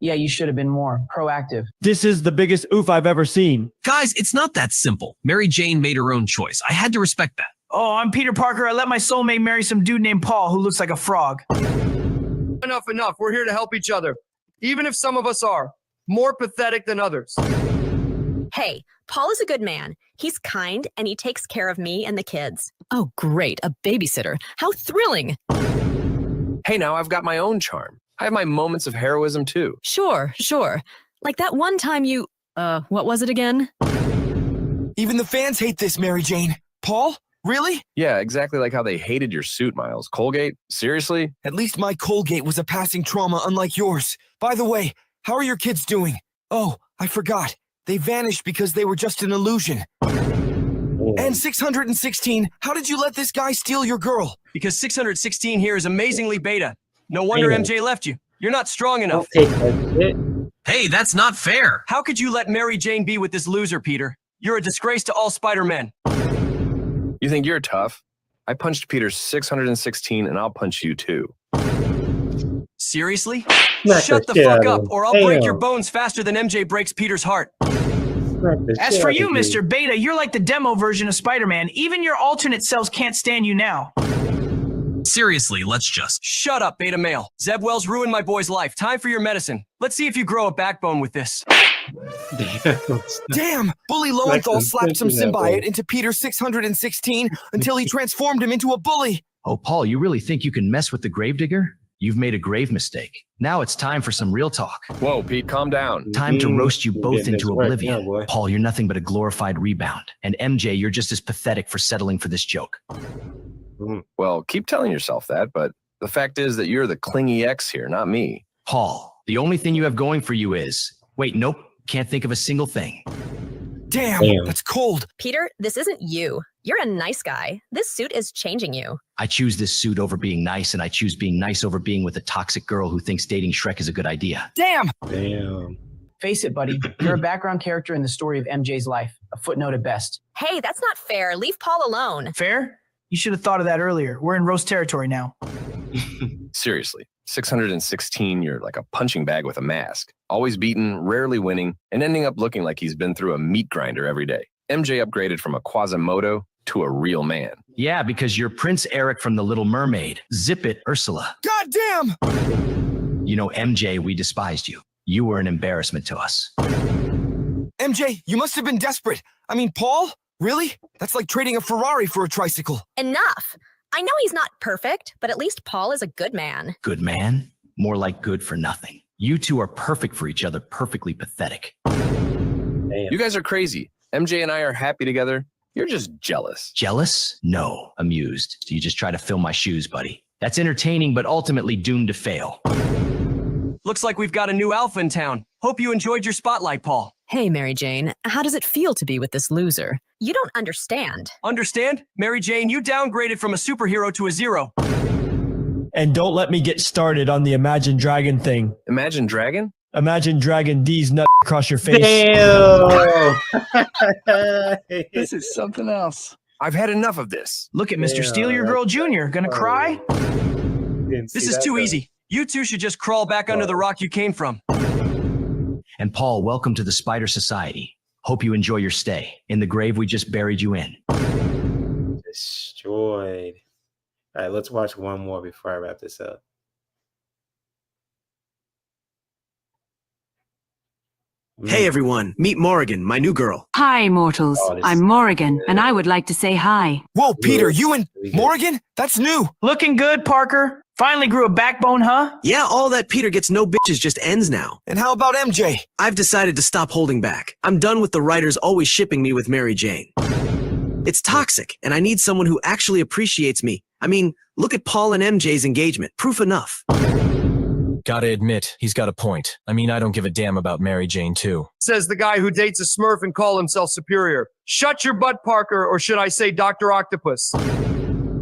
Yeah, you should have been more proactive. This is the biggest oof I've ever seen. Guys, it's not that simple. Mary Jane made her own choice. I had to respect that. Oh, I'm Peter Parker. I let my soulmate marry some dude named Paul who looks like a frog. Enough. We're here to help each other. Even if some of us are more pathetic than others. Hey, Paul is a good man. He's kind, and he takes care of me and the kids. Oh, great, a babysitter. How thrilling. Hey, now I've got my own charm. I have my moments of heroism, too. Sure. Like that one time you, what was it again? Even the fans hate this, Mary Jane. Paul? Really? Yeah, exactly like how they hated your suit, Miles. Colgate? Seriously? At least my Colgate was a passing trauma, unlike yours. By the way, how are your kids doing? Oh, I forgot. They vanished because they were just an illusion. And 616, how did you let this guy steal your girl? Because 616 here is amazingly beta. No wonder MJ left you. You're not strong enough. Hey, that's not fair. How could you let Mary Jane be with this loser, Peter? You're a disgrace to all Spider-Men. You think you're tough? I punched Peter 616 and I'll punch you too. Seriously? Smack Shut the the shit fuck out of up him. or I'll break Damn. your bones faster than MJ breaks Peter's heart. As for you, Mr. Beta, you're like the demo version of Spider-Man. Even your alternate selves can't stand you now. Seriously, let's just... Shut up, Beta Male. Zeb Wells ruined my boy's life. Time for your medicine. Let's see if you grow a backbone with this. Damn! Bully Lowenthal slapped some symbiote into Peter 616 until he transformed him into a bully. Oh, Paul, you really think you can mess with the Gravedigger? You've made a grave mistake. Now it's time for some real talk. Whoa, Pete, calm down. Time to roast you both Getting into this work, oblivion. yeah, boy. Paul, you're nothing but a glorified rebound. And MJ, you're just as pathetic for settling for this joke. Well, keep telling yourself that, but the fact is that you're the clingy ex here, not me. Paul, the only thing you have going for you is... Wait, nope. Can't think of a single thing. Damn, that's cold. Peter, this isn't you. You're a nice guy. This suit is changing you. I choose this suit over being nice, and I choose being nice over being with a toxic girl who thinks dating Shrek is a good idea. Damn! Face it, buddy. You're a background character in the story of MJ's life. A footnote at best. Hey, that's not fair. Leave Paul alone. Fair? You should have thought of that earlier. We're in roast territory now. Seriously, 616, you're like a punching bag with a mask. Always beaten, rarely winning, and ending up looking like he's been through a meat grinder every day. MJ upgraded from a Quasimodo to a real man. Yeah, because you're Prince Eric from The Little Mermaid. Zip it, Ursula. Goddamn! You know, MJ, we despised you. You were an embarrassment to us. MJ, you must have been desperate. I mean, Paul? Really? That's like trading a Ferrari for a tricycle. Enough. I know he's not perfect, but at least Paul is a good man. Good man? More like good for nothing. You two are perfect for each other, perfectly pathetic. You guys are crazy. MJ and I are happy together. You're just jealous. Jealous? No. Amused. So you just try to fill my shoes, buddy. That's entertaining, but ultimately doomed to fail. Looks like we've got a new alpha in town. Hope you enjoyed your spotlight, Paul. Hey, Mary Jane, how does it feel to be with this loser? You don't understand. Understand? Mary Jane, you downgraded from a superhero to a 0. And don't let me get started on the Imagine Dragon thing. Imagine Dragon? Imagine Dragon D's nut across your face. Damn! This is something else. I've had enough of this. Look at Mr. Steal Your Girl Jr. Gonna cry? This is too easy. You two should just crawl back under the rock you came from. And Paul, welcome to the Spider Society. Hope you enjoy your stay in the grave we just buried you in. Destroyed. All right, let's watch one more before I wrap this up. Hey everyone, meet Morrigan, my new girl. Hi, mortals. I'm Morrigan, and I would like to say hi. Whoa, Peter, you and Morrigan? That's new. Looking good, Parker. Finally grew a backbone, huh? Yeah, all that Peter gets no bitches just ends now. And how about MJ? I've decided to stop holding back. I'm done with the writers always shipping me with Mary Jane. It's toxic, and I need someone who actually appreciates me. I mean, look at Paul and MJ's engagement. Proof enough. Gotta admit, he's got a point. I mean, I don't give a damn about Mary Jane, too. Says the guy who dates a Smurf and call himself superior. Shut your butt, Parker, or should I say Dr. Octopus?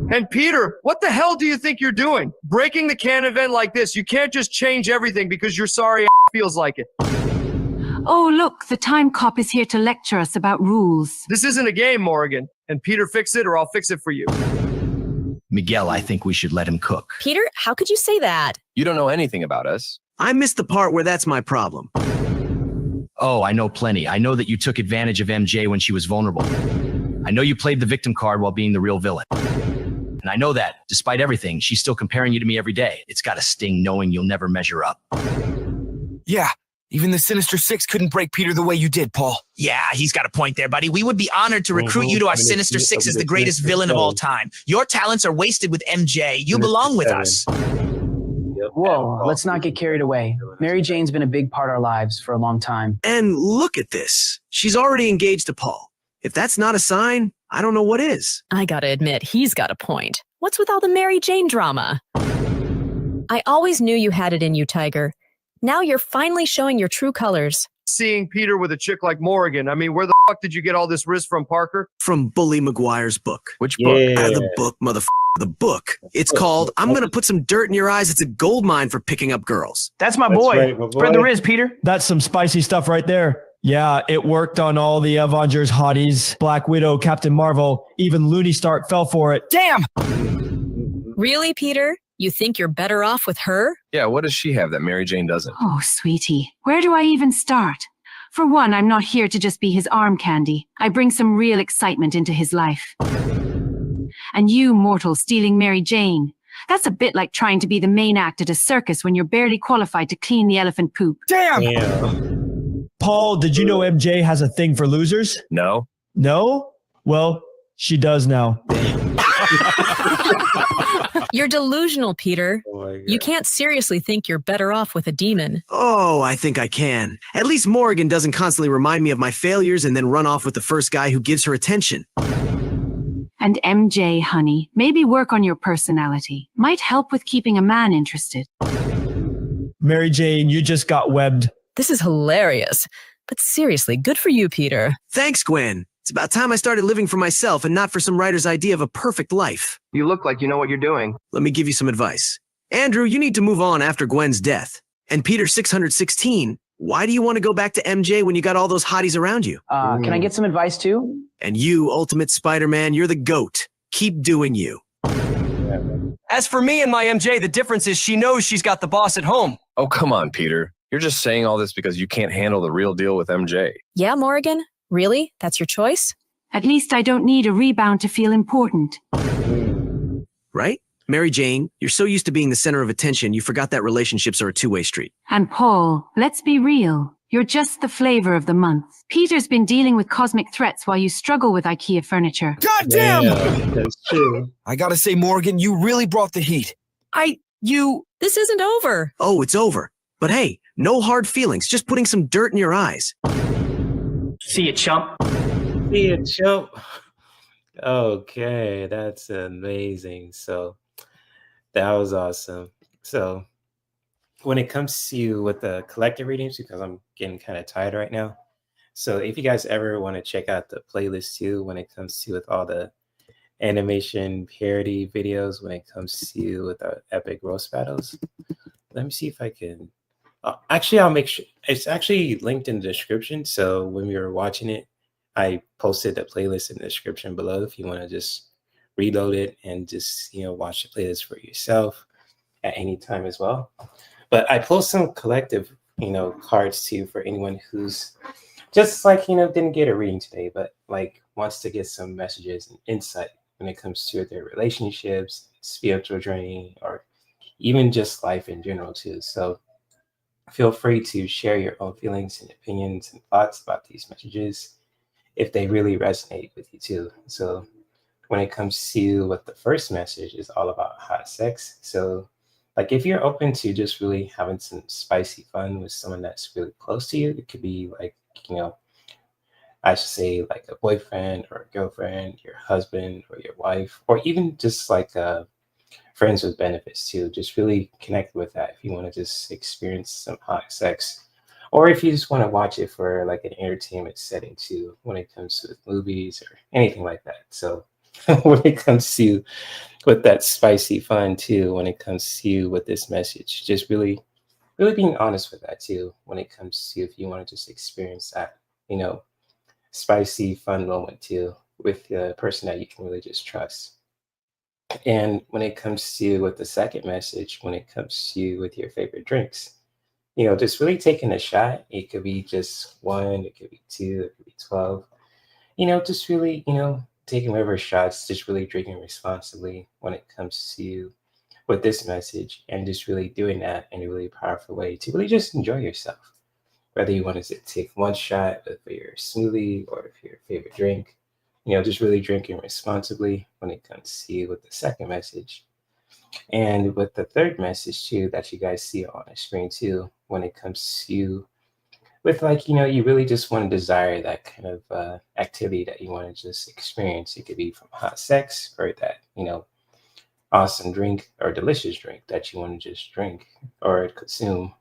And Peter, what the hell do you think you're doing? Breaking the can event like this, you can't just change everything because your sorry feels like it. Oh, look, the time cop is here to lecture us about rules. This isn't a game, Morrigan. And Peter, fix it or I'll fix it for you. Miguel, I think we should let him cook. Peter, how could you say that? You don't know anything about us. I missed the part where that's my problem. Oh, I know plenty. I know that you took advantage of MJ when she was vulnerable. I know you played the victim card while being the real villain. And I know that, despite everything, she's still comparing you to me every day. It's gotta sting knowing you'll never measure up. Yeah, even the Sinister Six couldn't break Peter the way you did, Paul. Yeah, he's got a point there, buddy. We would be honored to recruit you to our Sinister Six as the greatest villain of all time. Your talents are wasted with MJ. You belong with us. Whoa, let's not get carried away. Mary Jane's been a big part of our lives for a long time. And look at this. She's already engaged to Paul. If that's not a sign, I don't know what is. I gotta admit, he's got a point. What's with all the Mary Jane drama? I always knew you had it in you, Tiger. Now you're finally showing your true colors. Seeing Peter with a chick like Morrigan. I mean, where the fuck did you get all this risk from, Parker? From Bully McGuire's book. Which book? The book, motherfucker. The book. It's called I'm Gonna Put Some Dirt in Your Eyes. It's a gold mine for picking up girls. That's my boy. Right, my boy. Spread the riz, Peter. That's some spicy stuff right there. Yeah, it worked on all the Avengers hotties. Black Widow, Captain Marvel, even Looney Stark fell for it. Damn! Really, Peter? You think you're better off with her? Yeah, what does she have that Mary Jane doesn't? Oh, sweetie, where do I even start? For one, I'm not here to just be his arm candy. I bring some real excitement into his life. And you, mortal, stealing Mary Jane. That's a bit like trying to be the main act at a circus when you're barely qualified to clean the elephant poop. Damn! Paul, did you know MJ has a thing for losers? No. No? Well, she does now. You're delusional, Peter. You can't seriously think you're better off with a demon. Oh, I think I can. At least Morrigan doesn't constantly remind me of my failures and then run off with the first guy who gives her attention. And MJ, honey, maybe work on your personality. Might help with keeping a man interested. Mary Jane, you just got webbed. This is hilarious. But seriously, good for you, Peter. Thanks, Gwen. It's about time I started living for myself and not for some writer's idea of a perfect life. You look like you know what you're doing. Let me give you some advice. Andrew, you need to move on after Gwen's death. And Peter 616, why do you want to go back to MJ when you got all those hotties around you? Can I get some advice too? And you, Ultimate Spider-Man, you're the GOAT. Keep doing you. As for me and my MJ, the difference is she knows she's got the boss at home. Oh, come on, Peter. You're just saying all this because you can't handle the real deal with MJ. Yeah, Morrigan? Really? That's your choice? At least I don't need a rebound to feel important. Right? Mary Jane, you're so used to being the center of attention, you forgot that relationships are a two-way street. And Paul, let's be real. You're just the flavor of the month. Peter's been dealing with cosmic threats while you struggle with IKEA furniture. God damn! That's true. I gotta say, Morgan, you really brought the heat. This isn't over. Oh, it's over. But hey, no hard feelings, just putting some dirt in your eyes. See you, chump. See you, chump. Okay, that's amazing. So that was awesome. So when it comes to with the collective readings, because I'm getting kind of tired right now. So if you guys ever want to check out the playlist too, when it comes to with all the animation parody videos, when it comes to with the epic roast battles, let me see if I can. Actually, I'll make sure it's actually linked in the description. So when we were watching it, I posted the playlist in the description below if you want to just reload it and just watch the playlist for yourself at any time as well. But I post some collective cards too for anyone who's just like didn't get a reading today, but like wants to get some messages and insight when it comes to their relationships, spiritual journey, or even just life in general too. So feel free to share your own feelings and opinions and thoughts about these messages if they really resonate with you too. So when it comes to what the first message is all about hot sex. So like if you're open to just really having some spicy fun with someone that's really close to you, it could be like, I should say like a boyfriend or a girlfriend, your husband or your wife, or even just like friends with benefits too. Just really connect with that if you want to just experience some hot sex, or if you just want to watch it for like an entertainment setting too, when it comes to movies or anything like that. So when it comes to with that spicy fun too, when it comes to with this message, just really being honest with that too, when it comes to if you want to just experience that, spicy fun moment too with the person that you can really just trust. And when it comes to with the second message, when it comes to with your favorite drinks, just really taking a shot. It could be just one, it could be two, it could be 12. Just really, taking whatever shots, just really drinking responsibly when it comes to with this message, and just really doing that in a really powerful way to really just enjoy yourself. Whether you want to take one shot for your smoothie or for your favorite drink, just really drinking responsibly when it comes to with the second message. And with the third message too, that you guys see on the screen too, when it comes to with like, you really just want to desire that kind of activity that you want to just experience. It could be from hot sex or that, awesome drink or delicious drink that you want to just drink or consume.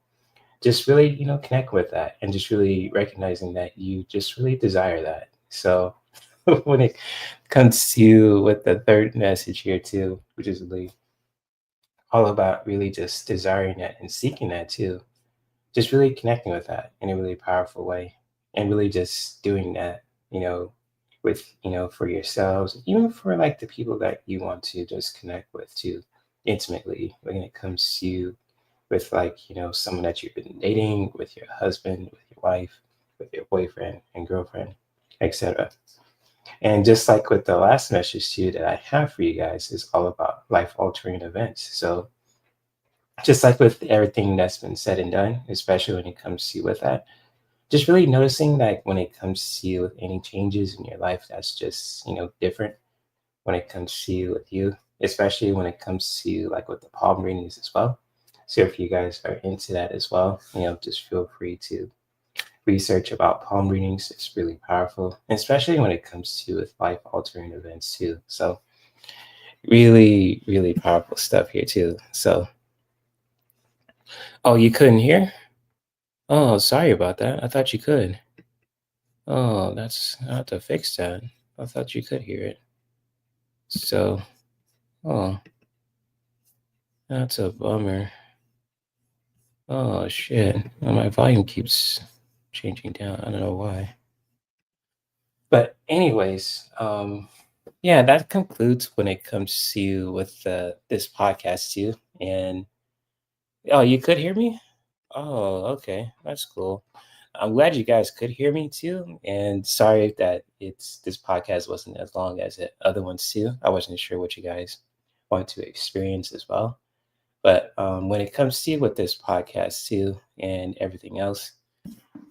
Just really, connect with that and just really recognizing that you just really desire that. So when it comes to with the third message here too, which is really all about really just desiring that and seeking that too, just really connecting with that in a really powerful way and really just doing that, with, for yourselves, even for like the people that you want to just connect with too intimately when it comes to with like, someone that you've been dating, with your husband, with your wife, with your boyfriend and girlfriend, etc. And just like with the last message too that I have for you guys is all about life altering events. So just like with everything that's been said and done, especially when it comes to with that, just really noticing that when it comes to with any changes in your life, that's just, different when it comes to with you, especially when it comes to like with the palm readings as well. So if you guys are into that as well, just feel free to research about palm readings. It's really powerful, and especially when it comes to with life altering events too. So really, really powerful stuff here too. So, oh, you couldn't hear? Oh, sorry about that. I thought you could. Oh, I have to fix that. I thought you could hear it. So, oh, that's a bummer. Oh shit. Well, my volume keeps changing down. I don't know why. But anyways, yeah, that concludes when it comes to with this podcast too. And oh, you could hear me? Oh, okay, that's cool. I'm glad you guys could hear me too. And sorry that this podcast wasn't as long as the other ones too. I wasn't sure what you guys want to experience as well. But when it comes to with this podcast too and everything else,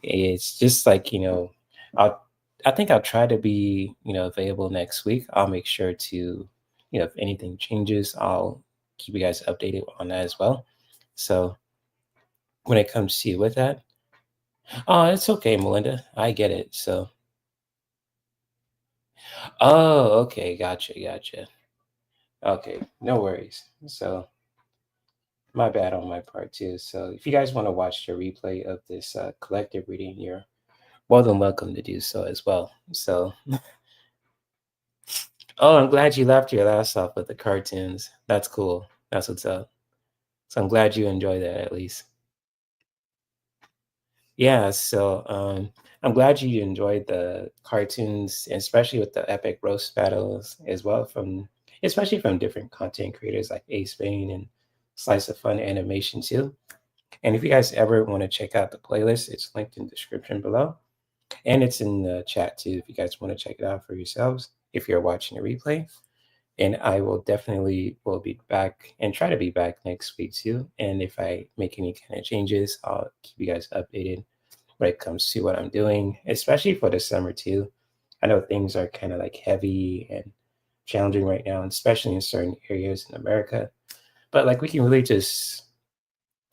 it's just like, I think I'll try to be, available next week. I'll make sure to, if anything changes, I'll keep you guys updated on that as well. So when it comes to with that, oh, it's okay, Melinda. I get it. So, oh, okay, gotcha. Okay, no worries. So, my bad on my part too. So, if you guys want to watch the replay of this collective reading, you're more than welcome to do so as well. So, oh, I'm glad you laughed your ass off with the cartoons. That's cool. That's what's up. So, I'm glad you enjoy that at least. Yeah, so I'm glad you enjoyed the cartoons, especially with the epic roast battles as well, especially from different content creators like Ace Bane and Slice of Fun Animation too. And if you guys ever want to check out the playlist, it's linked in the description below. And it's in the chat too if you guys want to check it out for yourselves if you're watching a replay. And I will definitely will be back and try to be back next week too. And if I make any kind of changes, I'll keep you guys updated when it comes to what I'm doing, especially for the summer too. I know things are kind of like heavy and challenging right now, especially in certain areas in America. But like we can really just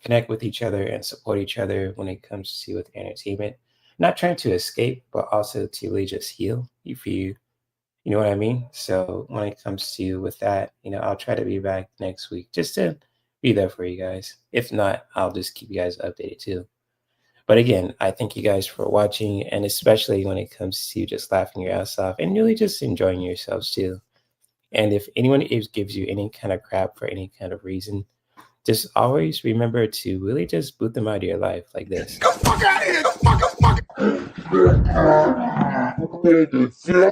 connect with each other and support each other when it comes to with entertainment. Not trying to escape, but also to really just heal if you know what I mean? So when it comes to with that, I'll try to be back next week just to be there for you guys. If not, I'll just keep you guys updated too. But again, I thank you guys for watching, and especially when it comes to just laughing your ass off and really just enjoying yourselves too. And if anyone gives you any kind of crap for any kind of reason, just always remember to really just boot them out of your life like this. Get the fuck out of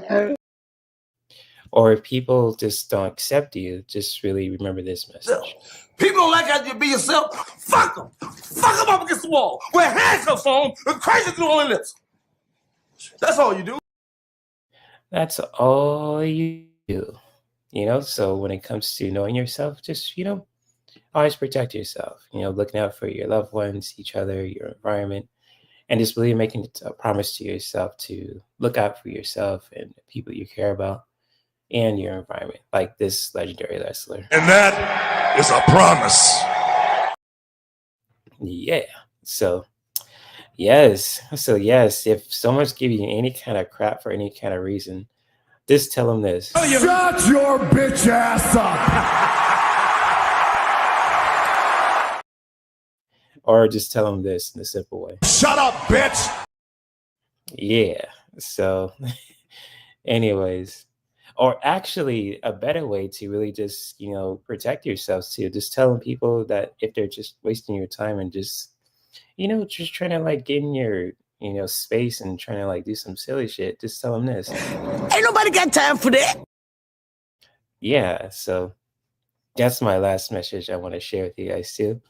here! Or if people just don't accept you, just really remember this message. People don't like how you be yourself. Fuck them. Fuck them up against the wall. Wear handcuffs on and crazy through all their lips. That's all you do. That's all you do. So when it comes to knowing yourself, just, always protect yourself, looking out for your loved ones, each other, your environment, and just really making a promise to yourself to look out for yourself and the people you care about and your environment, like this legendary wrestler. And that is a promise. Yeah. So, yes. If someone's giving you any kind of crap for any kind of reason, just tell them this. Shut your bitch ass up. Or just tell them this in a simple way. Shut up, bitch. Yeah. So, anyways. Or actually, a better way to really just, protect yourselves too. Just telling people that if they're just wasting your time and just, just trying to like get in your, space and trying to like do some silly shit, just tell them this. Ain't nobody got time for that. Yeah. So that's my last message I want to share with you guys too.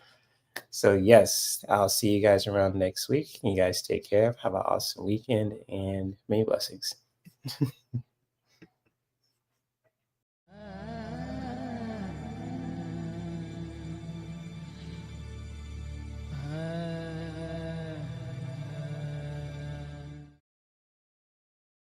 So yes, I'll see you guys around next week. You guys take care. Have an awesome weekend and many blessings.